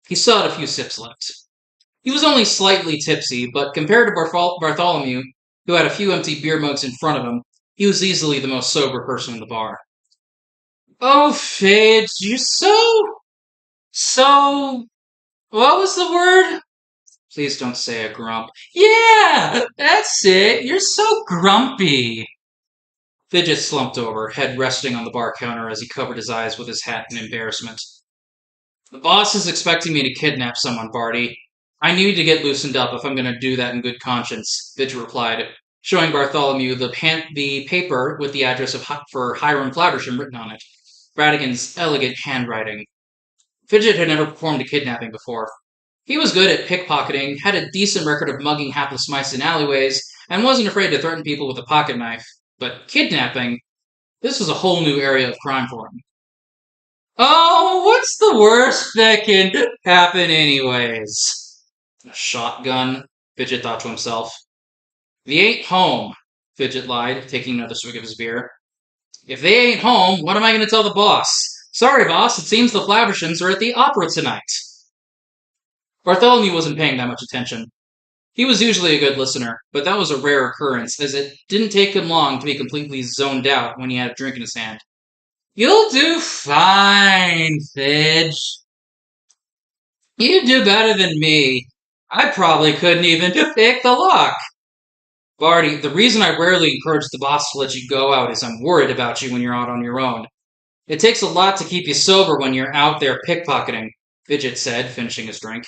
He still had a few sips left. He was only slightly tipsy, but compared to Bartholomew, who had a few empty beer mugs in front of him, he was easily the most sober person in the bar. Oh, Fidge, you're so, what was the word? Please don't say a grump. Yeah, that's it. You're so grumpy. Fidget slumped over, head resting on the bar counter as he covered his eyes with his hat in embarrassment. The boss is expecting me to kidnap someone, Barty. I need to get loosened up if I'm going to do that in good conscience, Fidget replied, showing Bartholomew the paper with the address for Hiram Clattersham written on it. Radigan's elegant handwriting. Fidget had never performed a kidnapping before. He was good at pickpocketing, had a decent record of mugging hapless mice in alleyways, and wasn't afraid to threaten people with a pocket knife. But kidnapping? This was a whole new area of crime for him. Oh, what's the worst that can happen anyways? A shotgun, Fidget thought to himself. They ain't home, Fidget lied, taking another swig of his beer. If they ain't home, what am I going to tell the boss? Sorry, boss, it seems the Flavershams are at the opera tonight. Bartholomew wasn't paying that much attention. He was usually a good listener, but that was a rare occurrence, as it didn't take him long to be completely zoned out when he had a drink in his hand. You'll do fine, Fidge. You do better than me. I probably couldn't even pick the lock. Barty, the reason I rarely encourage the boss to let you go out is I'm worried about you when you're out on your own. It takes a lot to keep you sober when you're out there pickpocketing, Fidget said, finishing his drink.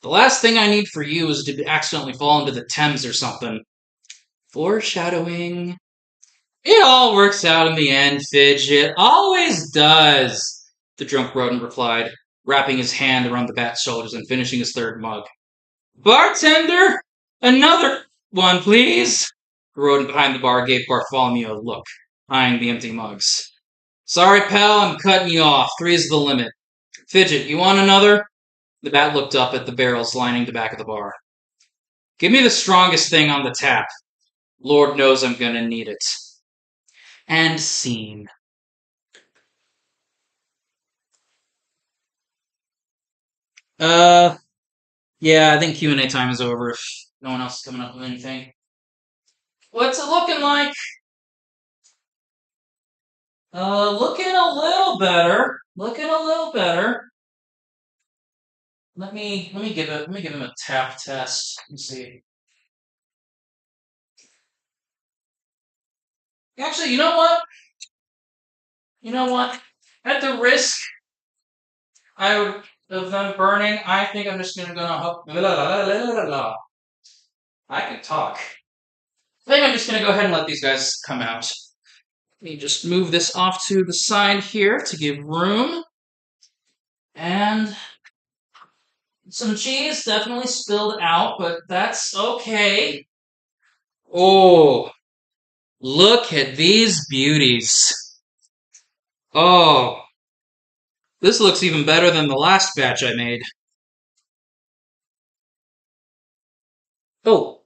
The last thing I need for you is to accidentally fall into the Thames or something. Foreshadowing. It all works out in the end, Fidge. It always does, the drunk rodent replied, wrapping his hand around the bat's shoulders and finishing his third mug. Bartender, another one, please. The rodent behind the bar gave Bartholomew a look, eyeing the empty mugs. Sorry, pal, I'm cutting you off. 3 is the limit. Fidget, you want another? The bat looked up at the barrels lining the back of the bar. Give me the strongest thing on the tap. Lord knows I'm gonna need it. And scene. Uh, yeah, I think Q&A time is over if no one else is coming up with anything. What's it looking like? Looking a little better. Looking a little better. Let me give him a tap test. Let me see. Actually, you know what? You know what? At the risk of them burning, I think I'm just gonna I can talk. I think I'm just gonna go ahead and let these guys come out. Let me just move this off to the side here to give room. And some cheese definitely spilled out, but that's okay. Oh, Look at these beauties. Oh, this looks even better than the last batch I made. Oh,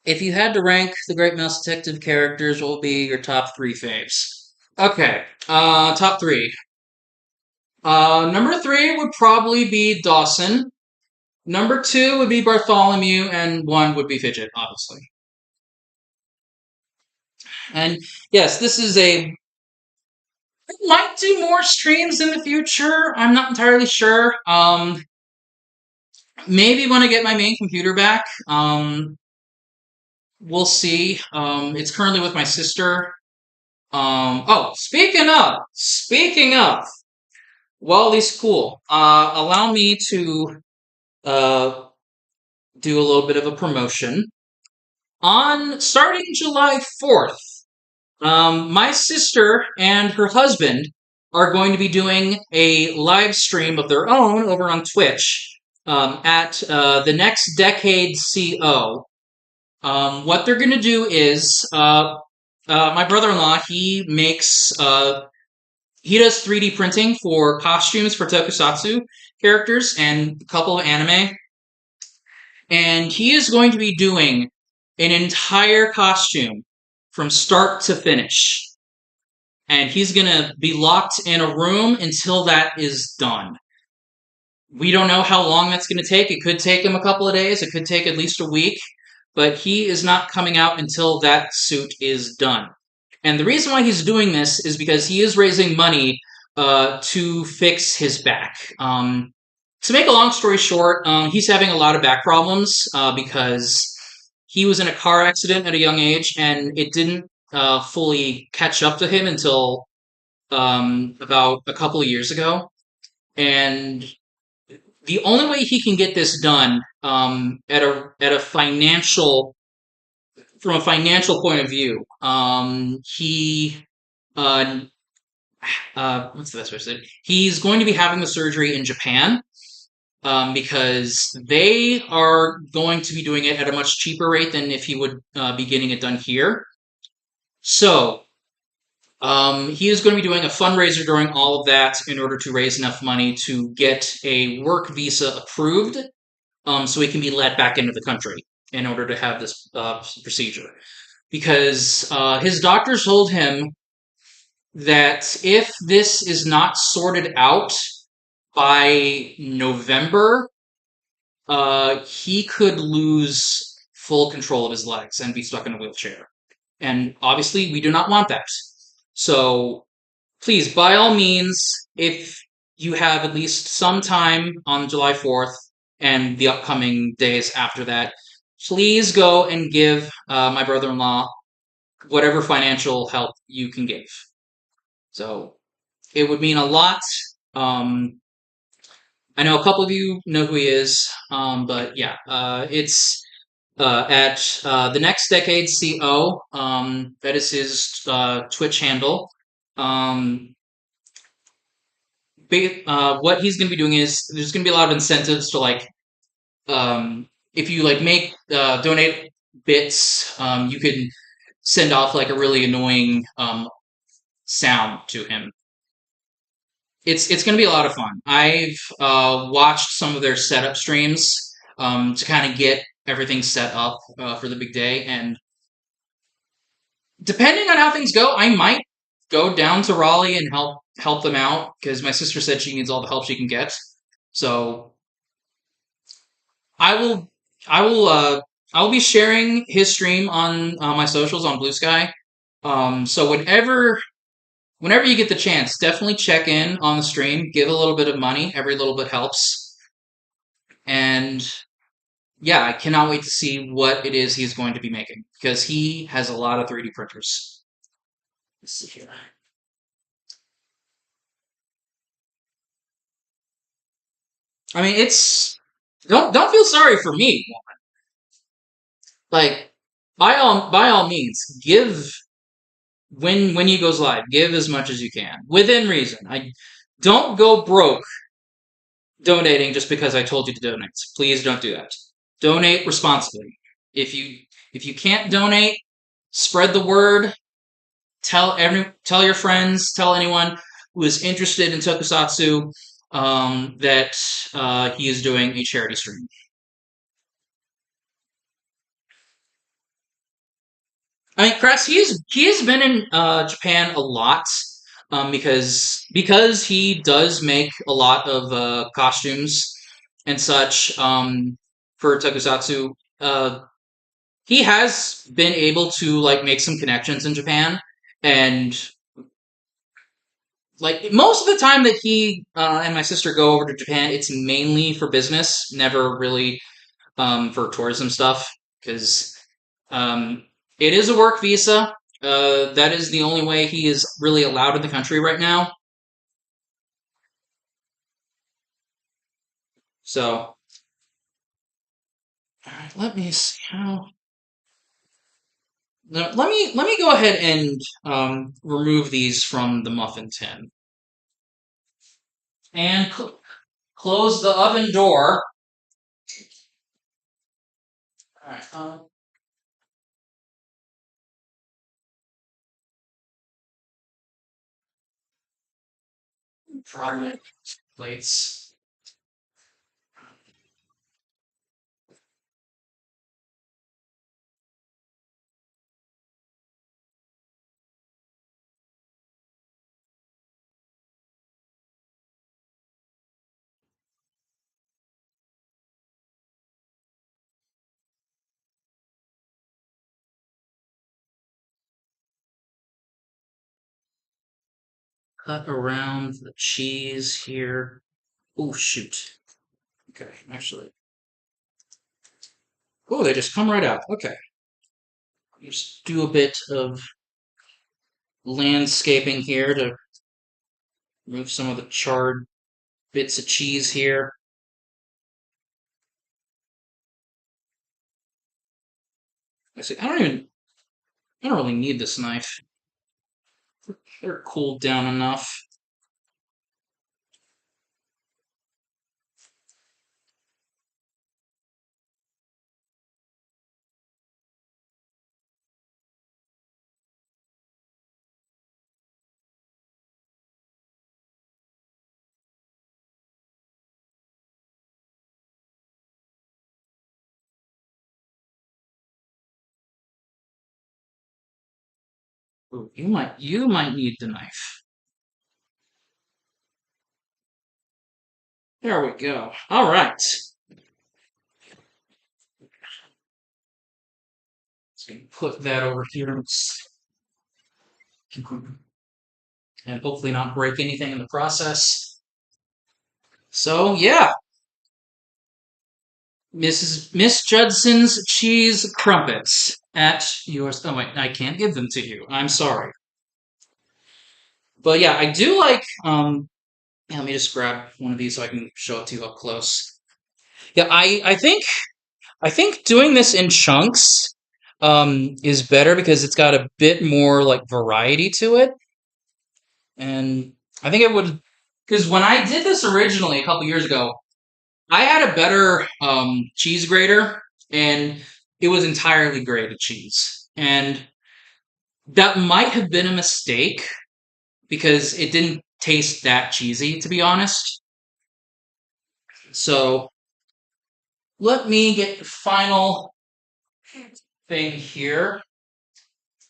if you had to rank the Great Mouse Detective characters, what would be your top three faves? Okay, top three. Number three would probably be Dawson. Number two would be Bartholomew, and one would be Fidget, obviously. And yes, this is a. I might do more streams in the future. I'm not entirely sure. Maybe when I get my main computer back. We'll see. It's currently with my sister. Oh, speaking of, Wally's cool. Allow me to uh do a little bit of a promotion. On starting July 4th, my sister and her husband are going to be doing a live stream of their own over on Twitch at the Next Decade CO. What they're going to do is my brother-in-law, he does 3D printing for costumes for tokusatsu characters and a couple of anime, and he is going to be doing an entire costume from start to finish. And he's going to be locked in a room until that is done. We don't know how long that's going to take. It could take him a couple of days. It could take at least a week. But he is not coming out until that suit is done. And the reason why he's doing this is because he is raising money to fix his back. To make a long story short, he's having a lot of back problems because he was in a car accident at a young age, and it didn't fully catch up to him until about a couple of years ago. And the only way he can get this done at a financial from a financial point of view, he uh, what's the best way to say it? He's going to be having the surgery in Japan because they are going to be doing it at a much cheaper rate than if he would be getting it done here. So he is going to be doing a fundraiser during all of that in order to raise enough money to get a work visa approved so he can be let back into the country in order to have this procedure. Because his doctors told him that if this is not sorted out by November, he could lose full control of his legs and be stuck in a wheelchair. And obviously, we do not want that. So please, by all means, if you have at least some time on July 4th and the upcoming days after that, please go and give my brother-in-law whatever financial help you can give. So it would mean a lot. Um, I know a couple of you know who he is, but yeah, it's at the Next Decade CO. That is his Twitch handle. Um, what he's going to be doing is there's going to be a lot of incentives to if you make donate bits, you can send off like a really annoying sound to him. It's going to be a lot of fun. I've watched some of their setup streams to kind of get everything set up for the big day, and depending on how things go, I might go down to Raleigh and help them out because my sister said she needs all the help she can get. So I will I will be sharing his stream on my socials on Blue Sky. So whenever you get the chance, definitely check in on the stream. Give a little bit of money. Every little bit helps. And yeah, I cannot wait to see what it is he's going to be making because he has a lot of 3D printers. Let's see here. I mean, it's don't feel sorry for me. Like by all means, give when he goes live, give as much as you can within reason. I don't go broke donating just because I told you to donate. Please don't do that. Donate responsibly. If you If you can't donate, spread the word. Tell your friends, tell anyone who is interested in tokusatsu that he is doing a charity stream. I mean, Cress, he has been in Japan a lot because he does make a lot of costumes and such for tokusatsu. He has been able to like make some connections in Japan, and like most of the time that he and my sister go over to Japan, it's mainly for business, never really for tourism stuff, because um, it is a work visa. That is the only way he is really allowed in the country right now. So, all right, let me see how. Let me go ahead and remove these from the muffin tin and close the oven door. All right. Product plates. Cut around the cheese here. Oh shoot. Okay, actually. Oh, they just come right out. Okay. Just do a bit of landscaping here to remove some of the charred bits of cheese here. I see. I don't really need this knife. They're cooled down enough. Ooh, you might need the knife. There we go. All right. So put that over here and hopefully not break anything in the process. So yeah, Miss Judson's cheese crumpets at yours. Oh wait, I can't give them to you. I'm sorry. But yeah, I do like. Yeah, let me just grab one of these so I can show it to you up close. Yeah, I think doing this in chunks is better because it's got a bit more like variety to it, and I think it would because when I did this originally a couple years ago, I had a better cheese grater, and it was entirely grated cheese, and that might have been a mistake because it didn't taste that cheesy, to be honest. So let me get the final thing here.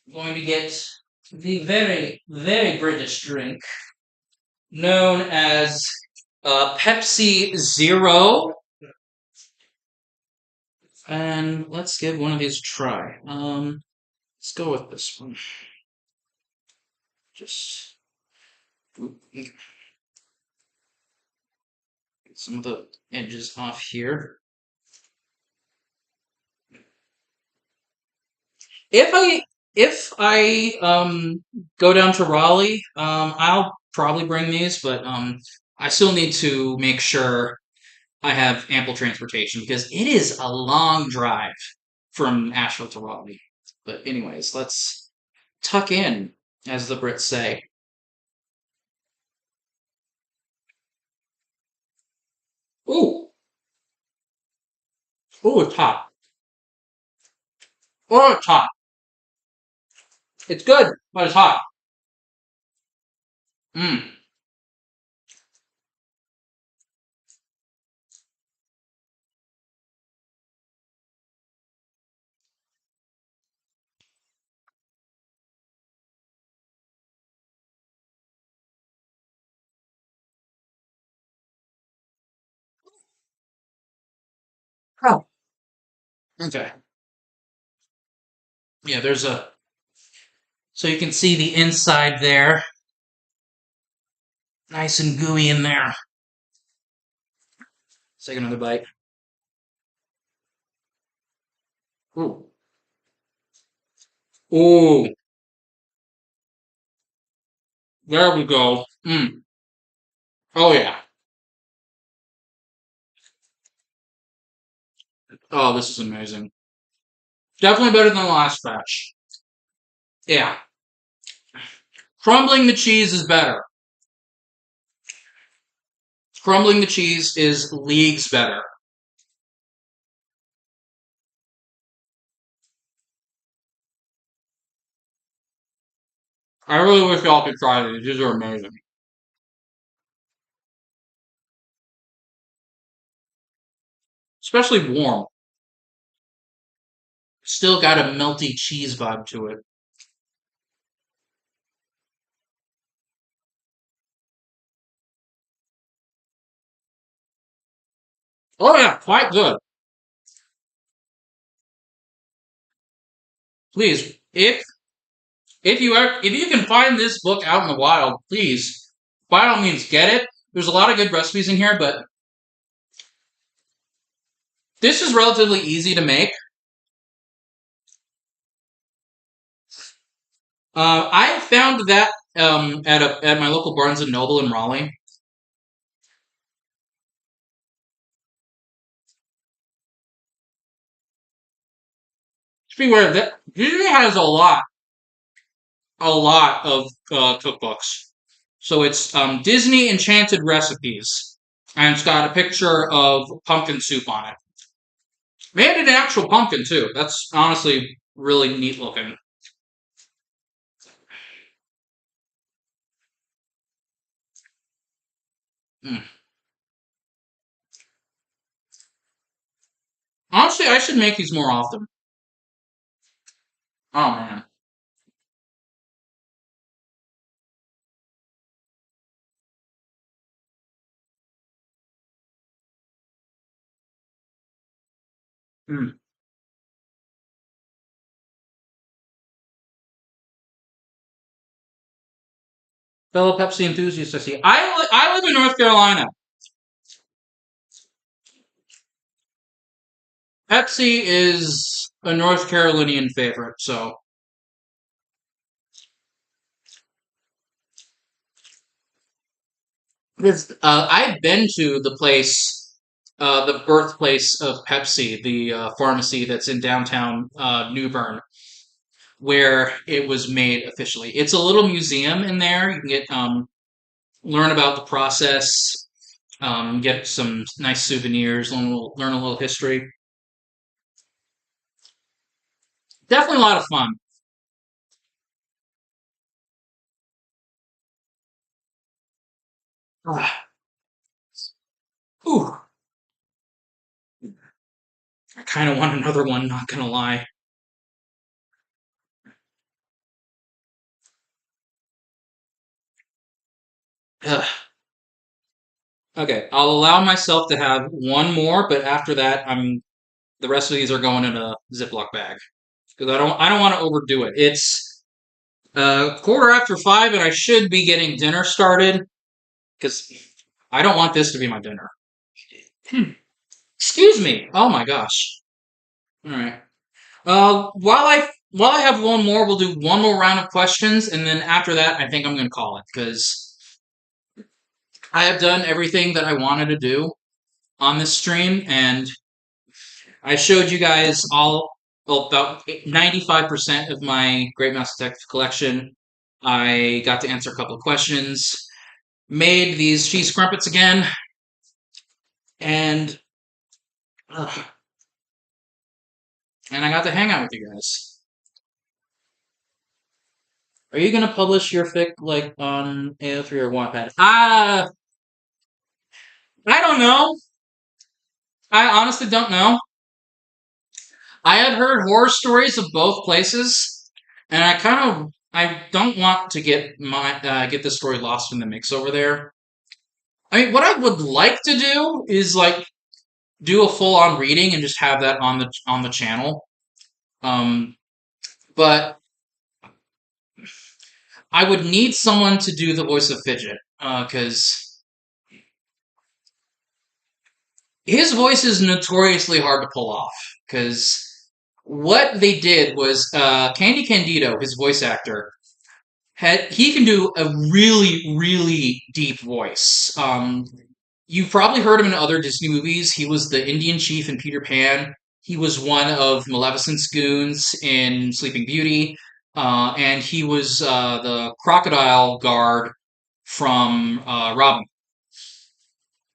I'm going to get the very, very British drink known as Pepsi Zero. And let's give one of these a try. Let's go with this one. Just get some of the edges off here. If I go down to Raleigh, I'll probably bring these, but I still need to make sure I have ample transportation because it is a long drive from Asheville to Raleigh. But anyways, let's tuck in, as the Brits say. Ooh, ooh, it's hot. Oh, it's hot. It's good, but it's hot. Mmm. Oh. Okay. Yeah, there's a. So you can see the inside there. Nice and gooey in there. Let's take another bite. Ooh. Ooh. There we go. Mmm. Oh, yeah. Oh, this is amazing. Definitely better than the last batch. Yeah. Crumbling the cheese is better. Crumbling the cheese is leagues better. I really wish y'all could try these. These are amazing. Especially warm. Still got a melty cheese vibe to it. Oh yeah, quite good. Please, if you can find this book out in the wild, please by all means get it. There's a lot of good recipes in here, but this is relatively easy to make. I found that at my local Barnes and Noble in Raleigh. Beware that usually has a lot of cookbooks. So it's Disney Enchanted Recipes, and it's got a picture of pumpkin soup on it. They had an actual pumpkin too. That's honestly really neat looking. Mm. Honestly, I should make these more often. Oh man. Mm. Fellow Pepsi enthusiasts, I see. I live in North Carolina. Pepsi is a North Carolinian favorite, so I've been to the place, the birthplace of Pepsi, the pharmacy that's in downtown New Bern, where it was made officially. It's a little museum in there. You can get learn about the process, get some nice souvenirs, learn a little history. Definitely a lot of fun. Ah, Ooh, I kind of want another one. Not gonna lie. Ugh. Okay, I'll allow myself to have one more, but after that, the rest of these are going in a Ziploc bag because I don't want to overdo it. It's quarter after 5, and I should be getting dinner started because I don't want this to be my dinner. Excuse me. Oh my gosh. All right. While I have one more, we'll do one more round of questions, and then after that, I think I'm gonna call it because I have done everything that I wanted to do on this stream, and I showed you guys all well, about 95% of my Great Mouse Detective collection. I got to answer a couple of questions, made these cheese crumpets again, and and I got to hang out with you guys. Are you gonna publish your fic like on AO3 or Wattpad? I don't know. I honestly don't know. I had heard horror stories of both places, and I don't want to get the story lost in the mix over there. I mean, what I would like to do is like do a full on reading and just have that on the channel. Um, but I would need someone to do the voice of Fidget, because his voice is notoriously hard to pull off. Because what they did was Candy Candido, his voice actor, he can do a really, really deep voice. You've probably heard him in other Disney movies. He was the Indian chief in Peter Pan. He was one of Maleficent's goons in Sleeping Beauty. And he was the crocodile guard from Robin.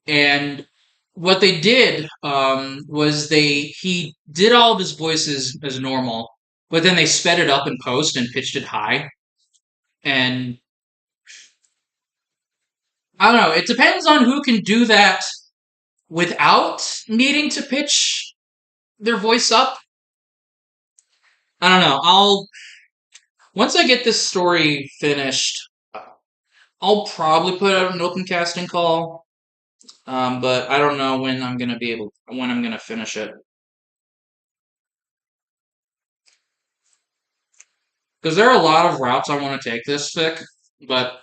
And what they did was he did all of his voices as normal, but then they sped it up in post and pitched it high. And I don't know. It depends on who can do that without needing to pitch their voice up. I don't know. I'll once I get this story finished, I'll probably put out an open casting call. But I don't know when I'm gonna finish it. Because there are a lot of routes I want to take this fic, but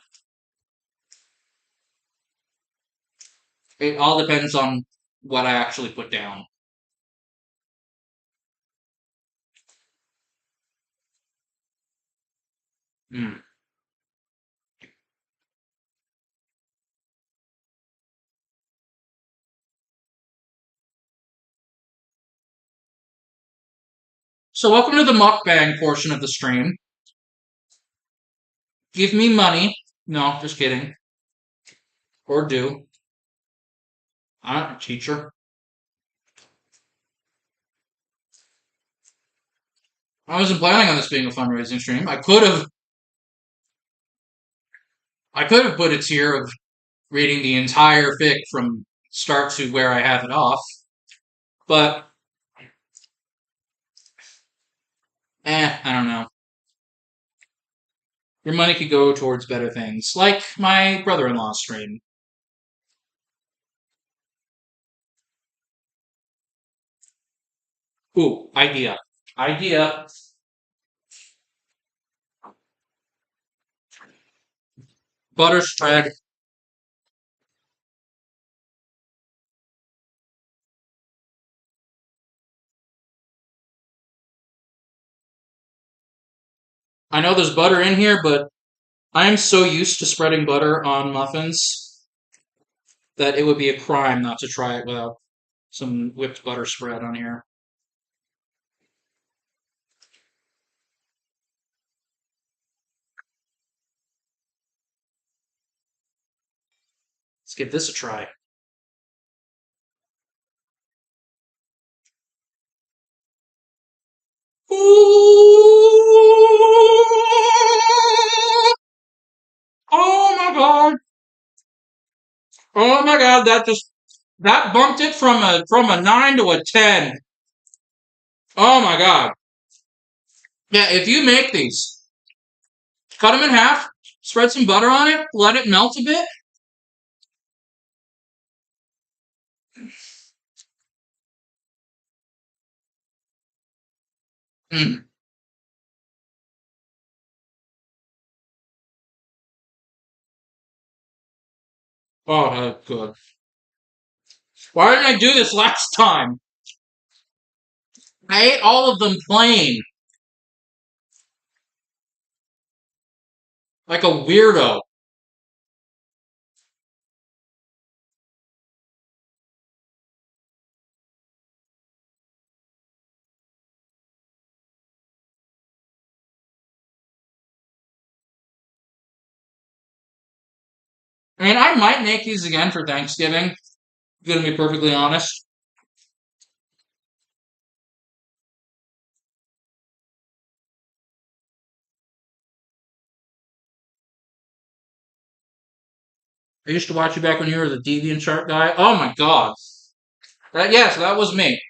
it all depends on what I actually put down. Hmm. So welcome to the mukbang portion of the stream. Give me money. No, just kidding. Or do. I'm not a teacher. I wasn't planning on this being a fundraising stream. I could have put a tier of reading the entire fic from start to where I have it off, but I don't know. Your money could go towards better things, like my brother-in-law stream. Ooh, idea. Idea. Butter spread. I know there's butter in here, but I am so used to spreading butter on muffins that it would be a crime not to try it without some whipped butter spread on here. Let's give this a try. Oh my god! Oh my god! That bumped it from a 9 to a 10. Oh my god! Yeah, if you make these, cut them in half, spread some butter on it, let it melt a bit. Mm. Oh, that's good. Why didn't I do this last time? I ate all of them plain, like a weirdo. I mean, I might make these again for Thanksgiving. Gonna be perfectly honest. I used to watch you back when you were the DeviantArt guy. Oh my god. Yes, that was me.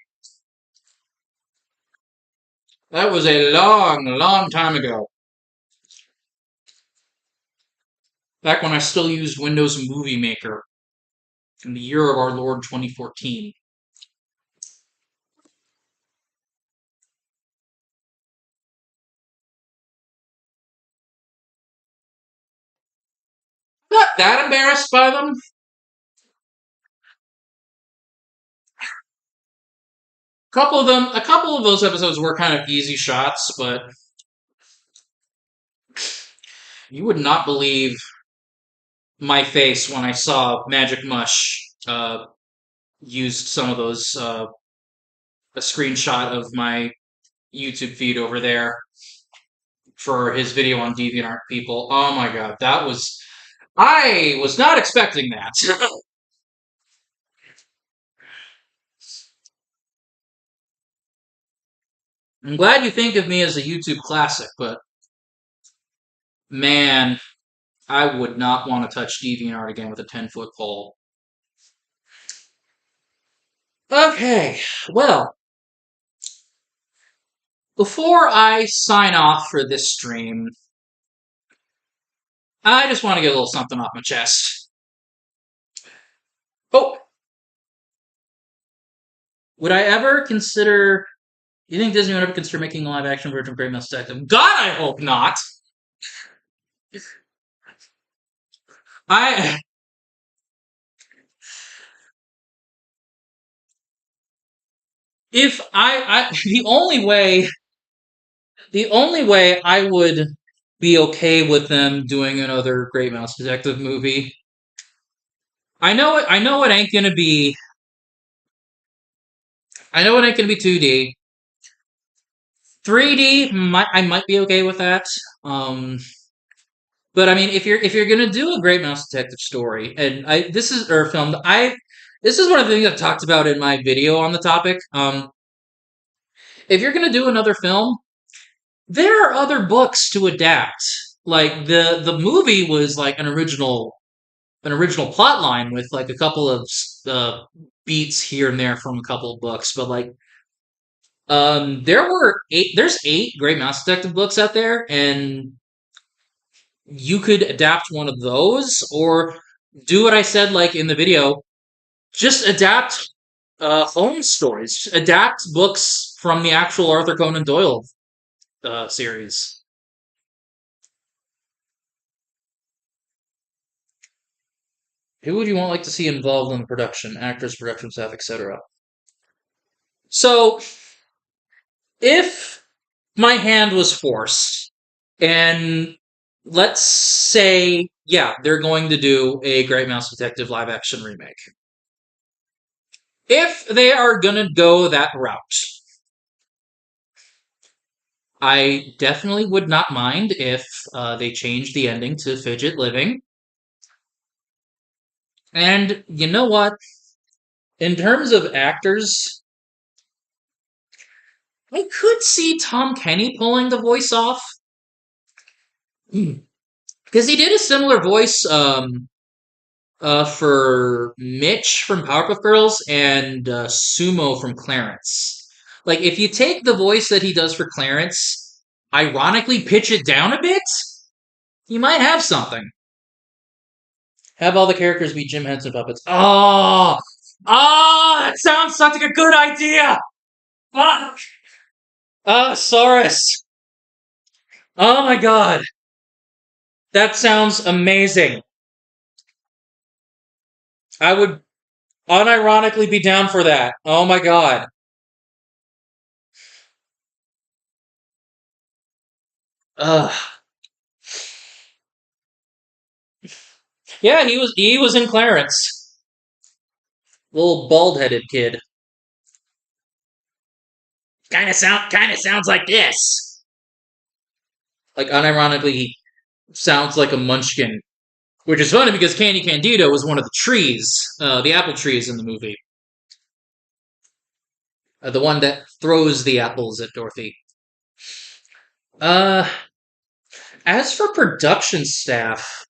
That was a long, long time ago. Back when I still used Windows Movie Maker in the year of our Lord 2014. I'm not that embarrassed by them. A couple of those episodes were kind of easy shots, but you would not believe my face when I saw Magic Mush used some of those, a screenshot of my YouTube feed over there for his video on DeviantArt people. Oh my god, I was not expecting that. I'm glad you think of me as a YouTube classic, but man, I would not want to touch DeviantArt again with a 10-foot pole. Okay, well, before I sign off for this stream, I just want to get a little something off my chest. Oh, would I ever consider? You think Disney would ever consider making a live-action version of Great Mouse Detective? God, I hope not. I if I the only way I would be okay with them doing another Great Mouse Detective movie. I know it ain't gonna be. I know it ain't gonna be 2D. 3D, I might be okay with that. But I mean, if you're gonna do a Great Mouse Detective story, and I this is or film, I this is one of the things I talked about in my video on the topic. If you're gonna do another film, there are other books to adapt. Like the movie was like an original plot line with like a couple of beats here and there from a couple of books, but like there's eight Great Mouse Detective books out there, and you could adapt one of those or do what I said like in the video, just adapt home stories, adapt books from the actual Arthur Conan Doyle series. Who would you want like to see involved in the production? Actors, production staff, etc. So, if my hand was forced, and let's say, yeah, they're going to do a Great Mouse Detective live action remake. If they are going to go that route, I definitely would not mind if they changed the ending to Fidget Living. And you know what? In terms of actors, I could see Tom Kenny pulling the voice off. Because he did a similar voice for Mitch from Powerpuff Girls and Sumo from Clarence. Like, if you take the voice that he does for Clarence, ironically pitch it down a bit, you might have something. Have all the characters be Jim Henson puppets. That sounds such like a good idea! Fuck! Saurus! Oh my god! That sounds amazing. I would unironically be down for that. Oh my god. Ugh. Yeah, he was in Clarence. Little bald headed kid. Kinda sounds like this. Like unironically he sounds like a munchkin. Which is funny because Candy Candido was one of the trees, the apple trees in the movie. The one that throws the apples at Dorothy. Uh, as for production staff,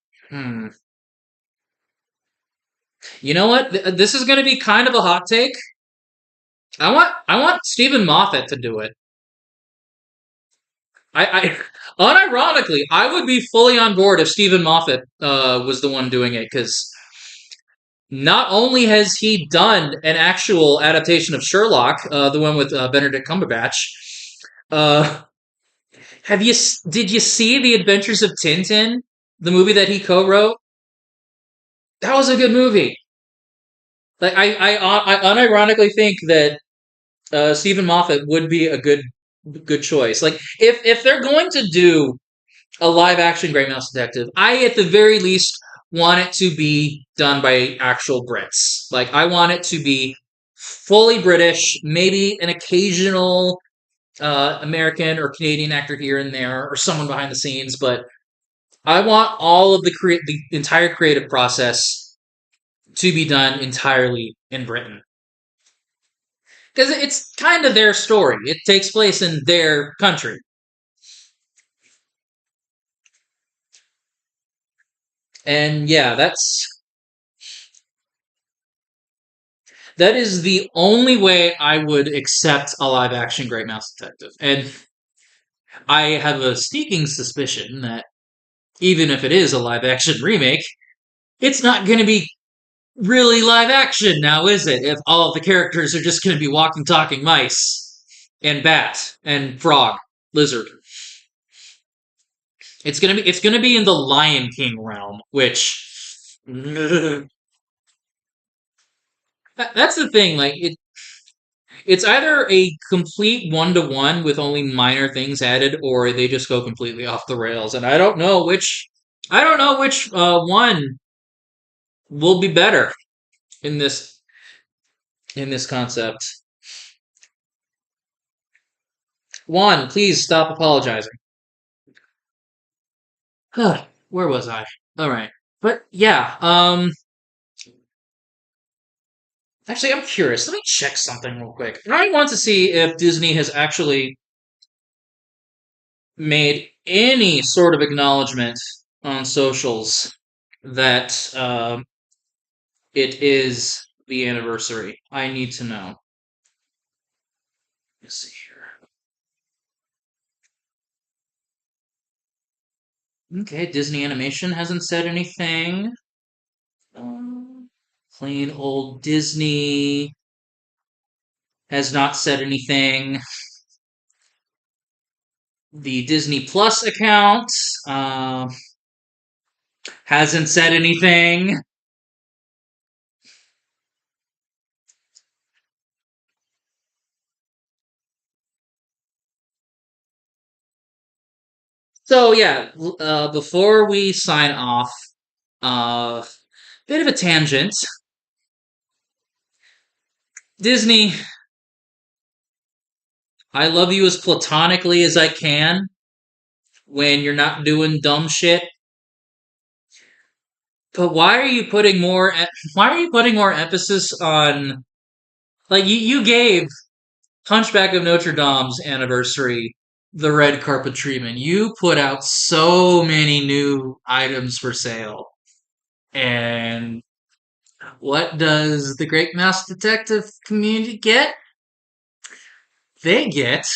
You know what? This is going to be kind of a hot take. I want Stephen Moffat to do it. I unironically, I would be fully on board if Stephen Moffat was the one doing it because not only has he done an actual adaptation of Sherlock, the one with Benedict Cumberbatch, uh, did you see The Adventures of Tintin, the movie that he co-wrote? That was a good movie. Like I unironically think that Stephen Moffat would be a good choice. Like if they're going to do a live action Great Mouse Detective, I at the very least want it to be done by actual Brits. Like I want it to be fully British, maybe an occasional American or Canadian actor here and there, or someone behind the scenes. But I want all of the entire creative process to be done entirely in Britain because it's kind of their story. It takes place in their country. And yeah, that is the only way I would accept a live action Great Mouse Detective. And I have a sneaking suspicion that even if it is a live action remake, it's not going to be really live action now, is it? If all of the characters are just going to be walking, talking mice and bat and frog, lizard. It's gonna be in the Lion King realm, which that's the thing. Like it's either a complete one to one with only minor things added, or they just go completely off the rails. And I don't know which. I don't know which one will be better in this concept. Juan, please stop apologizing. Where was I? All right, but yeah. Actually, I'm curious. Let me check something real quick. I want to see if Disney has actually made any sort of acknowledgement on socials that it is the anniversary. I need to know. Let's see here. Okay, Disney Animation hasn't said anything. Plain old Disney has not said anything. The Disney Plus account hasn't said anything. So yeah, before we sign off, uh, bit of a tangent. Disney, I love you as platonically as I can when you're not doing dumb shit. But why are you putting more emphasis on like you gave Hunchback of Notre Dame's anniversary the red carpet treatment. You put out so many new items for sale. And what does the Great Mouse Detective community get? They get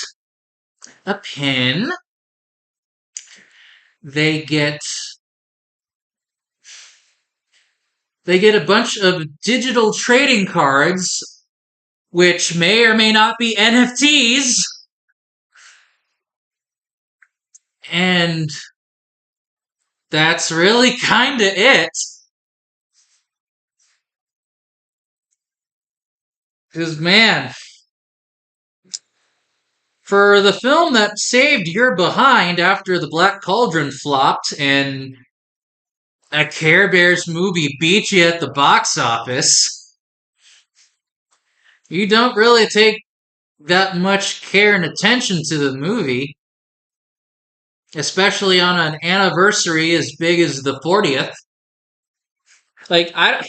a pin. They get they get a bunch of digital trading cards, which may or may not be NFTs, and that's really kind of it. Because man, for the film that saved your behind after the Black Cauldron flopped and a Care Bears movie beat you at the box office, you don't really take that much care and attention to the movie, especially on an anniversary as big as the 40th. Like I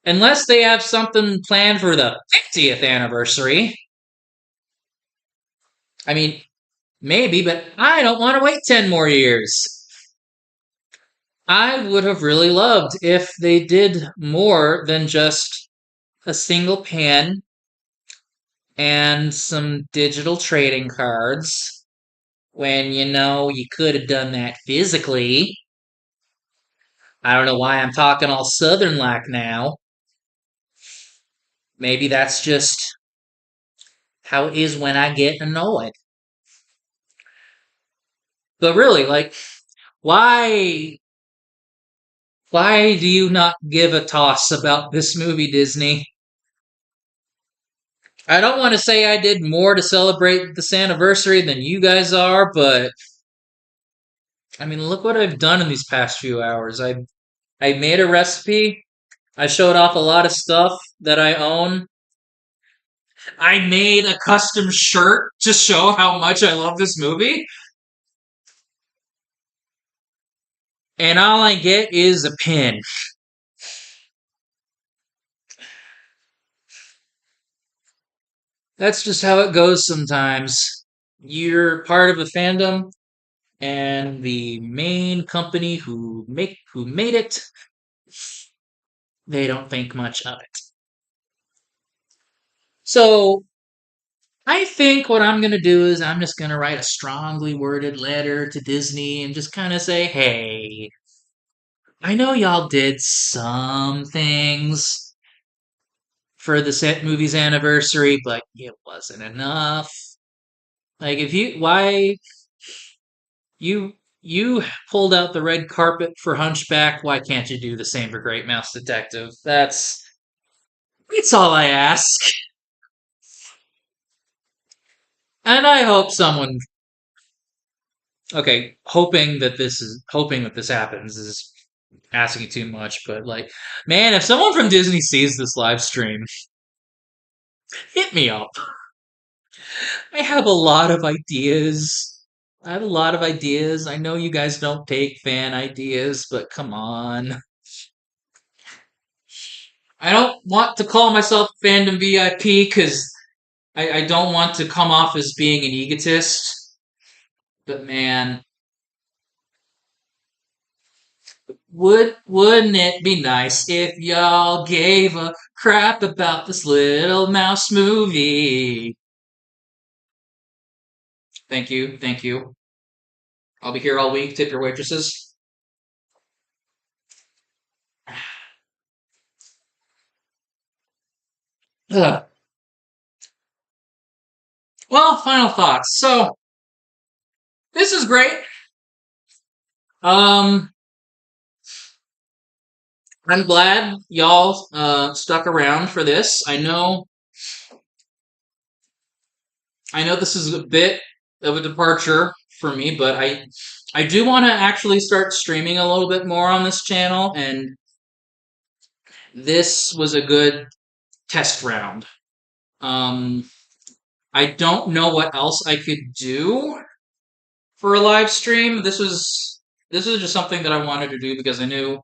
unless they have something planned for the 50th anniversary. I mean, maybe, but I don't want to wait 10 more years. I would have really loved if they did more than just a single pan and some digital trading cards when you could have done that physically. I don't know why I'm talking all southern like now. Maybe that's just how it is when I get annoyed. But really, like, why why do you not give a toss about this movie, Disney? I don't want to say I did more to celebrate this anniversary than you guys are, but I mean, look what I've done in these past few hours. I made a recipe. I showed off a lot of stuff that I own. I made a custom shirt to show how much I love this movie. And all I get is a pin. That's just how it goes sometimes. You're part of a fandom, and the main company who made it, they don't think much of it. So I think what I'm gonna do is I'm just gonna write a strongly worded letter to Disney and just kind of say, hey, I know y'all did some things for the set movie's anniversary, but it wasn't enough. Like if you why you you pulled out the red carpet for Hunchback, why can't you do the same for Great Mouse Detective? That's all I ask. And I hope someone okay, hoping that this happens is asking too much, but like man, if someone from Disney sees this live stream, hit me up. I have a lot of ideas. I have a lot of ideas. I know you guys don't take fan ideas, but come on. I don't want to call myself fandom VIP because I don't want to come off as being an egotist. But man, wouldn't it be nice if y'all gave a crap about this little mouse movie? Thank you, thank you. I'll be here all week. Tip your waitresses. Ugh. Well, final thoughts. So this is great. Um, I'm glad y'all stuck around for this. I know this is a bit of a departure for me, but I do want to actually start streaming a little bit more on this channel, and this was a good test round. Um, I don't know what else I could do for a live stream. This was just something that I wanted to do because I knew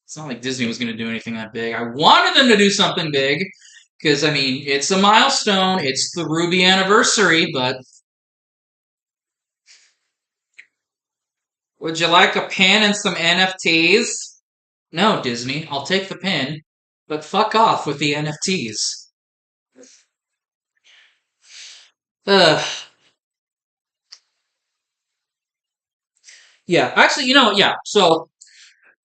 it's not like Disney was going to do anything that big. I wanted them to do something big because I mean it's a milestone. It's the Ruby anniversary, but would you like a pin and some NFTs? No, Disney. I'll take the pin, but fuck off with the NFTs. Ugh. Yeah, actually, yeah. So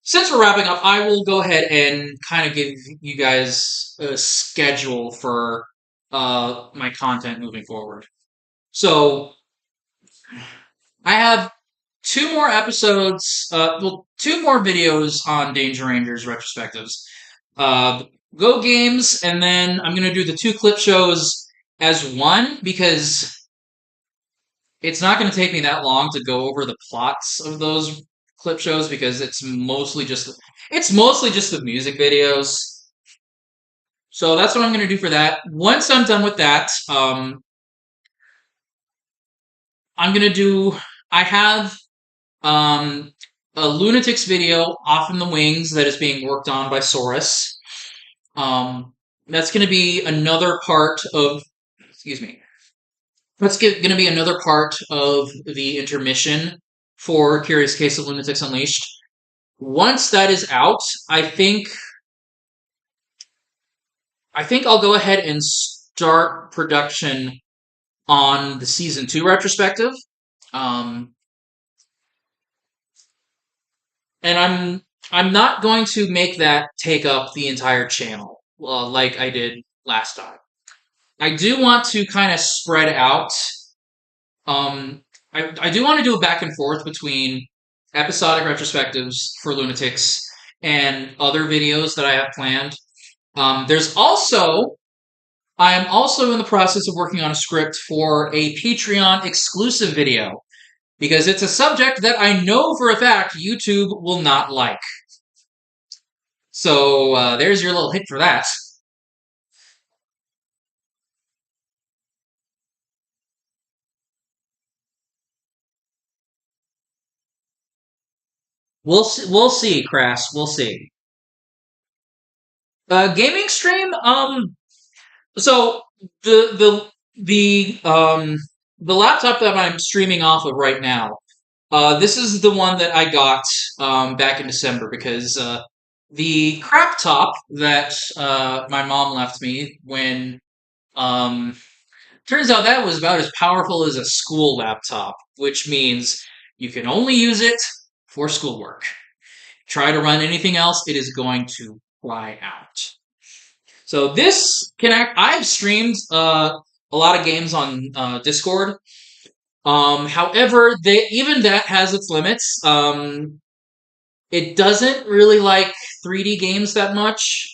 since we're wrapping up, I will go ahead and kind of give you guys a schedule for my content moving forward. So I have two more episodes, well, two more videos on Danger Rangers retrospectives. Uh, Go games, and then I'm gonna do the two clip shows as one because it's not gonna take me that long to go over the plots of those clip shows because it's mostly just the music videos. So that's what I'm gonna do for that. Once I'm done with that, I'm gonna do. I have Um, a Lunatics video off in the wings that is being worked on by Saurus. That's going to be another part of, excuse me, that's going to be another part of the intermission for Curious Case of Lunatics Unleashed. once that is out, I think I'll go ahead and start production on the season 2 retrospective. Um, and I'm not going to make that take up the entire channel like I did last time. I do want to kind of spread out. Um, I do want to do a back and forth between episodic retrospectives for Lunatics and other videos that I have planned. There's also I am also in the process of working on a script for a Patreon exclusive video because it's a subject that I know for a fact YouTube will not like. So there's your little hint for that. We'll see, Crass. We'll see. Gaming stream. So the laptop that I'm streaming off of right now. This is the one that I got back in December because the crap top that my mom left me when um, turns out that was about as powerful as a school laptop, which means you can only use it for schoolwork. Try to run anything else, it is going to fly out. So this can I've streamed a lot of games on Discord. However, even that has its limits. It doesn't really like 3D games that much.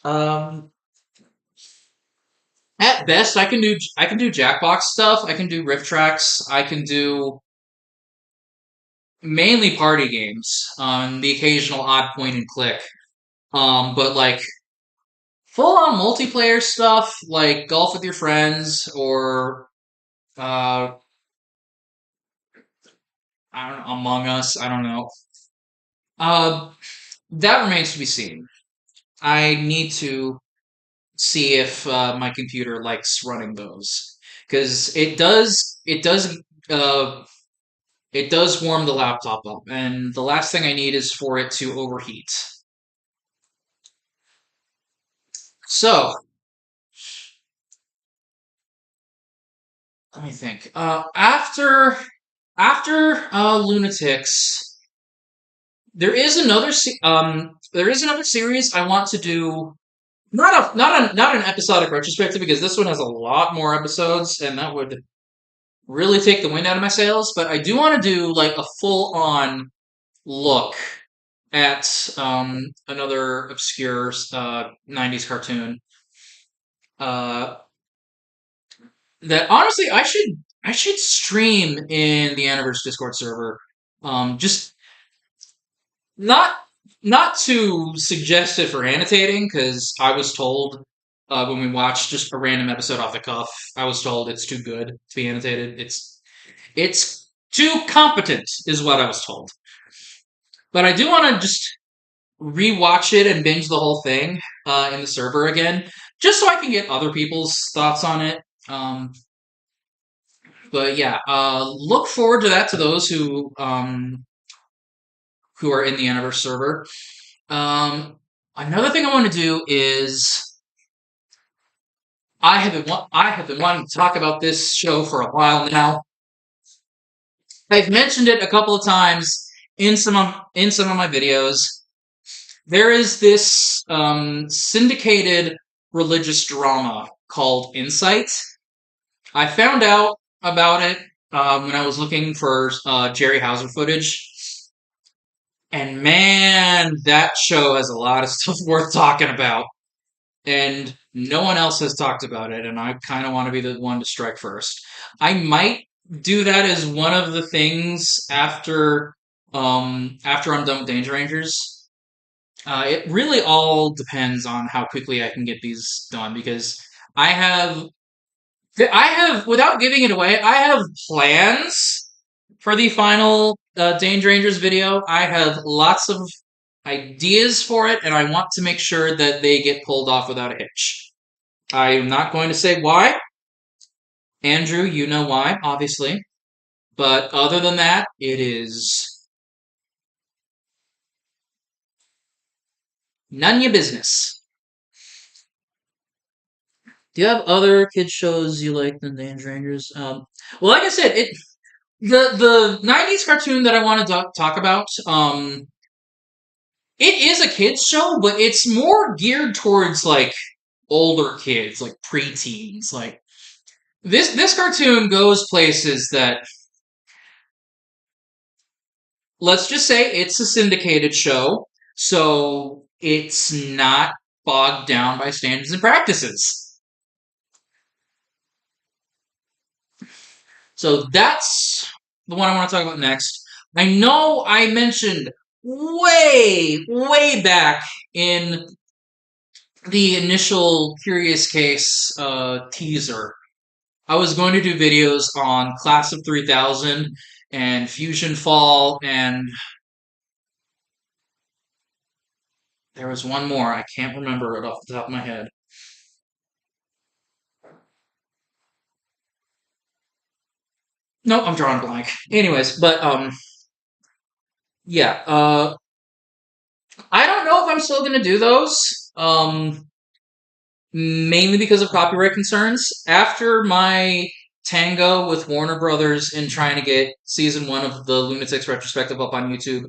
Um, at best, I can do Jackbox stuff. I can do Rift Tracks. I can do mainly party games. The occasional odd point and click. But like full on multiplayer stuff, like golf with your friends or uh, I don't know, Among Us. I don't know. Uh, that remains to be seen. I need to see if my computer likes running those because uh, it does warm the laptop up, and the last thing I need is for it to overheat. So let me think. After Lunatics, there is another series I want to do. Not an episodic retrospective because this one has a lot more episodes, and that would really take the wind out of my sails. But I do want to do like a full on look at another obscure '90s cartoon. Uh, that honestly I should stream in the Aniverse Discord server. Just not not to suggest it for annotating because I was told when we watched just a random episode off the cuff, I was told it's too good to be annotated. It's too competent, is what I was told. But I do want to just rewatch it and binge the whole thing in the server again, just so I can get other people's thoughts on it. Um, but yeah, look forward to that to those who are in the Aniverse server. Another thing I want to do is I have been wanting to talk about this show for a while now. I've mentioned it a couple of times in some of my videos. There is this syndicated religious drama called Insight. I found out about it when I was looking for Jerry Hauser footage. And man, that show has a lot of stuff worth talking about. And no one else has talked about it, and I kind of want to be the one to strike first. I might do that as one of the things after I'm done with Danger Rangers. It really all depends on how quickly I can get these done because I have without giving it away, I have plans for the final Danger Rangers video. I have lots of ideas for it, and I want to make sure that they get pulled off without a hitch. I'm not going to say why. Andrew, you know why, obviously. But other than that, it is None of your business. Do you have other kids shows you like than Dance Rangers? Well, like I said, the '90s cartoon that I want to talk about. It is a kids show, but it's more geared towards like older kids, like preteens. Like this cartoon goes places that, let's just say, it's a syndicated show, so it's not bogged down by standards and practices. So that's the one I want to talk about next. I know I mentioned way back in the initial Curious Case teaser, I was going to do videos on Class of 3000 and Fusion Fall, and there was one more. I can't remember it off the top of my head. Nope, I'm drawing a blank. Anyways, but yeah, I don't know if I'm still gonna do those. Mainly because of copyright concerns. After my tango with Warner Brothers in trying to get season one of the Lunatics retrospective up on YouTube,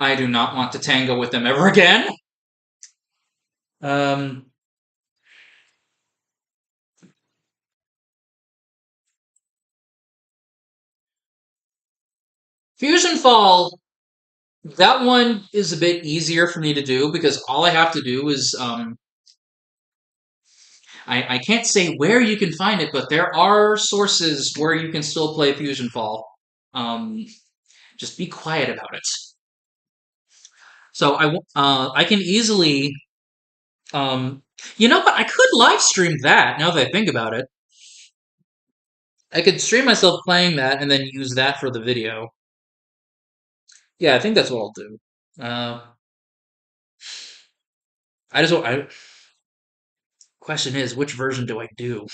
I do not want to tango with them ever again. Um, Fusion Fall, that one is a bit easier for me to do because all I have to do is I can't say where you can find it, but there are sources where you can still play Fusion Fall. Um, just be quiet about it. So I can easily you know what? I could live stream that now that I think about it. I could stream myself playing that and then use that for the video. Yeah, I think that's what I'll do. Uh, I just I question is which version do I do?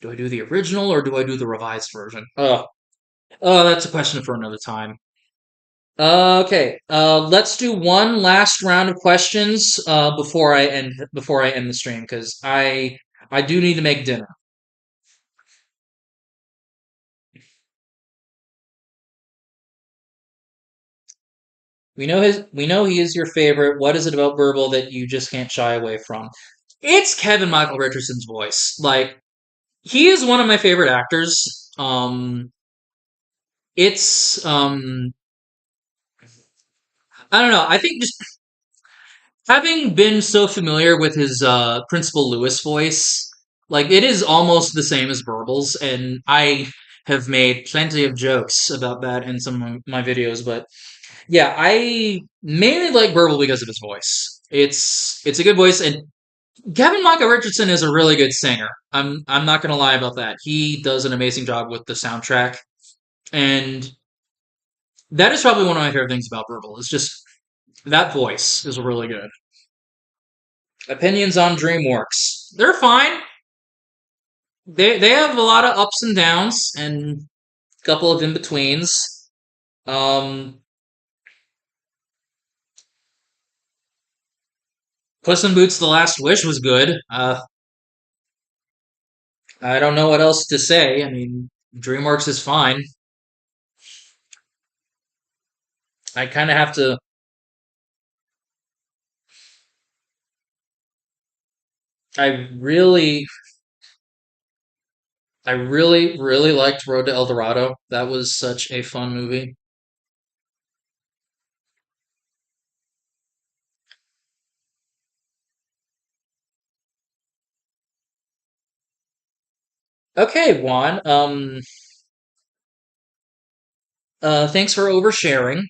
Do I do the original or do I do the revised version? Oh, that's a question for another time. Okay, let's do one last round of questions before I end the stream because I do need to make dinner. We know he is your favorite. What is it about Burble that you just can't shy away from? It's Kevin Michael Richardson's voice. Like he is one of my favorite actors. It's I don't know. I think just having been so familiar with his Principal Lewis voice, like it is almost the same as Burble's, and I have made plenty of jokes about that in some of my videos, but yeah, I mainly like Burble because of his voice. It's a good voice, and Kevin Michael Richardson is a really good singer. I'm not gonna lie about that. He does an amazing job with the soundtrack, and that is probably one of my favorite things about Burble. It's just that voice is really good. Opinions on DreamWorks. They're fine. They have a lot of ups and downs and a couple of in betweens. Um, Puss in Boots: The Last Wish was good. I don't know what else to say. I mean, DreamWorks is fine. I kind of have to. I really, really liked Road to El Dorado. That was such a fun movie. Okay, Juan. Thanks for oversharing.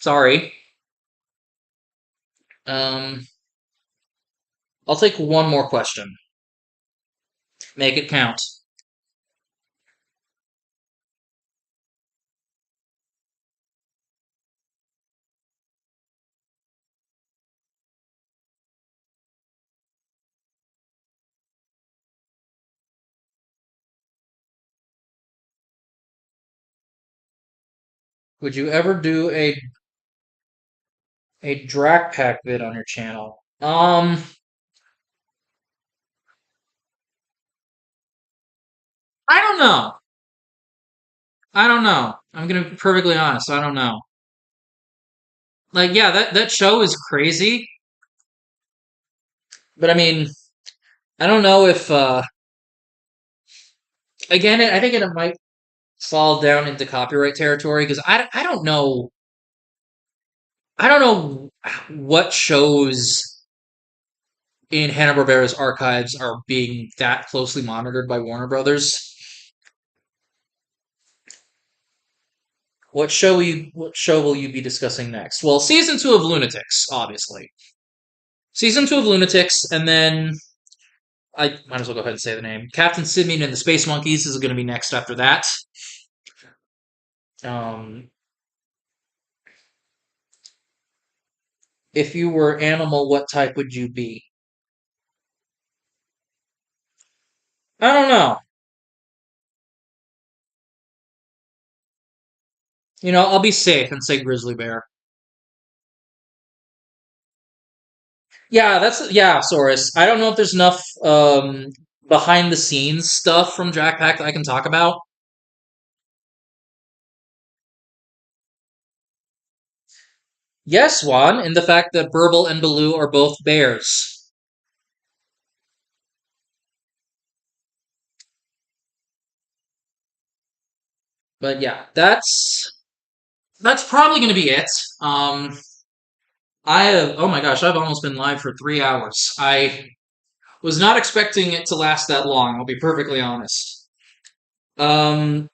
Sorry. Um, I'll take one more question. Make it count. Would you ever do a A Drac Pack vid on your channel. I don't know. I don't know. I'm gonna be perfectly honest. I don't know. Like, yeah, that show is crazy, but I mean, I don't know if again, I think it might fall down into copyright territory because I don't know. I don't know what shows in Hanna-Barbera's archives are being that closely monitored by Warner Brothers. What show will you be discussing next? Well, season 2 of Lunatics, obviously. Season 2 of Lunatics, and then I might as well go ahead and say the name. Captain Simian and the Space Monkeys is going to be next after that. Um, if you were animal, what type would you be? I don't know. I'll be safe and say grizzly bear. Yeah, Saurus. I don't know if there's enough behind the scenes stuff from Jack Pack that I can talk about. Yes, Juan, in the fact that Burble and Baloo are both bears. But yeah, that's probably going to be it. Um, oh my gosh, I've almost been live for 3 hours. I was not expecting it to last that long. I'll be perfectly honest. Um,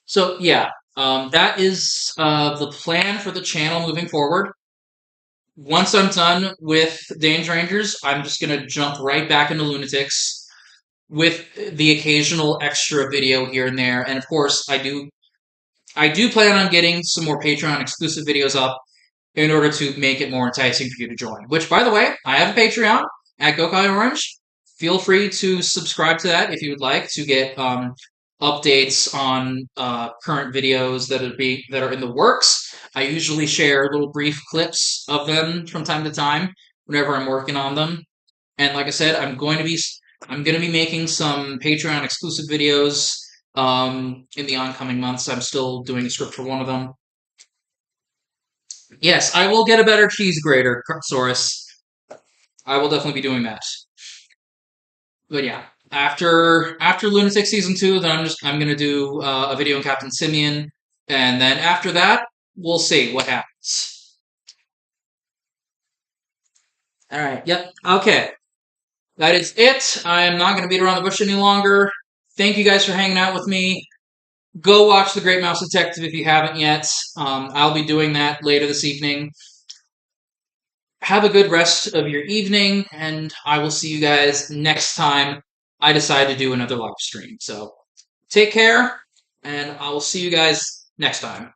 so yeah, that is the plan for the channel moving forward. Once I'm done with Danger Rangers, I'm just gonna jump right back into Lunatics with the occasional extra video here and there. And of course, I do plan on getting some more Patreon exclusive videos up in order to make it more enticing for you to join. Which, by the way, I have a Patreon at GoKaiOrange. Feel free to subscribe to that if you would like to get updates on current videos that are in the works. I usually share little brief clips of them from time to time whenever I'm working on them. And like I said, I'm going to be making some Patreon exclusive videos in the oncoming months. I'm still doing a script for one of them. Yes, I will get a better cheese grater, Saurus. I will definitely be doing that. But yeah, after Lunatic season 2, then I'm gonna do a video on Captain Simeon, and then after that, we'll see what happens. All right. Yep. Okay. That is it. I'm not gonna beat around the bush any longer. Thank you guys for hanging out with me. Go watch The Great Mouse Detective if you haven't yet. I'll be doing that later this evening. Have a good rest of your evening, and I will see you guys next time I decide to do another live stream. So take care, and I will see you guys next time.